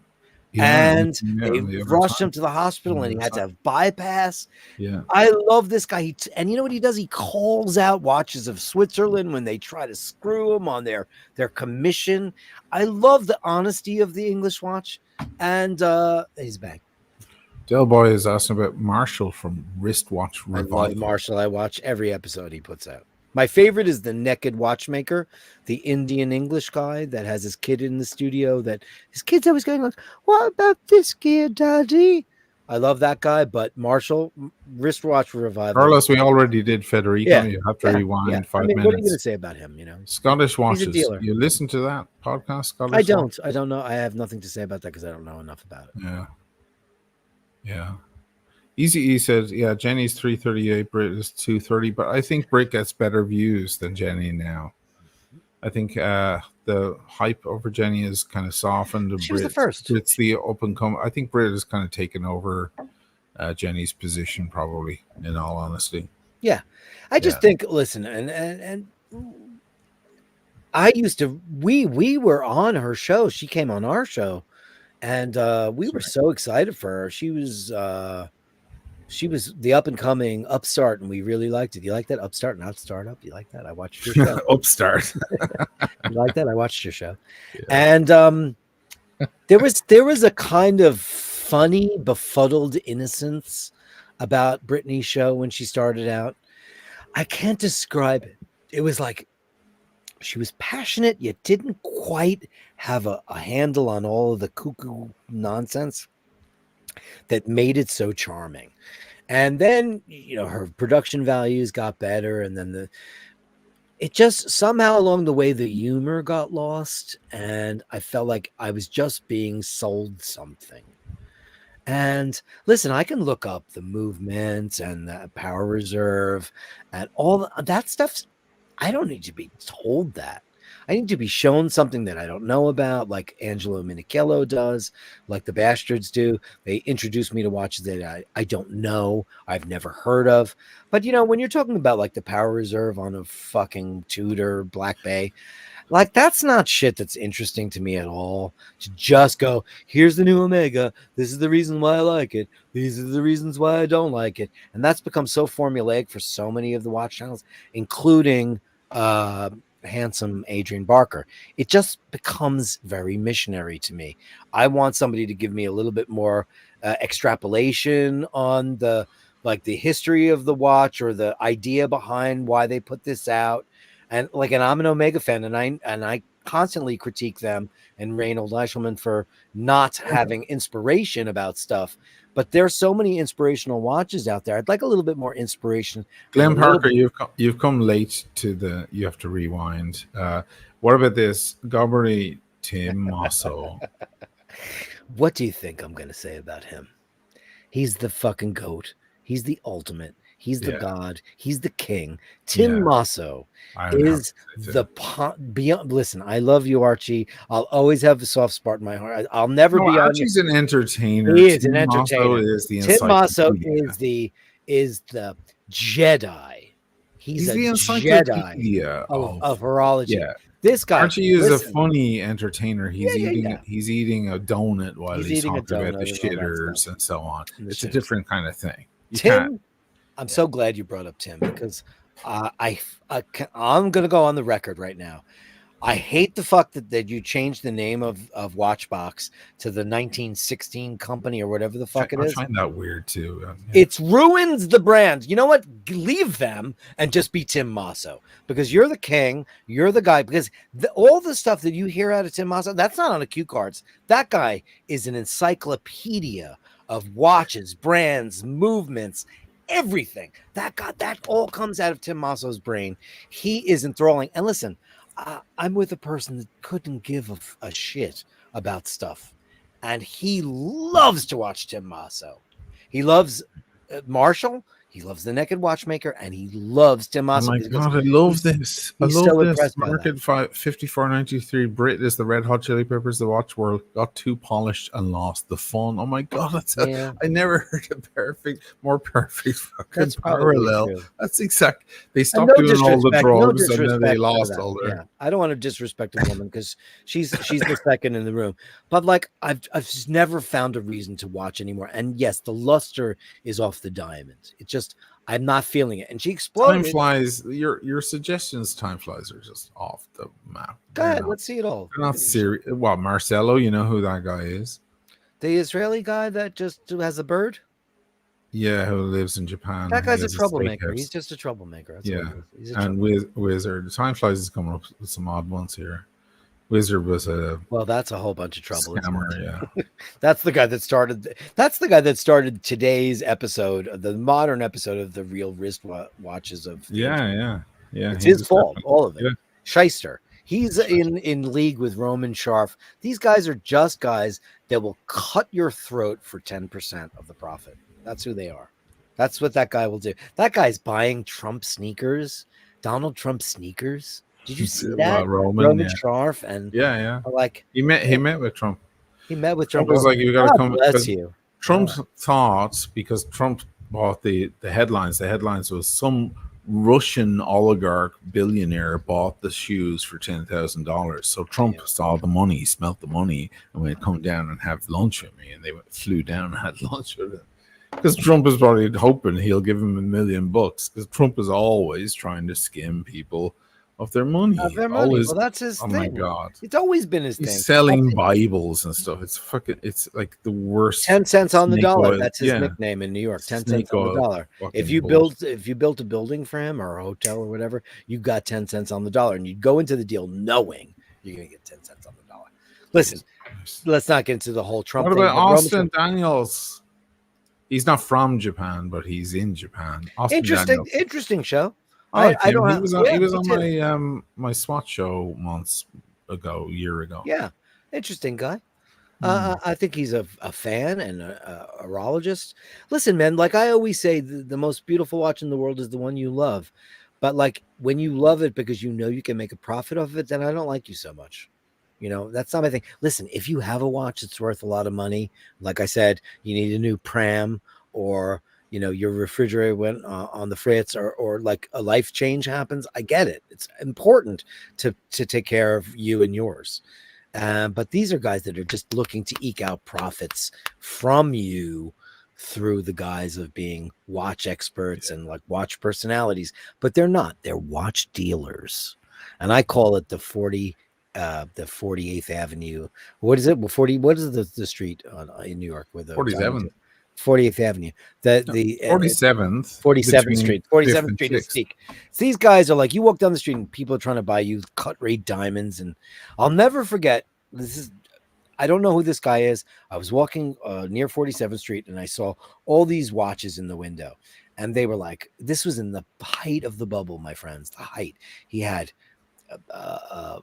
And they rushed him to the hospital, and he had to have bypass. Yeah, I love this guy. And you know what he does? He calls out Watches of Switzerland when they try to screw him on their commission. I love the honesty of the English Watch, and he's back. Del Boy is asking about Marshall from Wristwatch Revival. I love Marshall. I watch every episode he puts out. My favorite is the Naked Watchmaker, the Indian English guy that has his kid in the studio. That his kid's always going like, "What about this gear, Daddy?" I love that guy. But Marshall, Wristwatch Revival. Carlos, we already did Federico. Yeah, you have to rewind 5 minutes. What are you going to say about him? Scottish watches. He's a dealer. You listen to that podcast? Scottish I don't. Watch? I don't know. I have nothing to say about that because I don't know enough about it. Yeah. Easy E says, yeah, Jenny's 338, Brit is 230, but I think Brit gets better views than Jenny now. I think the hype over Jenny is kind of softened. She was the first. It's the up and come. I think Brit has kind of taken over Jenny's position, probably, in all honesty. Yeah. I just think, listen, and I used to, we were on her show. She came on our show, and we were so excited for her. She was the up and coming upstart, and we really liked it. You like that? Upstart, not startup. You like that? I watched your show. Upstart. You like that? I watched your show. Yeah. And there was a kind of funny, befuddled innocence about Brittany's show when she started out. I can't describe it. It was like she was passionate, yet didn't quite have a handle on all of the cuckoo nonsense that made it so charming. And then, her production values got better, and then it just somehow along the way, the humor got lost, and I felt like I was just being sold something. And listen, I can look up the movements and the power reserve and all that stuff. I don't need to be told that. I need to be shown something that I don't know about, like Angelo Minichello does, like the Bastards do. They introduce me to watches that I don't know, I've never heard of. But, when you're talking about like the Power Reserve on a fucking Tudor Black Bay, like that's not shit that's interesting to me at all. To just go, here's the new Omega. This is the reason why I like it. These are the reasons why I don't like it. And that's become so formulaic for so many of the watch channels, including handsome Adrian Barker. It just becomes very missionary to me. I want somebody to give me a little bit more extrapolation on the history of the watch or the idea behind why they put this out. And I'm an Omega fan, and I constantly critique them and Reynold Eichelman for not having inspiration about stuff. But there's so many inspirational watches out there. I'd like a little bit more inspiration. Glenn Parker, you've come late to the. You have to rewind. What about this? Gallery Tim Mosso. What do you think I'm going to say about him? He's the fucking goat. He's the ultimate. He's the god. He's the king. Tim Mosso is the beyond. Listen, I love you, Archie. I'll always have a soft spot in my heart. I'll never be. Archie's an entertainer. He is an entertainer. Tim Mosso is the Jedi. He's a the Jedi of horology. Yeah. This guy, Archie is a funny entertainer. He's eating a donut while he's talking about the shitters and so on. It's a different kind of thing. Tim, I'm so glad you brought up Tim because I'm going to go on the record right now. I hate the fact that you changed the name of Watchbox to the 1916 company or whatever the fuck it is. I find that weird too. It ruins the brand. You know what? Leave them and just be Tim Mosso because you're the king. You're the guy. Because all the stuff that you hear out of Tim Mosso, that's not on the cue cards. That guy is an encyclopedia of watches, brands, movements, everything. That all comes out of Tim Mosso's brain. He is enthralling. And listen, I'm with a person that couldn't give a shit about stuff. And he loves to watch Tim Mosso. He loves Marshall. He loves the Naked Watchmaker, and he loves Tim Mosso. Oh my God, I love this. I love this. Market 5493 Brit is the Red Hot Chili Peppers. The watch world got too polished and lost the fun. Oh my God, I never heard a more perfect fucking parallel. True. That's exact. They stopped doing all the drugs and then they lost all their. Yeah. I don't want to disrespect a woman because she's the second in the room. But like I've just never found a reason to watch anymore. And yes, the luster is off the diamond. It just I'm not feeling it. And she exploded. Time flies. Your suggestions, time flies, are just off the map. Go ahead, let's see it all. They're not serious. Well, Marcelo, you know who that guy is? The Israeli guy that just has a bird? Yeah, who lives in Japan. That guy's a troublemaker. He's just a troublemaker. That's He's a Wizard. Time flies is coming up with some odd ones here. Wizard was that's a whole bunch of trouble. Scammer, That's the guy that started today's episode, the modern episode of the real wrist watches of It's his fault, all of it. Yeah. Shyster. He's in league with Roman Scharf. These guys are just guys that will cut your throat for 10% of the profit. That's who they are. That's what that guy will do. That guy's buying Trump sneakers, Donald Trump sneakers. Did you see that? Roman Scharf and like he met with Trump. He met with Trump. Was like, you got to come. Bless you. Trump thought because Trump bought the headlines. The headlines was some Russian oligarch billionaire bought the shoes for $10,000. So Trump saw the money, smelt the money, and went come down and have lunch with me. And they flew down and had lunch with him. Because Trump is probably hoping he'll give him $1 million. Because Trump is always trying to skim people of their money. Always, well, that's his thing. Oh my God. It's always been his thing. He's selling Bibles and stuff. It's like the worst. 10 cents on the dollar. That's his nickname in New York. 10 cents on the dollar. If you built a building for him or a hotel or whatever, you got 10 cents on the dollar, and you'd go into the deal knowing you're going to get 10 cents on the dollar. Listen, let's not get into the whole Trump thing. What about Austin Daniels? He's not from Japan, but he's in Japan. Interesting show. He was on my SWAT show a year ago. Yeah, interesting guy. I think he's a fan and a horologist. Listen, man, like I always say, the most beautiful watch in the world is the one you love. But like when you love it because you know you can make a profit off of it, then I don't like you so much. You know, that's not my thing. Listen, if you have a watch that's worth a lot of money, like I said, you need a new pram or your refrigerator went on the fritz or like a life change happens. I get it. It's important to take care of you and yours. But these are guys that are just looking to eke out profits from you through the guise of being watch experts and like watch personalities, but they're not. They're watch dealers. And I call it the 48th Avenue. What is it? Well, what is the street in New York with the 47th? 48th Avenue, the 47th Street, 47th Street is Steak. These guys are like, you walk down the street and people are trying to buy you cut rate diamonds, and I'll never forget. I don't know who this guy is. I was walking near 47th Street and I saw all these watches in the window, and they were like, this was in the height of the bubble, my friends. The height. He had a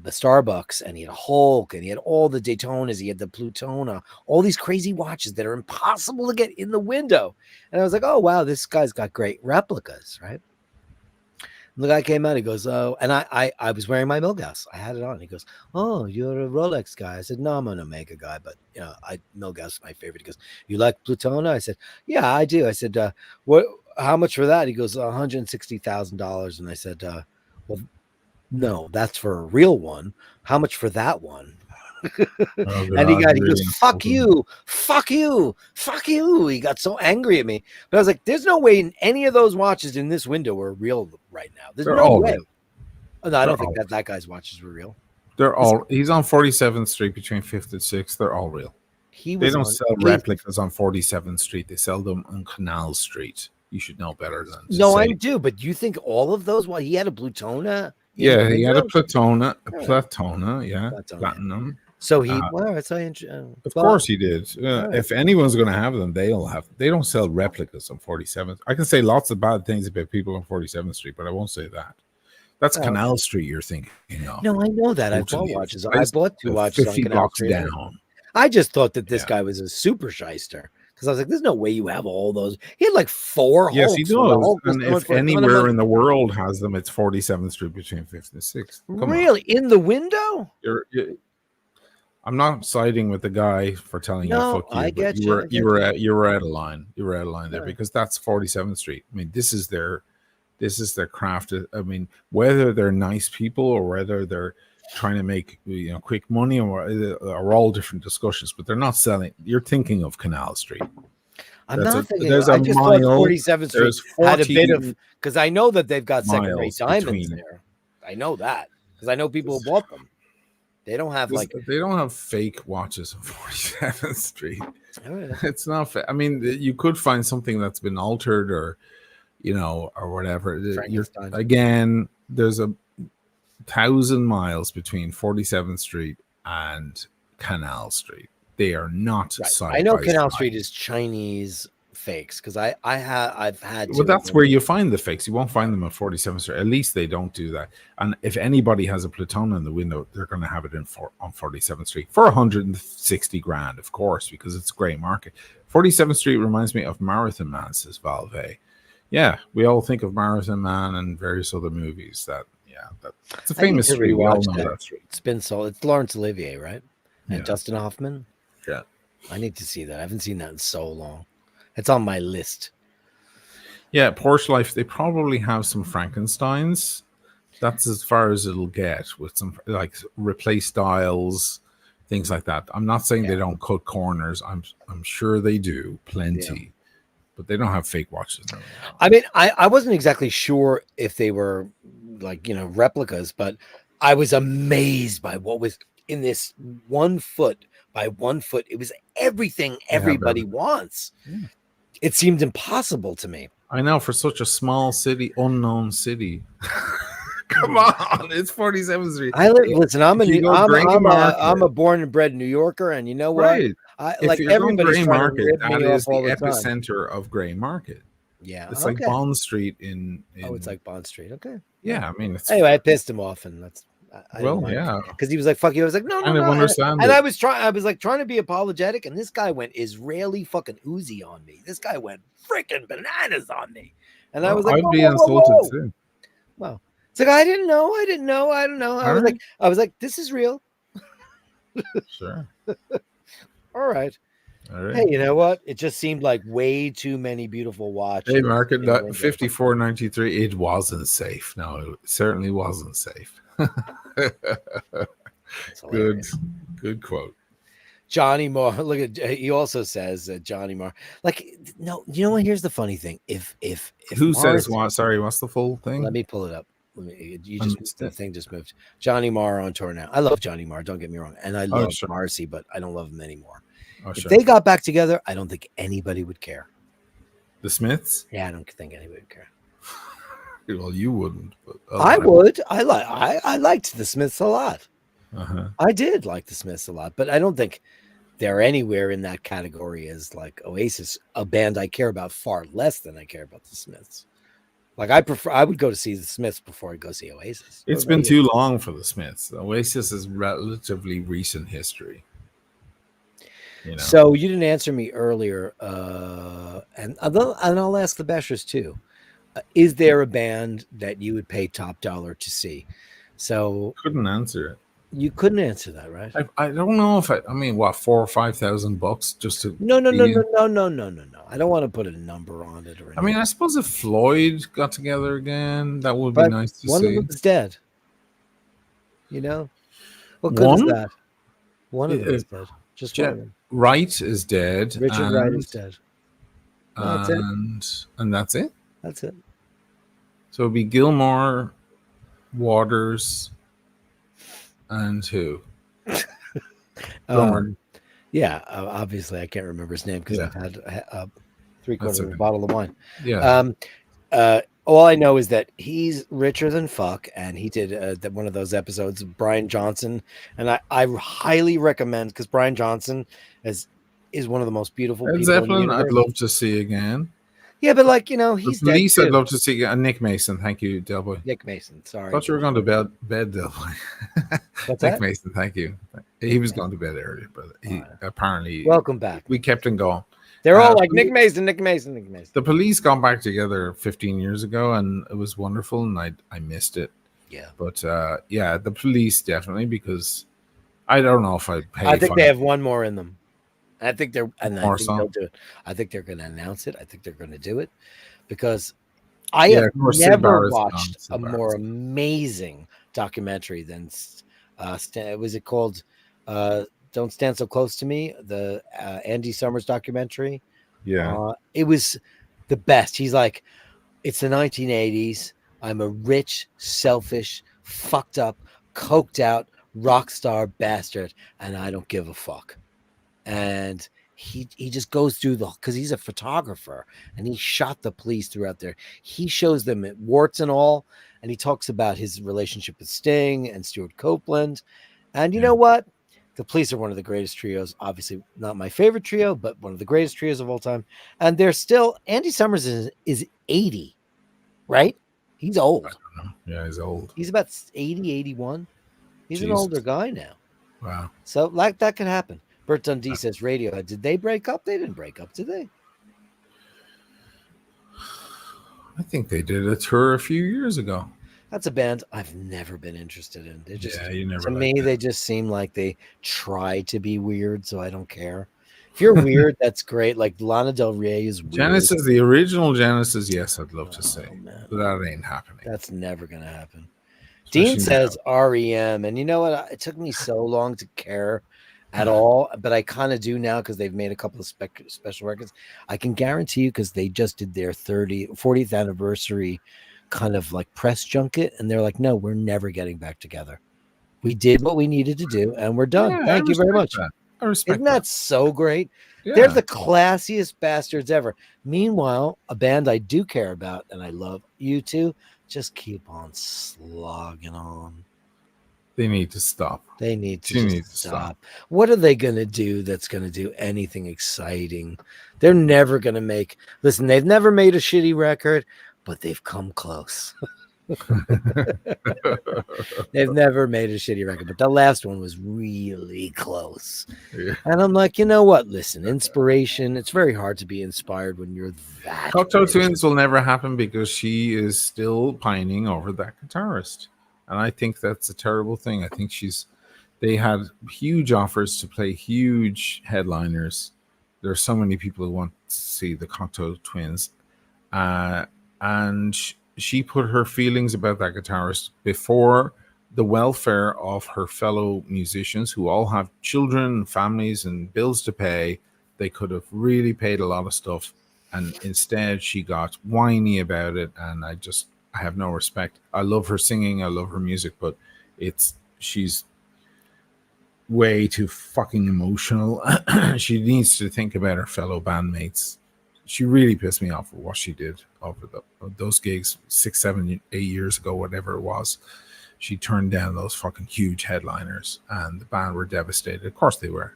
Starbucks, and he had a Hulk, and he had all the Daytonas, he had the Plutona, all these crazy watches that are impossible to get in the window. And I was like, oh wow, this guy's got great replicas, right? And the guy came out, he goes, oh, and I was wearing my Milgauss, I had it on. He goes, oh, you're a Rolex guy. I said, no, I'm an Omega guy, but you know, Milgauss is my favorite. He goes, you like Plutona? I said, yeah, I do. I said, what, how much for that? He goes, $160,000. And I said, well, no, that's for a real one. How much for that one? And he goes, fuck you, fuck you, fuck you. He got so angry at me. But I was like, there's no way in any of those watches in this window are real right now. There's no way. Oh, no, I don't think that guy's watches were real. They're all. He's on 47th Street between 5th and 6th. They're all real. They don't sell replicas on 47th Street. They sell them on Canal Street. You should know better than. No, I do. But you think all of those? Well, he had a Plutona. Yeah, he had a Plutona, yeah, platinum. So he, wow, that's so interesting. Of course he did. If anyone's going to have them, they'll have. They don't sell replicas on 47th. I can say lots of bad things about people on 47th Street, but I won't say that. That's Canal Street. You're thinking, you know? No, I know that. I bought watches. I bought 2 watches on Canal Street. Down. I just thought that this guy was a super shyster. Because I was like, there's no way you have all those. He had like 4 Yes, he does. And if anywhere in the world has them, it's 47th Street between 5th and 6th. Really? In the window? I'm not siding with the guy for telling you fuck you. I get you were out of line. You were out of line there because that's 47th Street. I mean, this is their craft. I mean, whether they're nice people or whether they're trying to make quick money or all different discussions, but they're not selling. You're thinking of Canal Street. I'm not thinking. I just thought 47th Street had a bit of, because I know that they've got second-rate diamonds there. I know that because I know people who bought them. They don't have they don't have fake watches on 47th Street. It's not. I mean, you could find something that's been altered or whatever. Again, there's 1,000 miles between 47th Street and Canal Street. They are not side. I know Canal Street is Chinese fakes because I've had. Well, that's where you find the fakes. You won't find them at 47th Street. At least they don't do that. And if anybody has a Plutona in the window, they're going to have it on 47th Street for 160 grand, of course, because it's grey market. 47th Street reminds me of Marathon Man, says Valve. Yeah, we all think of Marathon Man and various other movies that's a famous street. We all know that street. It's been sold. It's Laurence Olivier, right? And Dustin Hoffman. Yeah. I need to see that. I haven't seen that in so long. It's on my list. Yeah, Porsche Life, they probably have some Frankensteins. That's as far as it'll get with some like replace dials, things like that. I'm not saying they don't cut corners. I'm sure they do plenty. But they don't have fake watches. I mean, I wasn't exactly sure if they were replicas, but I was amazed by what was in this 1 foot by 1 foot. It was everything everybody wants. Yeah. It seemed impossible to me. I know, for such a small city, unknown city. Come on, it's 47th Street. I'm a born and bred New Yorker, and you know what? Right. Everybody's Gray Market. That is the epicenter of Gray Market. Yeah, it's like Bond Street in. Oh, it's like Bond Street. Okay. Yeah, I mean, anyway, I pissed him off, and that's. Because he was like, "Fuck you." I was like, "No." Understand and I was trying to be apologetic, and this guy went Israeli fucking Uzi on me. This guy went freaking bananas on me, and I was like, "I'd be insulted too." Well, it's like I don't know. I was like, "This is real." Sure. All right. Hey, you know what? It just seemed like way too many beautiful watches. Hey, market 54.93. It wasn't safe. No, it certainly wasn't safe. Good quote. Johnny Marr. Look at. He also says Johnny Marr. Like, no, you know what? Here's the funny thing. If who says what? Sorry, what's the full thing? Let me pull it up. The thing just moved. Johnny Marr on tour now. I love Johnny Marr. Don't get me wrong, and I love Marcy, but I don't love him anymore. If they got back together, I don't think anybody would care. The Smiths? Yeah, I don't think anybody would care. Well, you wouldn't. But I would. I liked the Smiths a lot. I did like the Smiths a lot, but I don't think they're anywhere in that category as like Oasis, a band I care about far less than I care about the Smiths. Like I would go to see the Smiths before I go see Oasis. It's been too long for the Smiths. Oasis is relatively recent history. You know? So you didn't answer me earlier, and I'll ask the Bashers too. Is there a band that you would pay top dollar to see? So couldn't answer it. You couldn't answer that, right? I don't know if I mean what, $4,000 or $5,000 just to no. I don't want to put a number on it or anything. I mean, I suppose if Floyd got together again, that would be nice to see. One of them is dead. You know, what good is that? One of them is dead. Just one of them. Wright is dead. Richard Wright is dead. That's and that's it. That's it. So it'd be Gilmore, Waters, and who? Yeah, obviously I can't remember his name because I've had 3/4 of a bottle of wine. Yeah. All I know is that he's richer than fuck, and he did one of those episodes of Brian Johnson, and I highly recommend, because Brian Johnson is one of the most beautiful people. Zeppelin, I'd love to see again. Yeah, but like, you know, he's the Police. I'd love to see Nick Mason. Thank you, Delboy. Nick Mason. Sorry, I thought you were going to bed, Delboy. What's Nick that? Mason. Thank you. He was going to bed earlier, but he apparently. Welcome back. We kept him going. They're all like Nick Mason, Nick Mason, Nick Mason. The Police got back together 15 years ago, and it was wonderful, and I missed it. Yeah, but yeah, the Police definitely, because I don't know if I'd pay. I think they have one more in them. I think they'll do it. I think they're going to announce it. I think they're going to do it, because I have never watched a more amazing documentary than was it called Don't Stand So Close to Me, the Andy Summers documentary. Yeah, it was the best. He's like, it's the 1980s. I'm a rich, selfish, fucked up, coked out rock star bastard, and I don't give a fuck. And he just goes through because he's a photographer, and he shot the Police throughout there. He shows them at warts and all, and he talks about his relationship with Sting and Stuart Copeland. And you know what? The Police are one of the greatest trios. Obviously, not my favorite trio, but one of the greatest trios of all time. And they're still. Andy Summers is 80, right? He's old. I don't know. Yeah, he's old. He's about 80, 81. He's an older guy now. Wow. So like that could happen. Bert Dundee says Radiohead. Did they break up? They didn't break up, did they? I think they did a tour a few years ago. That's a band I've never been interested in. They just, you never. To me, they just seem like they try to be weird, so I don't care. If you're weird, that's great. Like Lana Del Rey is weird. Genesis, the original Genesis, yes, I'd love to say, but that ain't happening. That's never gonna happen. Dean says REM, and you know what? It took me so long to care at all, but I kind of do now because they've made a couple of special records. I can guarantee you, because they just did their 40th anniversary kind of like press junket, and they're like, no, we're never getting back together. We did what we needed to do, and we're done. Yeah, Thank you very much. I respect Isn't that so great? Yeah. They're the classiest bastards ever. Meanwhile, a band I do care about and I love, U2, just keep on slogging on. They need to stop. They need to stop. What are they going to do that's going to do anything exciting? They're never going to make... Listen, they've never made a shitty record, but they've come close. They've never made a shitty record, but the last one was really close. Yeah. And I'm like, you know what? Listen, inspiration. It's very hard to be inspired when you're that. Cocteau Twins will never happen because she is still pining over that guitarist, and I think that's a terrible thing. I think they had huge offers to play huge headliners. There are so many people who want to see the Cocteau Twins, and she put her feelings about that guitarist before the welfare of her fellow musicians who all have children, families, and bills to pay. They could have really paid a lot of stuff, and instead she got whiny about it, and I have no respect. I love her singing, I love her music, but she's way too fucking emotional. She needs to think about her fellow bandmates. She really pissed me off with what she did over those gigs 6, 7, 8 years ago, whatever it was. she turned down those fucking huge headliners, and the band were devastated. Of course they were,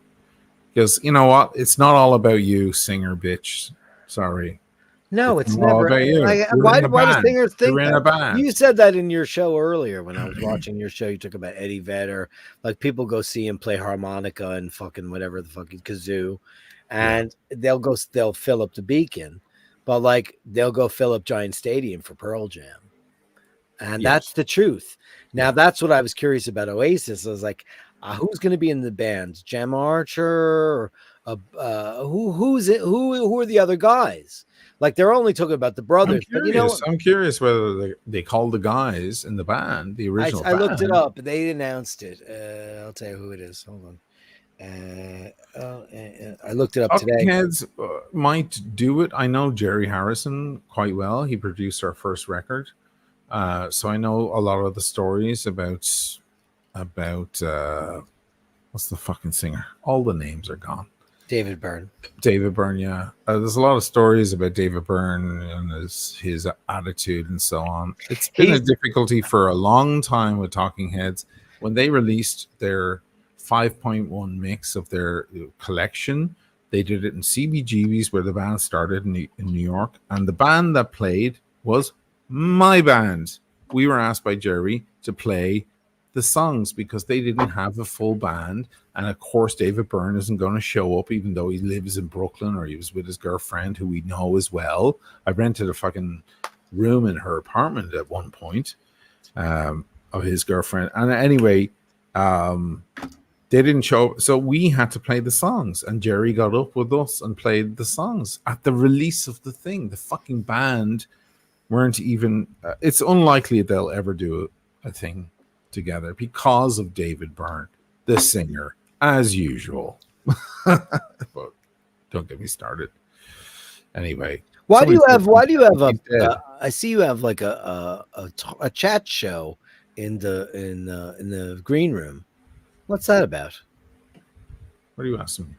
because you know what? It's not all about you, singer bitch. Sorry. No, it's all never. about you. Why do singers think You're in a that? band. You said that in your show earlier when I was watching your show. You talk about Eddie Vedder. Like people go see him play harmonica and fucking whatever the fucking kazoo, and they'll fill up the Beacon, but like they'll go fill up Giant Stadium for Pearl Jam, and that's the truth. Now that's what I was curious about Oasis. I was like, who's going to be in the band? Jem Archer? Or, who's it? Who are the other guys? Like they're only talking about the brothers. I'm curious whether they called the guys in the band, the original. I looked it up. They announced it. I'll tell you who it is. Hold on. I looked it up today. Heads might do it. I know Jerry Harrison quite well. He produced our first record, so I know a lot of the stories about what's the fucking singer? All the names are gone. David Byrne, yeah. There's a lot of stories about David Byrne and his attitude and so on. It's been a difficulty for a long time with Talking Heads. When they released their 5.1 mix of their collection, they did it in CBGB's, where the band started in New York, and the band that played was my band. We were asked by Jerry to play the songs because they didn't have a full band, and of course David Byrne isn't going to show up, even though he lives in Brooklyn, or he was with his girlfriend, who we know as well. I rented a fucking room in her apartment at one point of his girlfriend, and anyway, they didn't show up, so we had to play the songs, and Jerry got up with us and played the songs at the release of the thing. The fucking band weren't even it's unlikely they'll ever do a thing together because of David Byrne, the singer, as usual. But don't get me started. Anyway, why do you have I see you have like a chat show in the green room. What's that about? What are you asking me?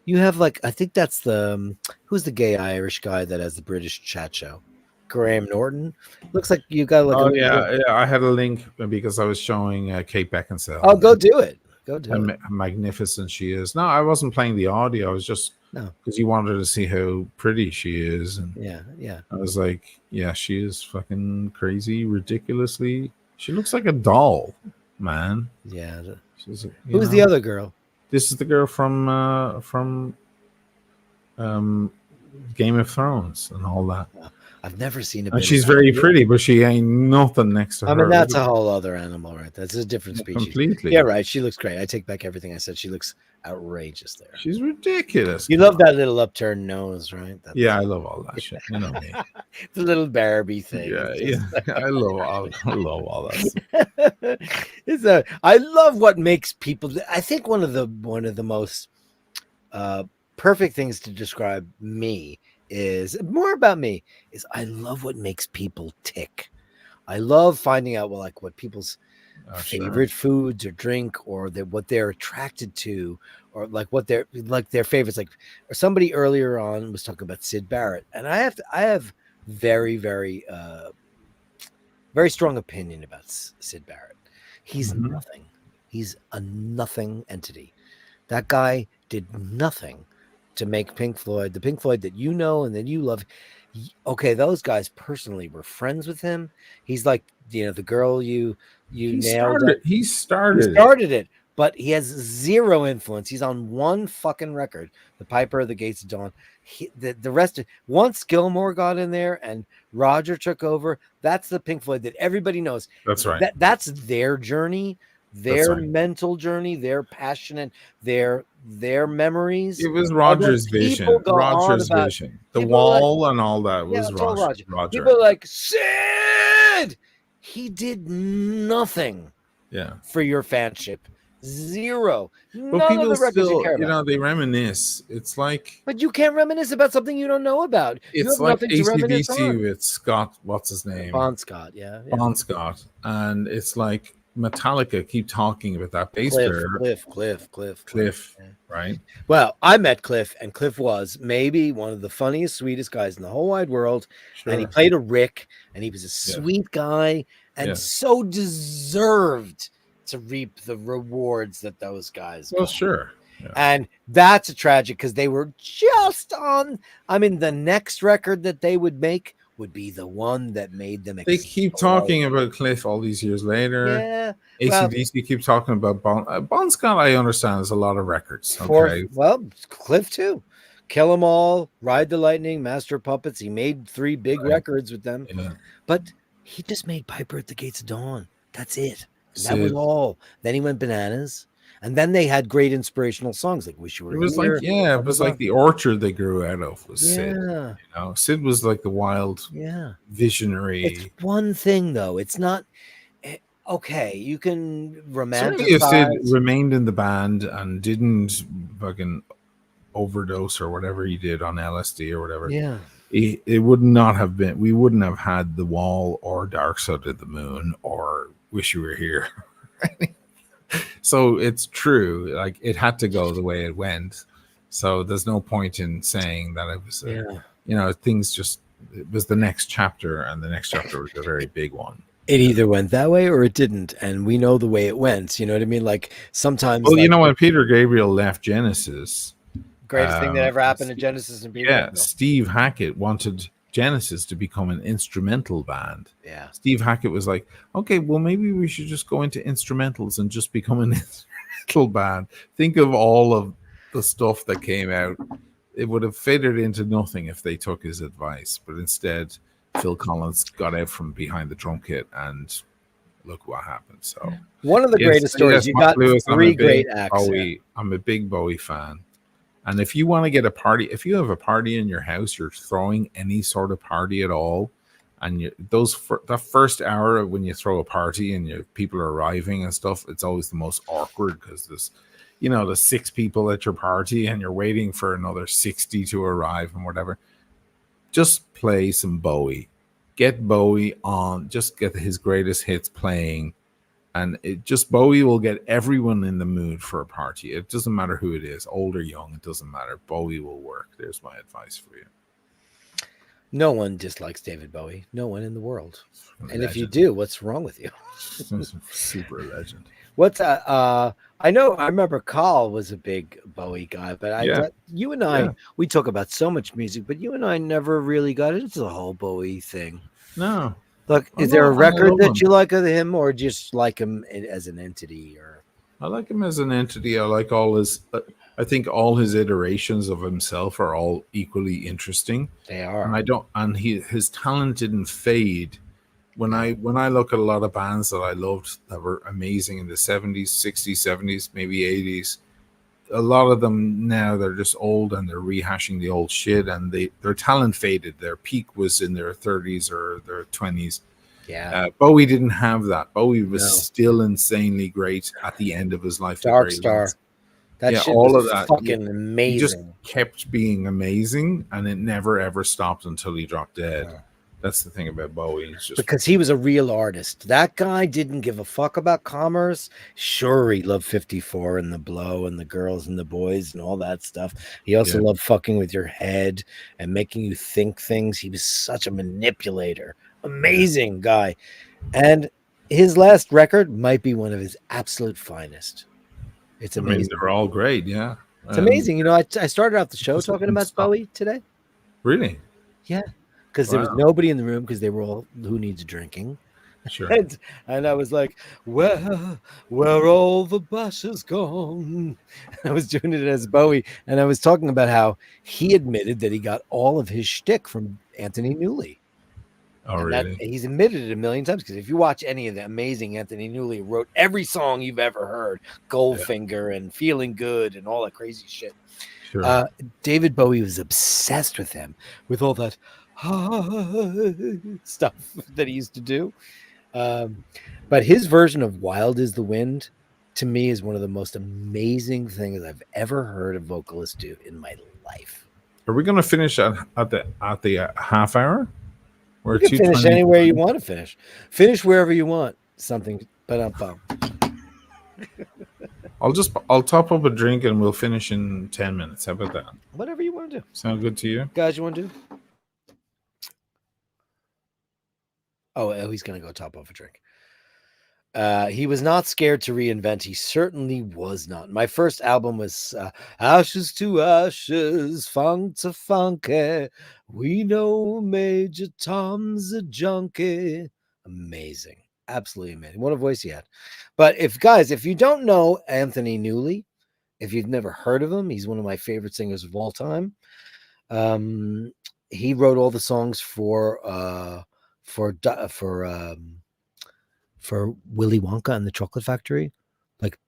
You have like, I think that's who's the gay Irish guy that has the British chat show? Graham Norton. Looks like you got like. Yeah. I had a link because I was showing Kate Beckinsale. Oh, go do it. How magnificent she is. No, I wasn't playing the audio. I was just because you wanted to see how pretty she is, and yeah. I was like, yeah, she is fucking crazy, ridiculously. She looks like a doll, man. Yeah. Who's the other girl? This is the girl from Game of Thrones and all that. I've never seen it. And she's very pretty, but she ain't nothing next to her. I mean, that's a whole other animal, right? That's a different species. Completely. Yeah, right. She looks great. I take back everything I said. She looks outrageous there. She's ridiculous. You love that little upturned nose, right? I love all that shit. You know me. The little Barbie thing. Yeah. I love all that. I love what makes people. I think one of the most perfect things to describe me is more about me is I love what makes people tick. I love finding out what people's favorite foods or drink, or what they're attracted to, or like what their favorites. Like, or somebody earlier on was talking about Syd Barrett, and I have very, very, very strong opinion about Syd Barrett. He's nothing. He's a nothing entity. That guy did nothing to make Pink Floyd, the Pink Floyd that you know and that you love. Okay, those guys personally were friends with him. He's like, the girl you nailed. He started it, but he has zero influence. He's on one fucking record, The Piper of the Gates of Dawn. The rest once Gilmore got in there and Roger took over, that's the Pink Floyd that everybody knows. That's right. That's their journey, their mental journey, their passionate, their memories. It was Roger's vision. The Wall and all that was Roger. People are like, Sid, he did nothing for your fanship. Zero. But people still, they reminisce. It's like, but you can't reminisce about something you don't know about. It's like AC/DC with Scott. What's his name? Bon Scott. Yeah. Bon Scott, and it's like Metallica keep talking about that bass player. Cliff, right? Well, I met Cliff, and Cliff was maybe one of the funniest, sweetest guys in the whole wide world. Sure. And he played a Rick, and he was a sweet guy. and so deserved to reap the rewards that those guys Well, got. sure. Yeah. And that's a tragic because they were just on. I mean, the next record that they would make would be the one that made them They keep talking about Cliff all these years later. Yeah. AC/DC keep talking about Bon. Bon Scott, I understand, there's a lot of records. Okay. Well, Cliff too. Kill 'Em All, Ride the Lightning, Master of Puppets. He made 3 big records with them. Yeah. But he just made Piper at the Gates of Dawn. That's it. That Sid. was all. Then he went bananas. And then they had great inspirational songs like Wish You Were Here. It was like, it was like the orchard they grew out of was Sid. Yeah. You know, Sid was like the wild visionary. It's one thing though. It's not okay. You can Certainly if romanticize. Sid remained in the band and didn't fucking overdose or whatever he did on LSD or whatever. Yeah. It would not have been, we wouldn't have had The Wall or Dark Side of the Moon or Wish You Were Here. So it's true, like it had to go the way it went. So there's no point in saying that it was, you know, things just, it was the next chapter, and the next chapter was a very big one. It either went that way or it didn't, and we know the way it went. You know what I mean? Like sometimes. Well, you know, when Peter Gabriel left Genesis, greatest thing that ever happened to Genesis and Peter Gabriel. Steve Hackett wanted Genesis to become an instrumental band. Yeah. Steve Hackett was like, okay, well, maybe we should just go into instrumentals and just become an instrumental band. Think of all of the stuff that came out. It would have faded into nothing if they took his advice, but instead Phil Collins got out from behind the drum kit, and look what happened. So one of the greatest stories. You got Lewis, 3 great acts. I'm a big Bowie fan. And if you want to get a party, if you have a party in your house, you're throwing any sort of party at all, and the first hour when you throw a party and people are arriving and stuff, it's always the most awkward because there's, you know, the 6 people at your party and you're waiting for another 60 to arrive and whatever. Just play some Bowie. Get Bowie on. Just get his greatest hits playing. And Bowie will get everyone in the mood for a party. It doesn't matter who it is, old or young, it doesn't matter. Bowie will work. There's my advice for you. No one dislikes David Bowie. No one in the world. And if you Legend. do, what's wrong with you? Super legend. What's I remember Carl was a big Bowie guy, but you and I, we talk about so much music, but you and I never really got into the whole Bowie thing. No. Look, is there a record that you like of him, or just like him as an entity? Or I like him as an entity. I like all his. I think all his iterations of himself are all equally interesting. They are, and I don't. And his talent didn't fade. When I look at a lot of bands that I loved that were amazing in the 70s, 60s, 70s, maybe 80s, a lot of them now they're just old and they're rehashing the old shit, and their talent faded. Their peak was in their 30s or their 20s. Yeah. Bowie didn't have that. Bowie was still insanely great at the end of his life. Dark Star. That shit all was of that. fucking amazing. He just kept being amazing, and it never ever stopped until he dropped dead. Yeah. That's the thing about Bowie. It's just because he was a real artist. That guy didn't give a fuck about commerce. Sure, he loved 54 and the blow and the girls and the boys and all that stuff. He also loved fucking with your head and making you think things. He was such a manipulator. Amazing guy. And his last record might be one of his absolute finest. It's amazing. I mean, they're all great, yeah. It's amazing. You know, I started out the show talking about Bowie today. Really? Yeah. Because there was nobody in the room because they were all who needs drinking. Sure. And I was like, where all the Bashers gone? I was doing it as Bowie, and I was talking about how he admitted that he got all of his shtick from Anthony Newley. Oh, really? He's admitted it a million times, because if you watch any of the amazing Anthony Newley wrote every song you've ever heard, Goldfinger and Feeling Good and all that crazy shit. Sure. David Bowie was obsessed with him, with all that stuff that he used to do. But his version of Wild is the Wind, to me, is one of the most amazing things I've ever heard a vocalist do in my life. Are we going to finish at the half hour? You can finish anywhere you want to finish. Finish wherever you want. Something, but I'll top up a drink and we'll finish in 10 minutes. How about that? Whatever you want to do. Sound good to you? Guys, you want to do? Oh, he's going to go top off a drink. He was not scared to reinvent. He certainly was not. My first album was Ashes to Ashes, Funk to Funky. We know Major Tom's a junkie. Amazing. Absolutely amazing. What a voice he had. But if you don't know Anthony Newley, if you've never heard of him, he's one of my favorite singers of all time. He wrote all the songs for Willy Wonka and the Chocolate Factory. Like,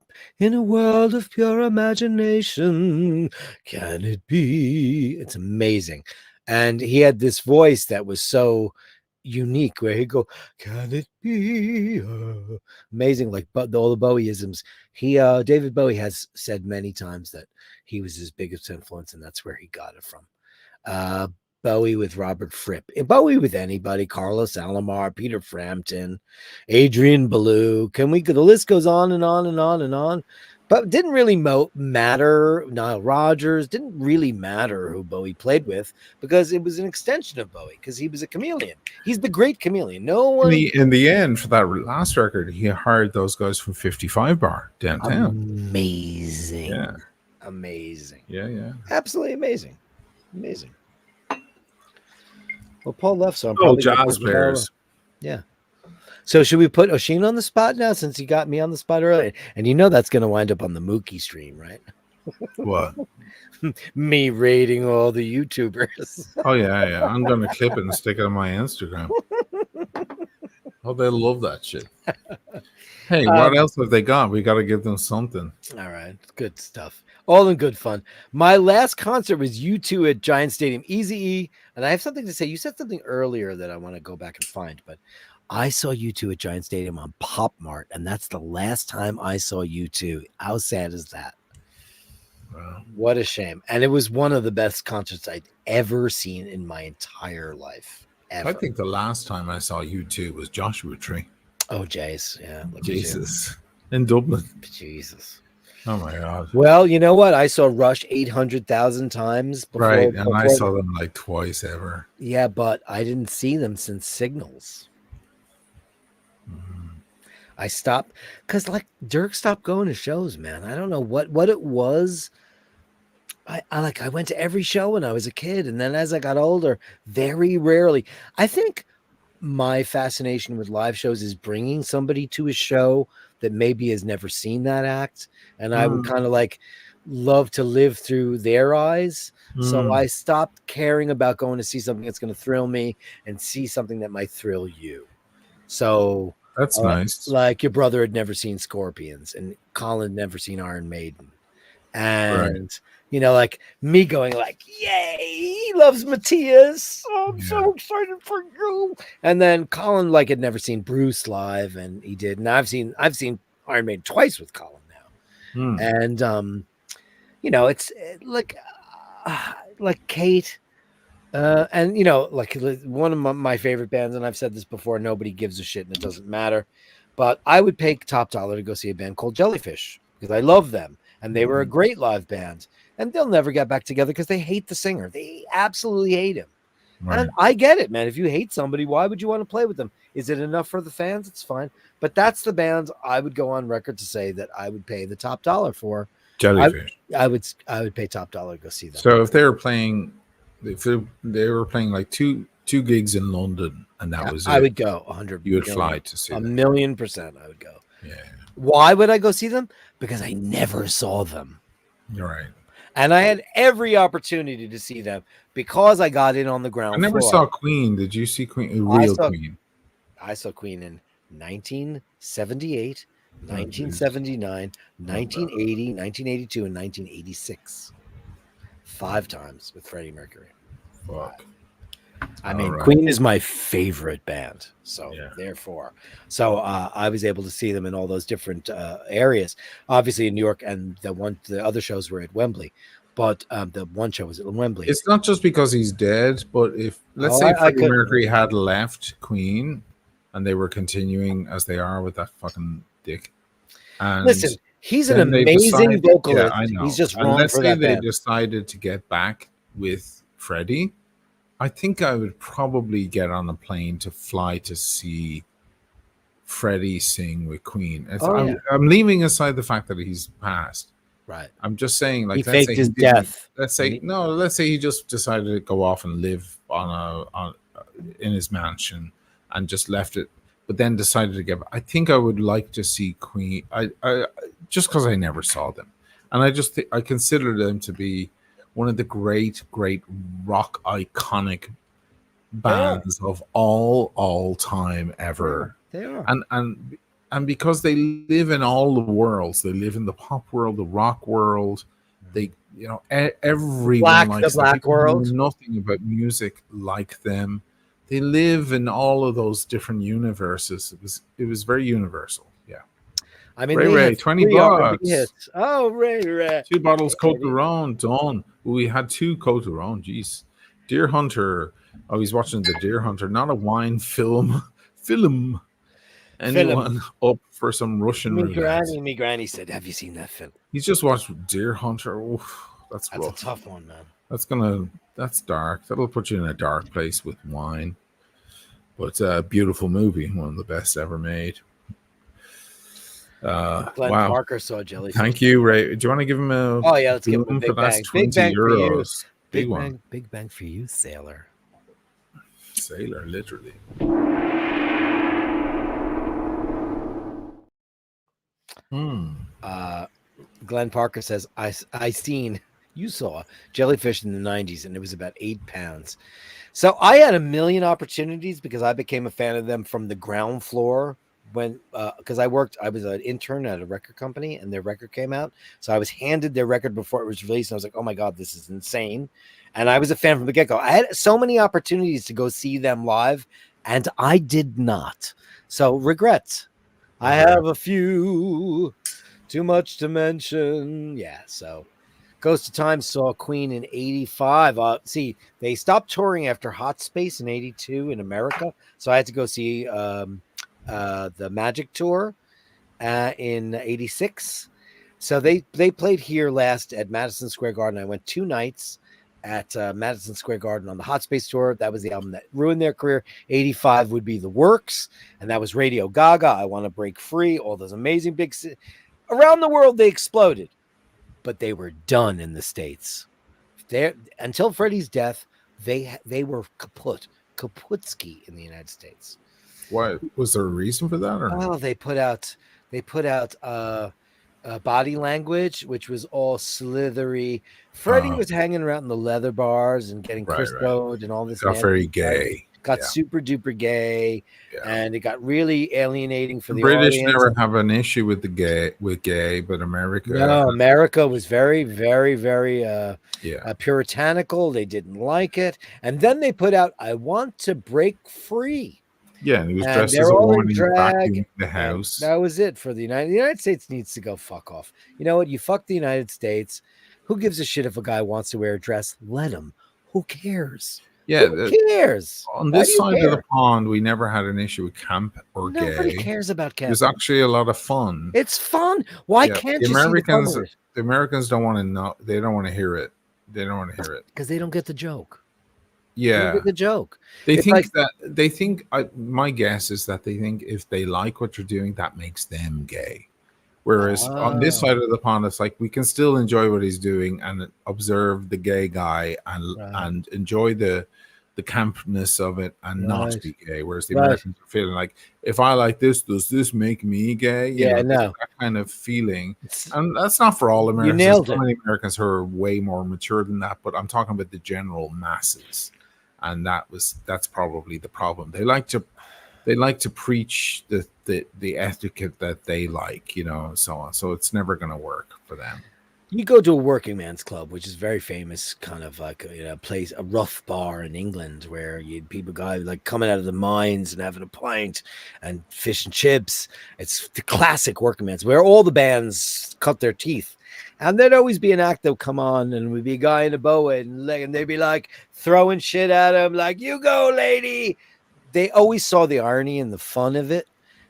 in a world of pure imagination, can it be? It's amazing. And he had this voice that was so unique where he'd go, can it be? Amazing. Like all the Bowie-isms. David Bowie has said many times that he was his biggest influence, and that's where he got it from. Bowie with Robert Fripp, Bowie with anybody, Carlos Alomar, Peter Frampton, Adrian Belew. The list goes on and on and on and on. But it didn't really matter. Nile Rodgers didn't really matter who Bowie played with because it was an extension of Bowie because he was a chameleon. He's the great chameleon. No one. In the end, for that last record, he hired those guys from 55 Bar downtown. Amazing. Yeah. Amazing. Yeah. Absolutely amazing. Amazing. Well, Paul left, so I'm probably Jazz Bears. Yeah. So should we put Oisin on the spot now since he got me on the spot earlier? And you know that's going to wind up on the Mookie stream, right? What? Me rating all the YouTubers. Oh, yeah. I'm going to clip it and stick it on my Instagram. Oh, they love that shit. Hey, what else have they got? We got to give them something. All right. Good stuff. All in good fun. My last concert was U2 at Giant Stadium. Eazy-E. And I have something to say. You said something earlier that I want to go back and find, but I saw U2 at Giant Stadium on Pop Mart, and that's the last time I saw U2. How sad is that? Wow. What a shame. And it was one of the best concerts I'd ever seen in my entire life. Ever. I think the last time I saw U2 was Joshua Tree. Oh, Jace. Yeah. Jesus. In Dublin. Jesus. Oh, my God. Well, you know what? I saw Rush 800,000 times. Right. And I saw them like twice ever. Yeah, but I didn't see them since Signals. I stopped because like Dirk stopped going to shows, man. I don't know what it was. I went to every show when I was a kid, and then as I got older, very rarely. I think my fascination with live shows is bringing somebody to a show that maybe has never seen that act, and I would kind of like love to live through their eyes. So I stopped caring about going to see something that's going to thrill me and see something that might thrill you. So that's nice. Like your brother had never seen Scorpions, and Colin had never seen Iron Maiden, and you know, like me going like, "Yay, he loves Matthias! Oh, I'm so excited for you!" And then Colin like had never seen Bruce live, and he did. And I've seen Iron Maiden twice with Colin now, and you know, it's like Kate. And you know, like one of my favorite bands, and I've said this before, nobody gives a shit and it doesn't matter, but I would pay top dollar to go see a band called Jellyfish because I love them and they were a great live band, and they'll never get back together because they hate the singer. They absolutely hate him. And I get it, man. If you hate somebody, why would you want to play with them? Is it enough for the fans? It's fine, but that's the bands I would go on record to say that I would pay the top dollar for. Jellyfish. I would pay top dollar to go see them. So if they were playing like two gigs in London, and that was it, I would go 100. You would fly to see them. 1,000,000%. I would go. Yeah. Why would I go see them? Because I never saw them. You're right. And I had every opportunity to see them because I got in on the ground. I never saw Queen. Did you see Queen? Queen. I saw Queen in 1978, 1979, 1980, 1982, and 1986. 5 times with Freddie Mercury. Fuck. I mean, Queen is my favorite band. So therefore, I was able to see them in all those different areas. Obviously in New York, and the other shows were at Wembley, but the one show was at Wembley. It's not just because he's dead, but if let's say Freddie Mercury had left Queen and they were continuing as they are with that fucking dick. And listen, he's an amazing vocalist. Yeah, I know. He's just and wrong let's for say that they band. decided to get back with Freddie, I think I would probably get on a plane to fly to see Freddie sing with Queen. I'm leaving aside the fact that he's passed. Right. I'm just saying, like, He faked his death. Let's say he just decided to go off and live in his mansion and just left it, but then decided to get. I think I would like to see Queen. I just because I never saw them, and I consider them to be one of the great rock iconic bands of all time ever. They are. And because they live in all the worlds, they live in the pop world, the rock world. They, everyone likes the black world. Nothing about music like them. They live in all of those different universes. It was very universal. Yeah. I mean, Ray, $20. Oh, Ray. 2 bottles Côte d'Aron done. We had 2 Côte d'Aron. Jeez. Deer Hunter. Oh, he's watching the Deer Hunter, not a wine film. Anyone up for some Russian roulette? Me granny said, "Have you seen that film?" He's just watched Deer Hunter. Oof, that's rough. A tough one, man. That's dark. That'll put you in a dark place with wine. But a beautiful movie, one of the best ever made. Glenn wow. Parker saw Jellyfish. Thank you, Ray. Do you want to give him a? Oh yeah, let's give him a big bang. Big bang euros. For you. Big bang for you, sailor. Sailor, literally. Glenn Parker says, you saw Jellyfish in the 90s, and it was about 8 pounds. So I had a million opportunities because I became a fan of them from the ground floor when, because I was an intern at a record company and their record came out. So I was handed their record before it was released. And I was like, oh my God, this is insane. And I was a fan from the get-go. I had so many opportunities to go see them live, and I did not. So regrets. I have a few, too much to mention. Yeah, so Ghost of Time saw Queen in 85. See, they stopped touring after Hot Space in 82 in America. So I had to go see the Magic Tour in 86. So they played here last at Madison Square Garden. I went 2 nights at Madison Square Garden on the Hot Space Tour. That was the album that ruined their career. 85 would be The Works, and that was Radio Gaga, I Want to Break Free, all those amazing big... Around the world, they exploded, but they were done in the States. Until Freddie's death, they were kaputski in the United States. Why? Was there a reason for that? Or well, they put out Body Language, which was all slithery. Freddie was hanging around in the leather bars and getting Christoed and all this. Got very gay. Got super duper gay, and it got really alienating for the British. audience. Never have an issue with gay, but America. No, America was very, very, very puritanical. They didn't like it, and then they put out "I Want to Break Free." Yeah, and he was dressed as a woman in the house. That was it for the United States needs to go fuck off. You know what? You fuck the United States. Who gives a shit if a guy wants to wear a dress? Let him. Who cares? Yeah, who cares? On this side of the pond, we never had an issue with camp or gay. Nobody cares about camp. It was actually a lot of fun. It's fun. Why can't the Americans? The Americans don't want to know. They don't want to hear it. They don't want to hear it because they don't get the joke. Yeah, the joke. They think my guess is that they think if they like what you're doing, that makes them gay. Whereas on this side of the pond, it's like we can still enjoy what he's doing and observe the gay guy and enjoy the campness of it and not be gay. Whereas the Americans are feeling like, if I like this, does this make me gay? That kind of feeling. And that's not for all Americans. You nailed There's so many Americans who are way more mature than that, but I'm talking about the general masses. And that's probably the problem. They like to preach the etiquette that they like, so on. So it's never going to work for them. You go to a working man's club, which is very famous, kind of like a rough bar in England, where people guys like coming out of the mines and having a pint and fish and chips. It's the classic working man's, where all the bands cut their teeth. And there'd always be an act that would come on, and would be a guy in a boa, and they'd be like throwing shit at him, like, "You go, lady." They always saw the irony and the fun of it.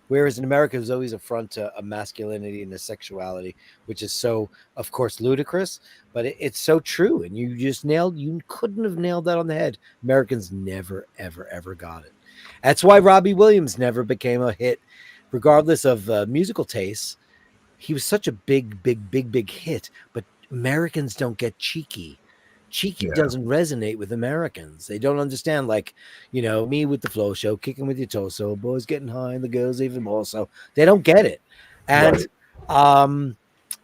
Whereas in America, there's always a front to a masculinity and a sexuality, which is so, of course, ludicrous, but it's so true. And you couldn't have nailed that on the head. Americans never, ever, ever got it. That's why Robbie Williams never became a hit, regardless of musical tastes. He was such a big hit, but Americans don't get cheeky. Cheeky doesn't resonate with Americans. They don't understand, like, me with the flow show, kicking with your torso, boys getting high and the girls even more. So they don't get it. And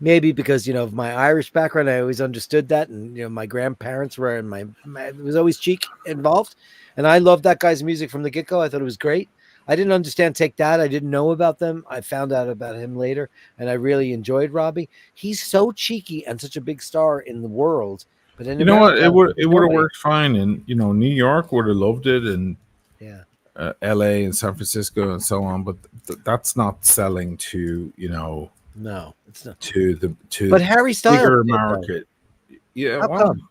maybe because, of my Irish background, I always understood that. And, my grandparents were, and there was always cheek involved. And I loved that guy's music from the get-go. I thought it was great. I didn't understand Take That. I didn't know about them. I found out about him later, and I really enjoyed Robbie. He's so cheeky and such a big star in the world. But in America, it would have worked fine, and New York would have loved it, and L.A. and San Francisco and so on. But that's not selling to No, it's not to But Harry Styles bigger market. How come?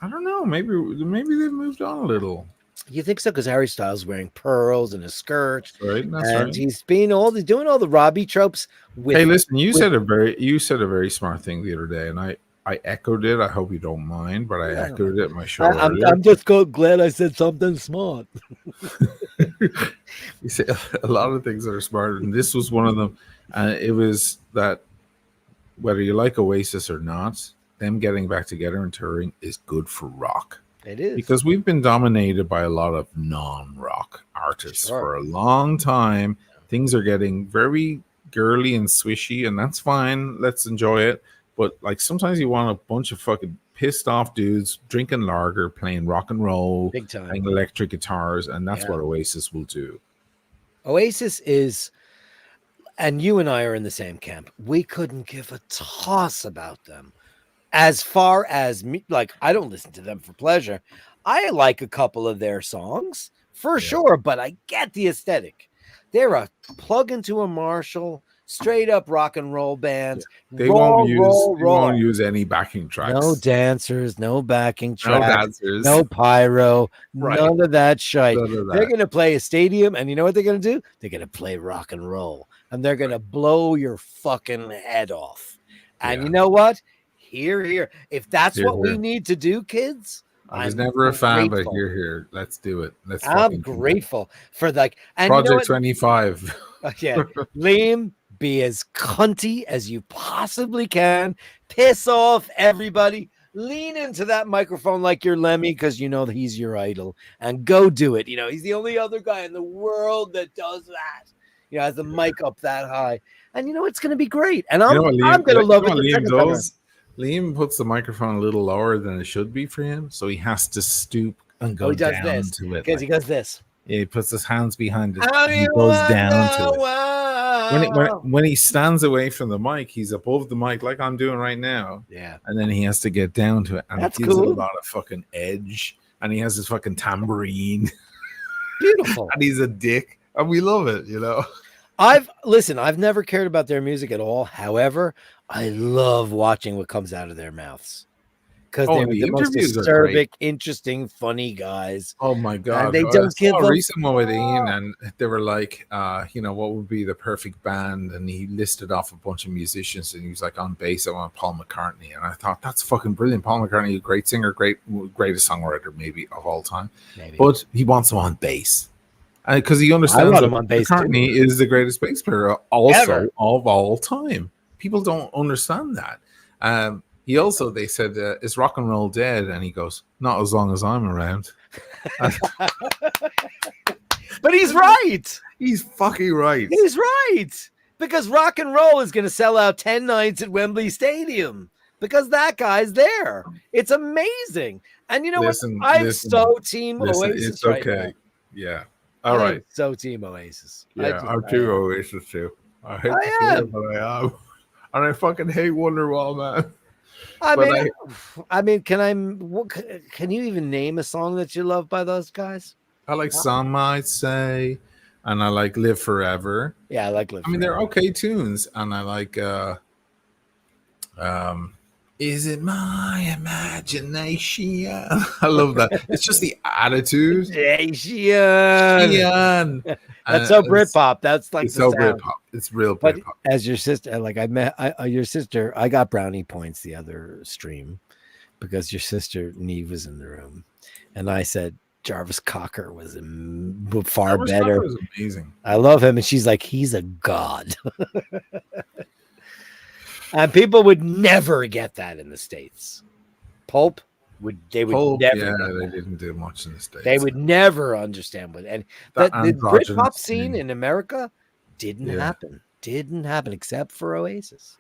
I don't know. Maybe they've moved on a little. You think so? Because Harry Styles wearing pearls and a skirt, that's right. He's doing all the Robbie tropes. Hey, listen, you said a very smart thing the other day, and I echoed it. I hope you don't mind, but I echoed it in my show. I'm just glad I said something smart. You say a lot of things that are smart, and this was one of them. And it was that whether you like Oasis or not, them getting back together and touring is good for rock. It is, because we've been dominated by a lot of non-rock artists for a long time. Things are getting very girly and swishy, and that's fine. Let's enjoy it. But like sometimes you want a bunch of fucking pissed off dudes drinking lager, playing rock and roll, big time, playing electric guitars, and that's what Oasis will do. Oasis is, and you and I are in the same camp. We couldn't give a toss about them. As far as me, like, I don't listen to them for pleasure. I like a couple of their songs for sure, but I get the aesthetic. They're a plug into a Marshall, straight up rock and roll band. They won't use any backing tracks. No dancers, no backing tracks, no dancers, no pyro, none of that shite. They're going to play a stadium, and you know what they're going to do? They're going to play rock and roll, and they're going to blow your fucking head off. And you know what? Here. If that's what we need to do, kids. I was never a fan, but here. Let's do it. I'm grateful for and Project 25. Liam, be as cunty as you possibly can. Piss off everybody. Lean into that microphone like you're Lemmy, because that he's your idol, and go do it. He's the only other guy in the world that does that. Has the mic up that high, and it's going to be great. And I'm going to love it. Liam puts the microphone a little lower than it should be for him, so he has to stoop and go down to it. Because he goes this. Yeah, he puts his hands behind it. He goes down to it. When he stands away from the mic, he's above the mic like I'm doing right now. Yeah. And then he has to get down to it. And that's it gives cool. it a lot of fucking edge. And he has his fucking tambourine. Beautiful. And he's a dick. And we love it, I've never cared about their music at all. However, I love watching what comes out of their mouths, because they're the most acerbic, interesting, funny guys. Oh my god! And they don't give a recent one with Ian, and they were like, what would be the perfect band? And he listed off a bunch of musicians, and he was like, on bass, I want Paul McCartney, and I thought that's fucking brilliant. Paul McCartney, a great singer, greatest songwriter maybe of all time, but he wants him on bass. Because he understands that McCartney is the greatest bass player also of all time. People don't understand that. They said, is rock and roll dead? And he goes, not as long as I'm around. But he's right. He's fucking right. He's right. Because rock and roll is going to sell out 10 nights at Wembley Stadium, because that guy's there. It's amazing. And you know what? I'm so team Oasis. It's okay. Now. Yeah. All right. So team Oasis. Yeah, I'm too Oasis too. I hate to say it, but I am. And I fucking hate Wonderwall, man. I mean, can you even name a song that you love by those guys? I like Some Might Say, and I like Live Forever. Yeah, I like Live Forever. They're okay tunes, and I like Is it my imagination? I love that. It's just the attitude. Asian. That's so Britpop. That's like it's the so sound. Britpop. It's real But Britpop. as your sister, like I met your sister, I got brownie points the other stream because your sister Neve was in the room, and I said Jarvis Cocker was far Jarvis better. Cocker was amazing. I love him, and she's like, he's a god. And people would never get that in the States. Pulp would never. Yeah, they didn't do much in the States. They would never understand what, and the Britpop scene in America didn't happen. Didn't happen except for Oasis.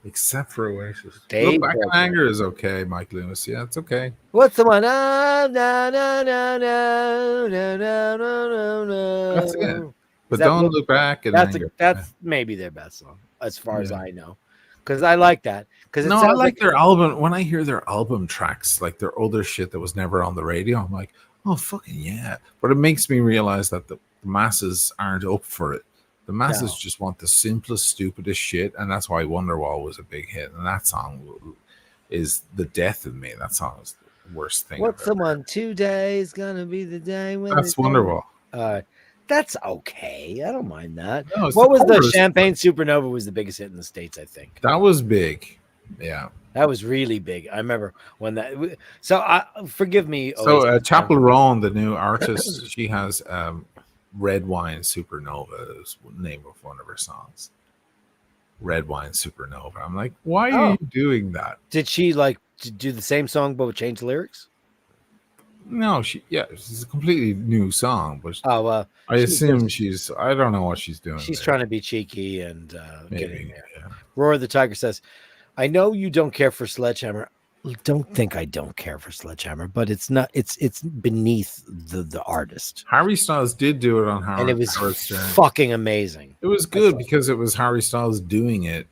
Except for Oasis. Look Back in Anger is okay, Mike Lewis. Yeah, it's okay. What's the one? No, no, no, no, no, no, no, no, no. That's it. But don't look back at Anger. That's maybe their best song, as far as I know. Because I like that. Because I like their album. When I hear their album tracks, like their older shit that was never on the radio, I'm like, oh fucking yeah. But it makes me realize that the masses aren't up for it. The masses just want the simplest, stupidest shit, and that's why Wonderwall was a big hit. And that song is the death of me. That song is the worst thing. What's the one? Today's gonna be the day when that's Wonderwall. That's okay. I don't mind that. No, what was the Champagne Supernova was the biggest hit in the States, I think. That was big. Yeah. That was really big. I remember when that. So forgive me. So Chapel Roan, the new artist, she has Red Wine Supernova is the name of one of her songs. Red Wine Supernova. I'm like, why are you doing that? Did she like do the same song but change the lyrics? No, it's a completely new song, but I assume I don't know what she's doing. She's trying to be cheeky and getting there. Yeah. Roar the Tiger says, I know you don't care for Sledgehammer. Don't think I don't care for Sledgehammer, but it's not. It's beneath the artist. Harry Styles did do it on Howard, and it was fucking amazing. It was good because it was Harry Styles doing it,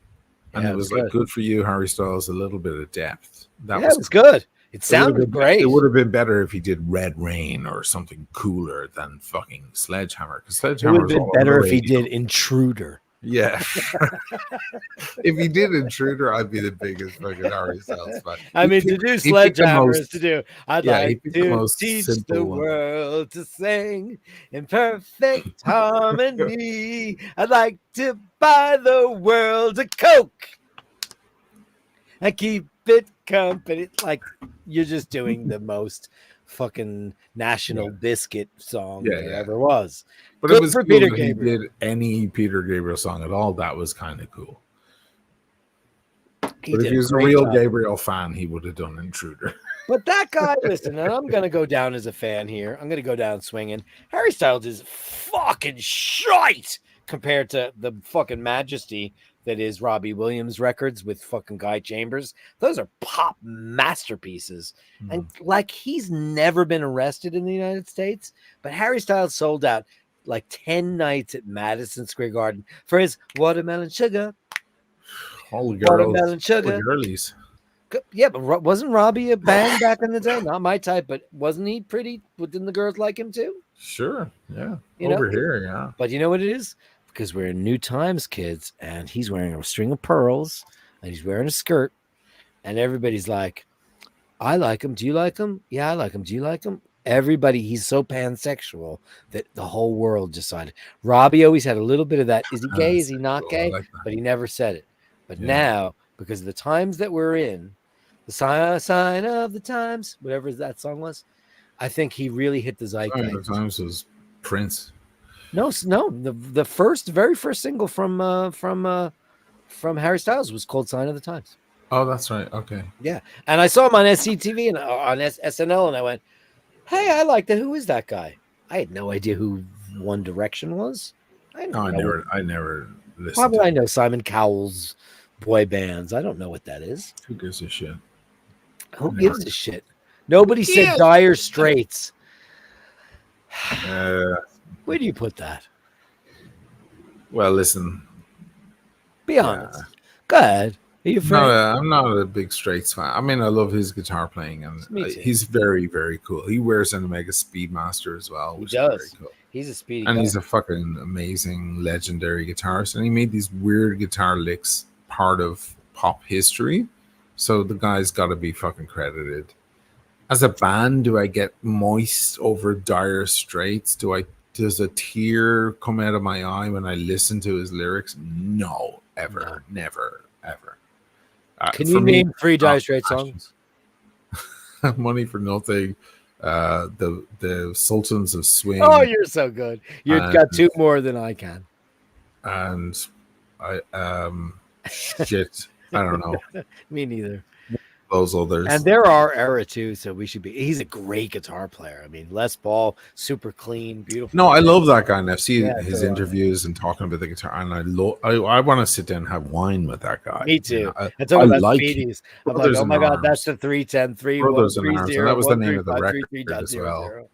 and it was like good for you, Harry Styles. A little bit of depth. That was good. It sounded great. It would have been better if he did Red Rain or something cooler than fucking Sledgehammer. Because Sledgehammer would have been better if he did Intruder. Yeah. If he did Intruder, I'd be the biggest fucking Harry Styles fan. I mean, to do Sledgehammer is to do. I'd like to teach the world to sing in perfect harmony. I'd like to buy the world a Coke and keep it company. Like, you're just doing the most fucking National Biscuit song there ever was. But it was for Peter Gabriel. He did any Peter Gabriel song at all. That was kind of cool. But if he was a real Gabriel fan, he would have done Intruder. But that guy, listen, and I'm going to go down as a fan here. I'm going to go down swinging. Harry Styles is fucking shite compared to the fucking majesty that is Robbie Williams records with fucking Guy Chambers. Those are pop masterpieces. And like, he's never been arrested in the United States, but Harry Styles sold out like 10 nights at Madison Square Garden for his Watermelon Sugar. All the girls. Watermelon Sugar. All the girlies. Yeah, but wasn't Robbie a bang back in the day? Not my type, but wasn't he pretty? Didn't the girls like him too? Sure, yeah. Over here, yeah. But you know what it is? Because we're in new times, kids, and he's wearing a string of pearls, and he's wearing a skirt, and everybody's like, I like him. Do you like him? Yeah, I like him. Do you like him? Everybody, he's so pansexual that the whole world decided. Robbie always had a little bit of that. Is he gay? Is he not gay? Like, but he never said it. But now, because of the times that we're in, the sign of the times, whatever that song was, I think he really hit the zeitgeist. Sign of the times was Prince. No. The very first single from Harry Styles was called "Sign of the Times." Oh, that's right. Okay. Yeah, and I saw him on SCTV and on SNL, and I went, "Hey, I like that. Who is that guy?" I had no idea who One Direction was. I never listened. Probably I know Simon Cowell's boy bands. I don't know what that is. Who gives a shit? Who gives a shit? Nobody said Dire Straits. Where do you put that? Well, listen. Be honest. Go ahead. Are you afraid? I'm not a big Straits fan. I mean, I love his guitar playing, and he's very, very cool. He wears an Omega Speedmaster as well, which is very cool. He's a speedy and guy. He's a fucking amazing, legendary guitarist. And he made these weird guitar licks part of pop history. So the guy's got to be fucking credited. As a band, do I get moist over Dire Straits? Does a tear come out of my eye when I listen to his lyrics? No, ever, never, ever. Can you name 3 Dire Straits songs? Money for Nothing, the Sultans of Swing. Oh, you're so good. You've got 2 more than I can. And I shit, I don't know. Me neither. Those others. And there are era too, so we should be. He's a great guitar player. I mean, Les Paul, super clean, beautiful. No, I love that guy, and I've seen his interviews and talking about the guitar, and I want to sit down and have wine with that guy. Me too. You know, I talk about like Speedies. I'm like, oh my god, that's the 310 Brothers in Arms, and that was the name of the record as well.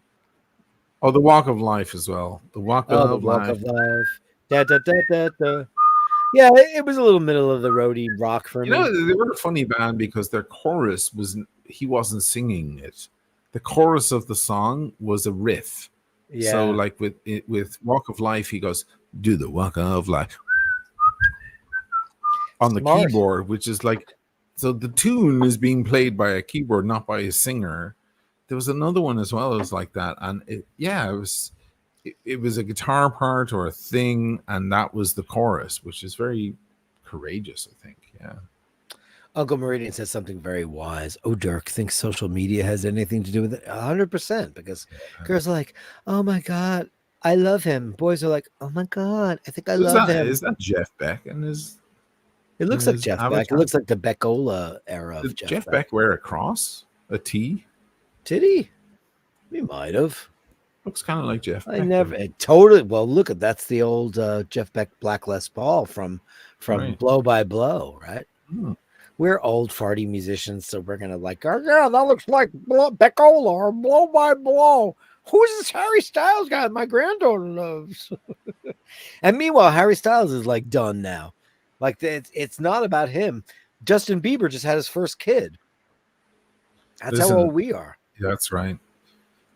Oh, the Walk of Life as well. The Walk of Life. Da, da, da, da, da. Yeah, it was a little middle of the roadie rock for me. You know, they were a funny band because their chorus he wasn't singing it. The chorus of the song was a riff. Yeah. So like with Walk of Life, he goes, do the Walk of Life on the keyboard, which is like, so the tune is being played by a keyboard, not by a singer. There was another one as well. It was like that. And it was a guitar part or a thing, and that was the chorus, which is very courageous, I think. Yeah. Uncle Meridian says something very wise. Oh, Dirk thinks social media has anything to do with it. 100%, because girls are like, oh my god, I love him. Boys are like, oh my god, I think I love him. Is that Jeff Beck and his? It looks like Jeff Beck. It looks like the Beckola era of Jeff Beck wear a cross, a T? Did he? He might have. Looks kind of like Jeff Beck. I never totally. Well, look at that's the old Jeff Beck Black Les Paul from right. Blow by Blow, right? We're old farty musicians, so we're gonna like, oh yeah, that looks like Beckola or Blow by Blow. Who's this Harry Styles guy my granddaughter loves? And meanwhile, Harry Styles is like done now. Like it's not about him. Justin Bieber just had his first kid. That's how old we are. That's right.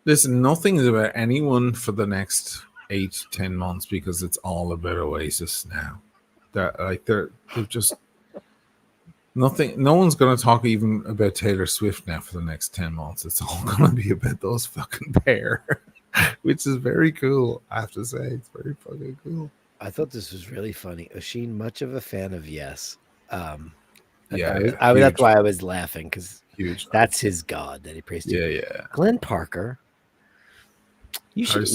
Listen, nothing is about anyone for the next 8-10 months because it's all about Oasis now. They're just nothing. No one's going to talk even about Taylor Swift now for the next 10 months. It's all going to be about those fucking pair, which is very cool. I have to say, it's very fucking cool. I thought this was really funny. Oisin, much of a fan of Yes. Yeah, that's why I was laughing because that's his god that he prays to. Yeah. Glenn Parker. You should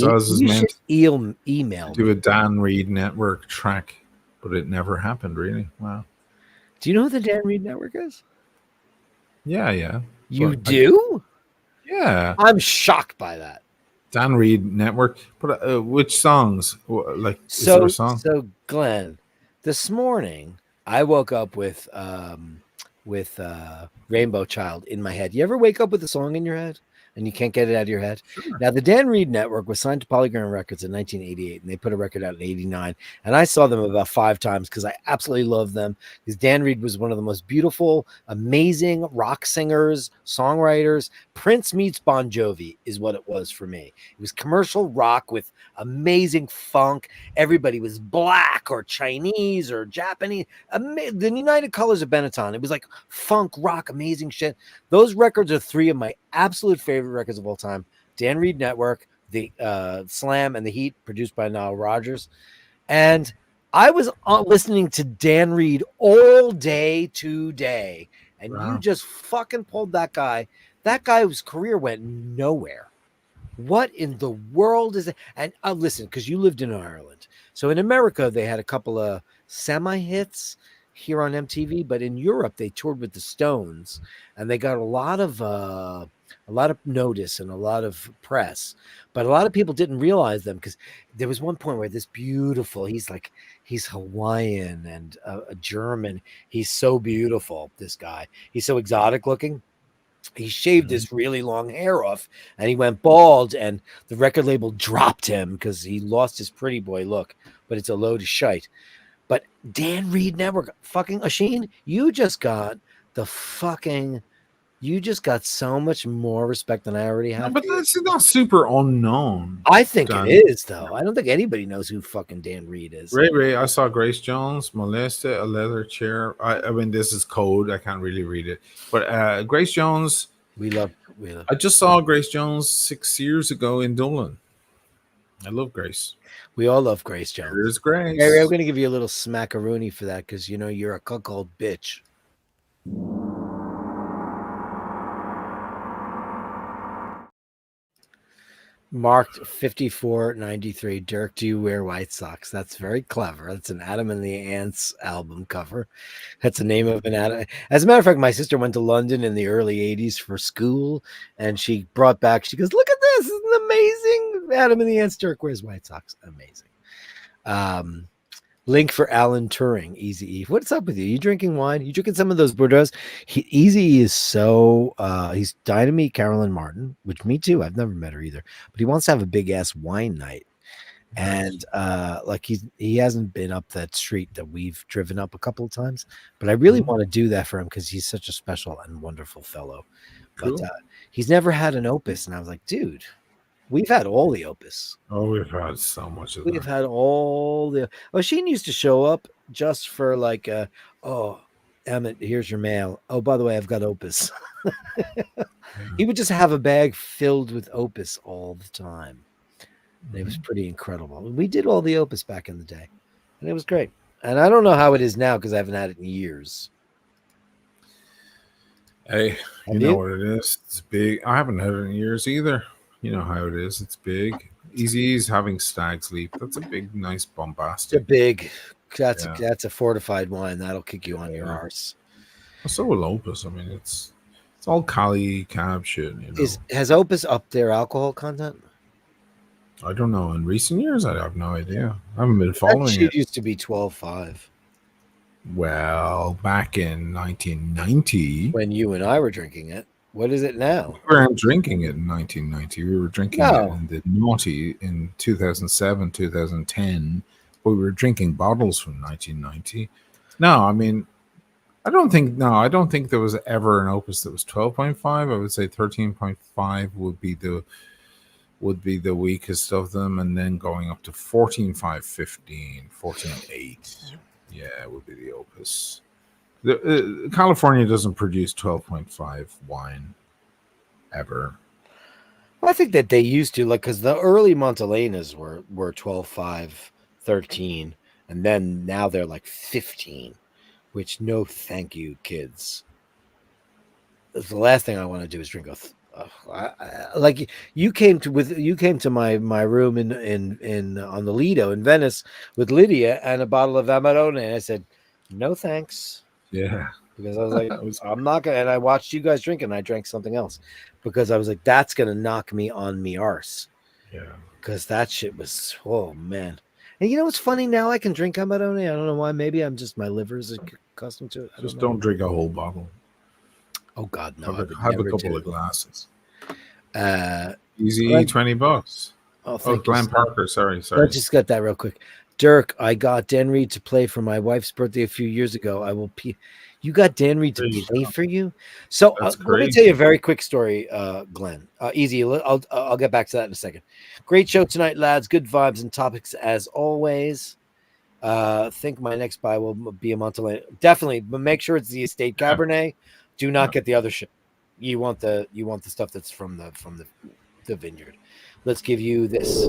email do a Dan Reed Network track, but it never happened. Really? Wow. Do you know who the Dan Reed Network is? Yeah. You do? Yeah. I'm shocked by that. Dan Reed Network. But which songs? Like is there a song? So Glenn, this morning I woke up with Rainbow Child in my head. You ever wake up with a song in your head and you can't get it out of your head? Sure. Now, the Dan Reed Network was signed to Polygram Records in 1988, and they put a record out in 89. And I saw them about 5 times because I absolutely love them. Because Dan Reed was one of the most beautiful, amazing rock singers, songwriters. Prince meets Bon Jovi is what it was for me. It was commercial rock with amazing funk. Everybody was black or Chinese or Japanese. The United Colors of Benetton. It was like funk, rock, amazing shit. Those records are 3 of my absolute favorite records of all time. Dan Reed Network, the Slam and the Heat, produced by Nile Rodgers. And I was listening to Dan Reed all day today. And You just fucking pulled that guy. That guy's career went nowhere. What in the world is it? And listen, because you lived in Ireland. So in America, they had a couple of semi-hits here on MTV, but in Europe, they toured with the Stones, and they got a lot of notice and a lot of press. But a lot of people didn't realize them because there was one point where this beautiful, he's Hawaiian and a German. He's so beautiful, this guy. He's so exotic looking. He shaved his really long hair off and he went bald, and the record label dropped him because he lost his pretty boy look, but it's a load of shite. But Dan Reed Network, fucking Oisin, you just got the fucking You just got so much more respect than I already No, have. but that's not super unknown. I think Dan. it is, though. I don't think anybody knows who fucking Dan Reed is. Ray, I saw Grace Jones molested a leather chair. I mean, this is code. I can't really read it. But Grace Jones, We love. I just saw Grace Jones 6 years ago in Dublin. I love Grace. We all love Grace Jones. Here's Grace. Gary, I'm going to give you a little smackaroonie for that because you know you're a cuckold bitch. Marked 5493. Dirk, do you wear white socks? That's very clever. That's an Adam and the Ants album cover. That's the name of an Adam. As a matter of fact, my sister went to London in the early 80s for school, and she brought back, she goes, look at this. Isn't amazing? Adam and the Ants. Dirk wears white socks. Amazing. Link for Alan Turing, Easy E. What's up with you? You drinking wine? You drinking some of those Bordeaux? Easy E is so he's dying to meet Carolyn Martin, which me too. I've never met her either, but he wants to have a big ass wine night. And like he hasn't been up that street that we've driven up a couple of times, but I really want to do that for him because he's such a special and wonderful fellow. Cool. But he's never had an Opus, and I was like, dude. We've had all the Opus. Oh, we've had so much of that. We've had all the. Oh, Sheen used to show up just for like, oh, Emmett, here's your mail. Oh, by the way, I've got Opus. He would just have a bag filled with Opus all the time. And it was pretty incredible. We did all the Opus back in the day, and it was great. And I don't know how it is now because I haven't had it in years. Hey, you know what it is? It's big. I haven't had it in years either. You know how it is. It's big. Easy's having Stag's Leap. That's a big, nice, bombastic. That's a fortified wine. That'll kick you on your arse. So will Opus. I mean, it's all Cali cab shit. You know? Has Opus upped their alcohol content? I don't know. In recent years, I have no idea. I haven't been following it. Used to be 12.5. Well, back in 1990, when you and I were drinking it. What is it now? We weren't drinking it in 1990. We were drinking it in the naughty in 2007, 2010. But we were drinking bottles from 1990. No, I mean, I don't think there was ever an Opus that was 12.5. I would say 13.5 would be the weakest of them, and then going up to 14.5, 15, 14.8. Yeah, it would be the Opus. California doesn't produce 12.5 wine ever. I think that they used to, like, because the early Montelenas were 12.5, 13, and then now they're like 15, which no thank you, kids. The last thing I want to do is drink like you came to my room in on the Lido in Venice with Lydia and a bottle of Amarone, and I said no thanks. Yeah, because I was like, I'm not gonna. And I watched you guys drink, and I drank something else because I was like, that's gonna knock me on me arse. Yeah, because that shit was, oh man. And you know what's funny? Now I can drink Amarone. I don't know why. Maybe I'm just, my liver's accustomed to it. Just don't drink a whole bottle. Oh God, no! Have a couple of glasses. Easy, $20. Oh, Glenn Parker. Sorry. I just got that real quick. Dirk, I got Dan Reed to play for my wife's birthday a few years ago. I will You got Dan Reed to play for you? So let me tell you a very quick story, Glenn. Easy. I'll get back to that in a second. Great show tonight, lads. Good vibes and topics as always. Think my next buy will be a Montelena. Definitely, but make sure it's the Estate Cabernet. Do not get the other shit. You want the stuff that's from the vineyard. Let's give you this.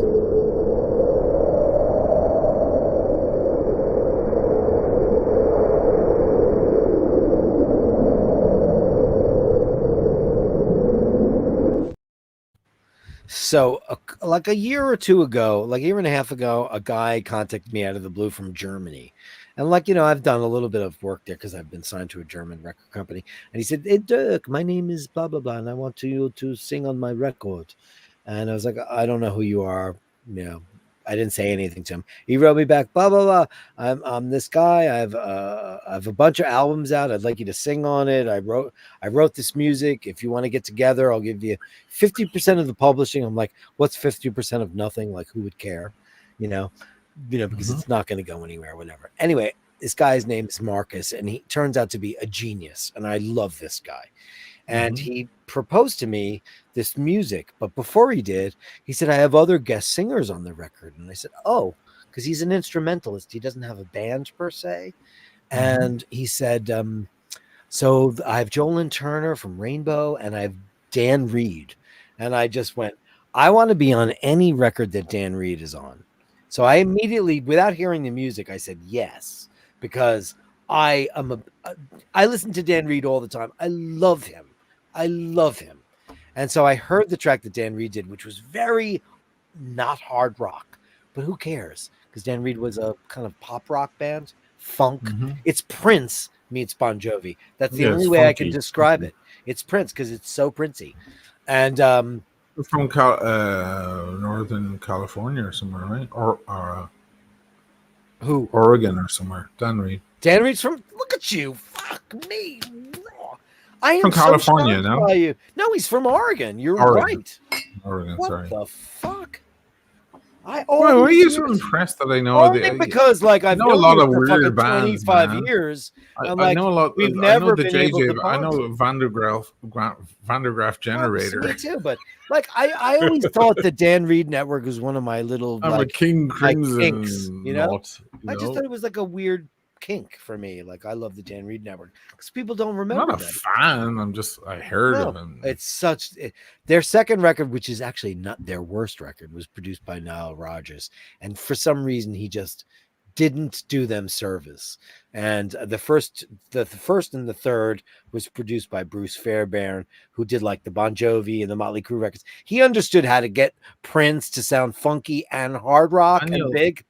So like a year or two ago, like a year and a half ago, a guy contacted me out of the blue from Germany. And like, you know, I've done a little bit of work there because I've been signed to a German record company. And he said, hey, Dirk, my name is blah, blah, blah. And I want you to sing on my record. And I was like, I don't know who you are. You know, I didn't say anything to him. He wrote me back, blah, blah, blah. I'm this guy. I have a bunch of albums out. I'd like you to sing on it. I wrote this music. If you want to get together, I'll give you 50% of the publishing. I'm like, what's 50% of nothing? Like, who would care? You know, because it's not going to go anywhere, whatever. Anyway, this guy's name is Marcus, and he turns out to be a genius. And I love this guy. and he proposed to me this music. But before he did, he said, I have other guest singers on the record. And I said, oh, because he's an instrumentalist. He doesn't have a band per se. And he said, so I have Jolyn Turner from Rainbow and I have Dan Reed. And I just went, I want to be on any record that Dan Reed is on. So I immediately, without hearing the music, I said yes, because I listen to Dan Reed all the time. I love him. And so I heard the track that Dan Reed did, which was very not hard rock, but who cares? Because Dan Reed was a kind of pop rock band, funk. It's Prince meets Bon Jovi. That's the only way I can describe it. It's Prince because it's so Princey. And from Northern California or somewhere, right? Or who? Oregon or somewhere. Dan Reed. Dan Reed's from. Look at you! Fuck me! I am from California, so no? by you. No, he's from Oregon. You're right. Oregon, what sorry. The fuck? Why are you so impressed that I know because like I've known a lot of for weird bands, 25 man. years. I like, know a lot. We've I never know the been able to JJ. I know Van der Graaf generator. Me too, but like I always thought the Dan Reed Network was one of my little I'm a King Crimson kinks, you know? I just thought it was like a weird kink for me. Like I love the Dan Reed Network because people don't remember. I'm not a fan. I heard of him. It's their second record, which is actually not their worst record, was produced by Nile Rodgers, and for some reason he just didn't do them service. And the first and the third was produced by Bruce Fairbairn, who did like the Bon Jovi and the Motley Crue records. He understood how to get Prince to sound funky and hard rock and big.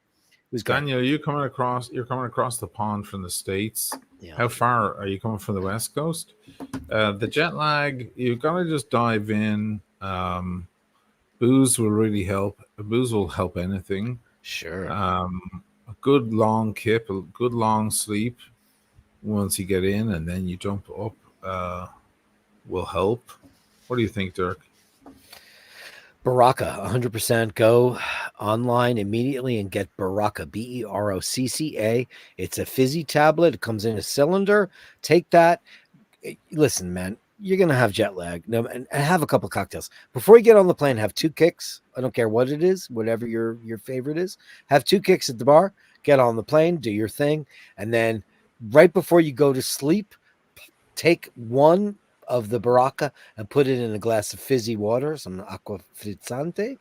Daniel, you're coming across the pond from the States. Yeah. How far are you coming from the West Coast? The jet lag, you've got to just dive in. Booze will really help. Booze will help anything. Sure. A good long kip, a good long sleep once you get in, and then you jump up will help. What do you think, Dirk? Baraka, 100%. Go online immediately and get Baraka, Berocca. It's a fizzy tablet. It comes in a cylinder. Take that. Listen, man, you're going to have jet lag. No, and have a couple of cocktails. Before you get on the plane, have 2 kicks. I don't care what it is, whatever your favorite is. Have 2 kicks at the bar. Get on the plane, do your thing. And then right before you go to sleep, take one of the Baraka and put it in a glass of fizzy water, some acqua frizzante,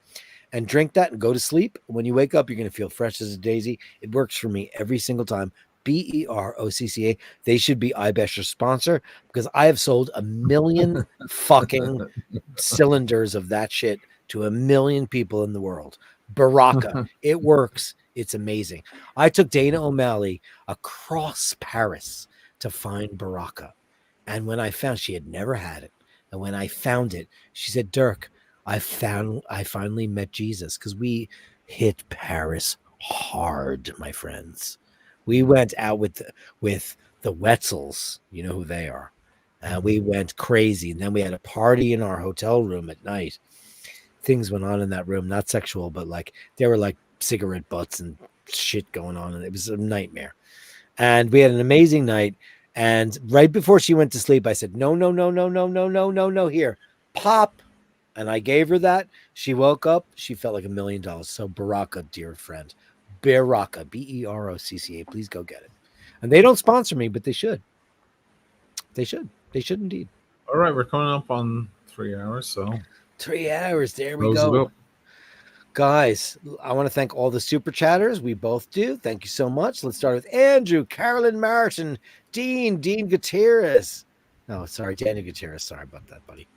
and drink that and go to sleep. When you wake up, you're going to feel fresh as a daisy. It works for me every single time. Berocca. They should be iBashers sponsor because I have sold 1 million fucking cylinders of that shit to 1 million people in the world. Baraka. It works. It's amazing. I took Dana Omalley across Paris to find Baraka. And when I found, she had never had it. And when I found it, she said, Dirk, I finally met Jesus, because we hit Paris hard, my friends. We went out with the Wetzels. You know who they are. We went crazy. And then we had a party in our hotel room at night. Things went on in that room, not sexual, but like there were like cigarette butts and shit going on. And it was a nightmare. And we had an amazing night. And right before she went to sleep, I said, no, here, pop. And I gave her that. She woke up. She felt like $1 million. So Baraka, dear friend, Baraka, Berocca. Please go get it. And they don't sponsor me, but they should. They should indeed. All right. We're coming up on 3 hours. So 3 hours. There we go. Guys, I want to thank all the super chatters. We both do. Thank you so much. Let's start with Andrew, Carolyn Martin, Dean Gutierrez. No, sorry, Daniel Gutierrez. Sorry about that, buddy.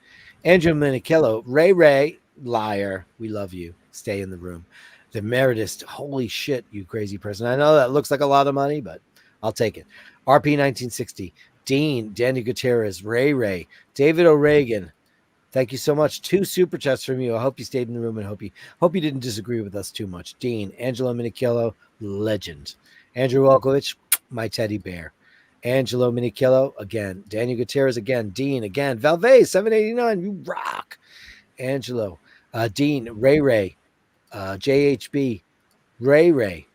Andrew Minichello, Ray, liar. We love you. Stay in the room. The Meredith, holy shit, you crazy person. I know that looks like a lot of money, but I'll take it. RP 1960, Dean, Daniel Gutierrez, Ray, David O'Regan. Thank you so much. 2 super chats from you. I hope you stayed in the room and hope you didn't disagree with us too much. Dean, Angelo Minichello, legend. Andrew Walkovich, my teddy bear. Angelo Minichello, again. Daniel Gutierrez, again. Dean, again. Valvez, 789, you rock. Angelo, Dean, Ray, JHB, Ray,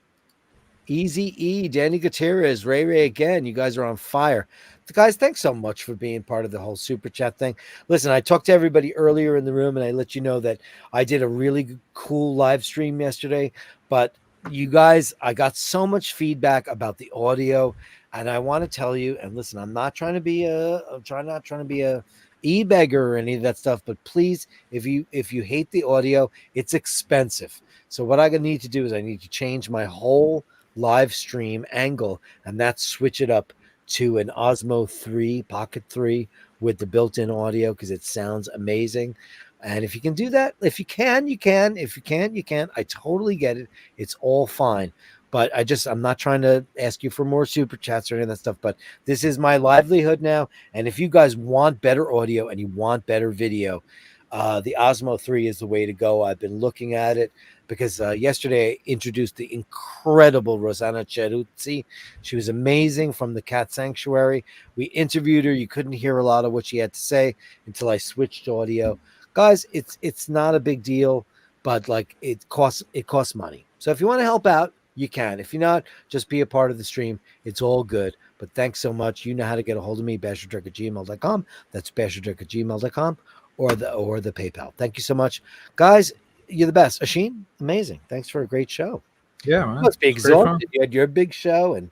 Easy E, Danny Gutierrez, Ray again. You guys are on fire. Guys, thanks so much for being part of the whole super chat thing. Listen, I talked to everybody earlier in the room and I let you know that I did a really cool live stream yesterday, but you guys, I got so much feedback about the audio, and I want to tell you, and listen, I'm not trying to be a e-beggar or any of that stuff, but please, if you hate the audio, it's expensive. So what I need to do is I need to change my whole live stream angle, and that's switch it up to an Osmo 3 Pocket 3 with the built-in audio, because it sounds amazing. And if you can do that, if you can, you can. If you can't, you can't. I totally get it. It's all fine. But I'm not trying to ask you for more super chats or any of that stuff, but this is my livelihood now. And if you guys want better audio and you want better video, the Osmo 3 is the way to go. I've been looking at it because yesterday I introduced the incredible Rosanna Ceruzzi. She was amazing from the Cat Sanctuary. We interviewed her. You couldn't hear a lot of what she had to say until I switched audio. Guys, it's not a big deal, but like it costs money. So if you want to help out, you can. If you're not, just be a part of the stream. It's all good. But thanks so much. You know how to get a hold of me, basherdirk@gmail.com. That's basherdirk@gmail.com or the PayPal. Thank you so much. Guys, you're the best. Asheen, amazing. Thanks for a great show. Yeah, man. You must be exhausted. You had your big show, and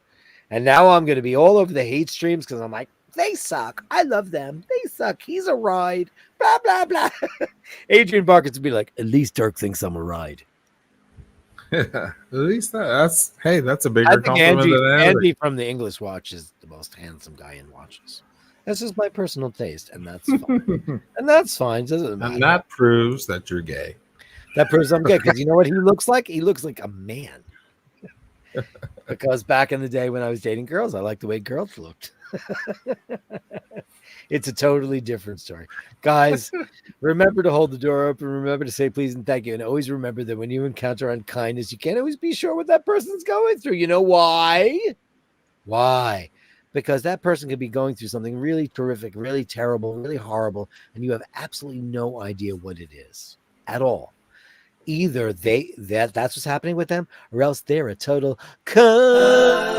now I'm going to be all over the hate streams because I'm like, they suck. I love them. They suck. He's a ride. Blah, blah, blah. Adrian Barker to be like, at least Dirk thinks I'm a ride. At least that's a bigger compliment than Andy from the English Watch is the most handsome guy in watches. This is my personal taste, and that's fine. And that's fine. Doesn't matter. And that proves that you're gay. That proves I'm gay, because you know what he looks like? He looks like a man. Because back in the day when I was dating girls, I liked the way girls looked. It's a totally different story. Guys, remember to hold the door open. Remember to say please and thank you. And always remember that when you encounter unkindness, you can't always be sure what that person's going through. You know why? Why? Because that person could be going through something really terrific, really terrible, really horrible, and you have absolutely no idea what it is at all. Either that's what's happening with them, or else they're a total cunt.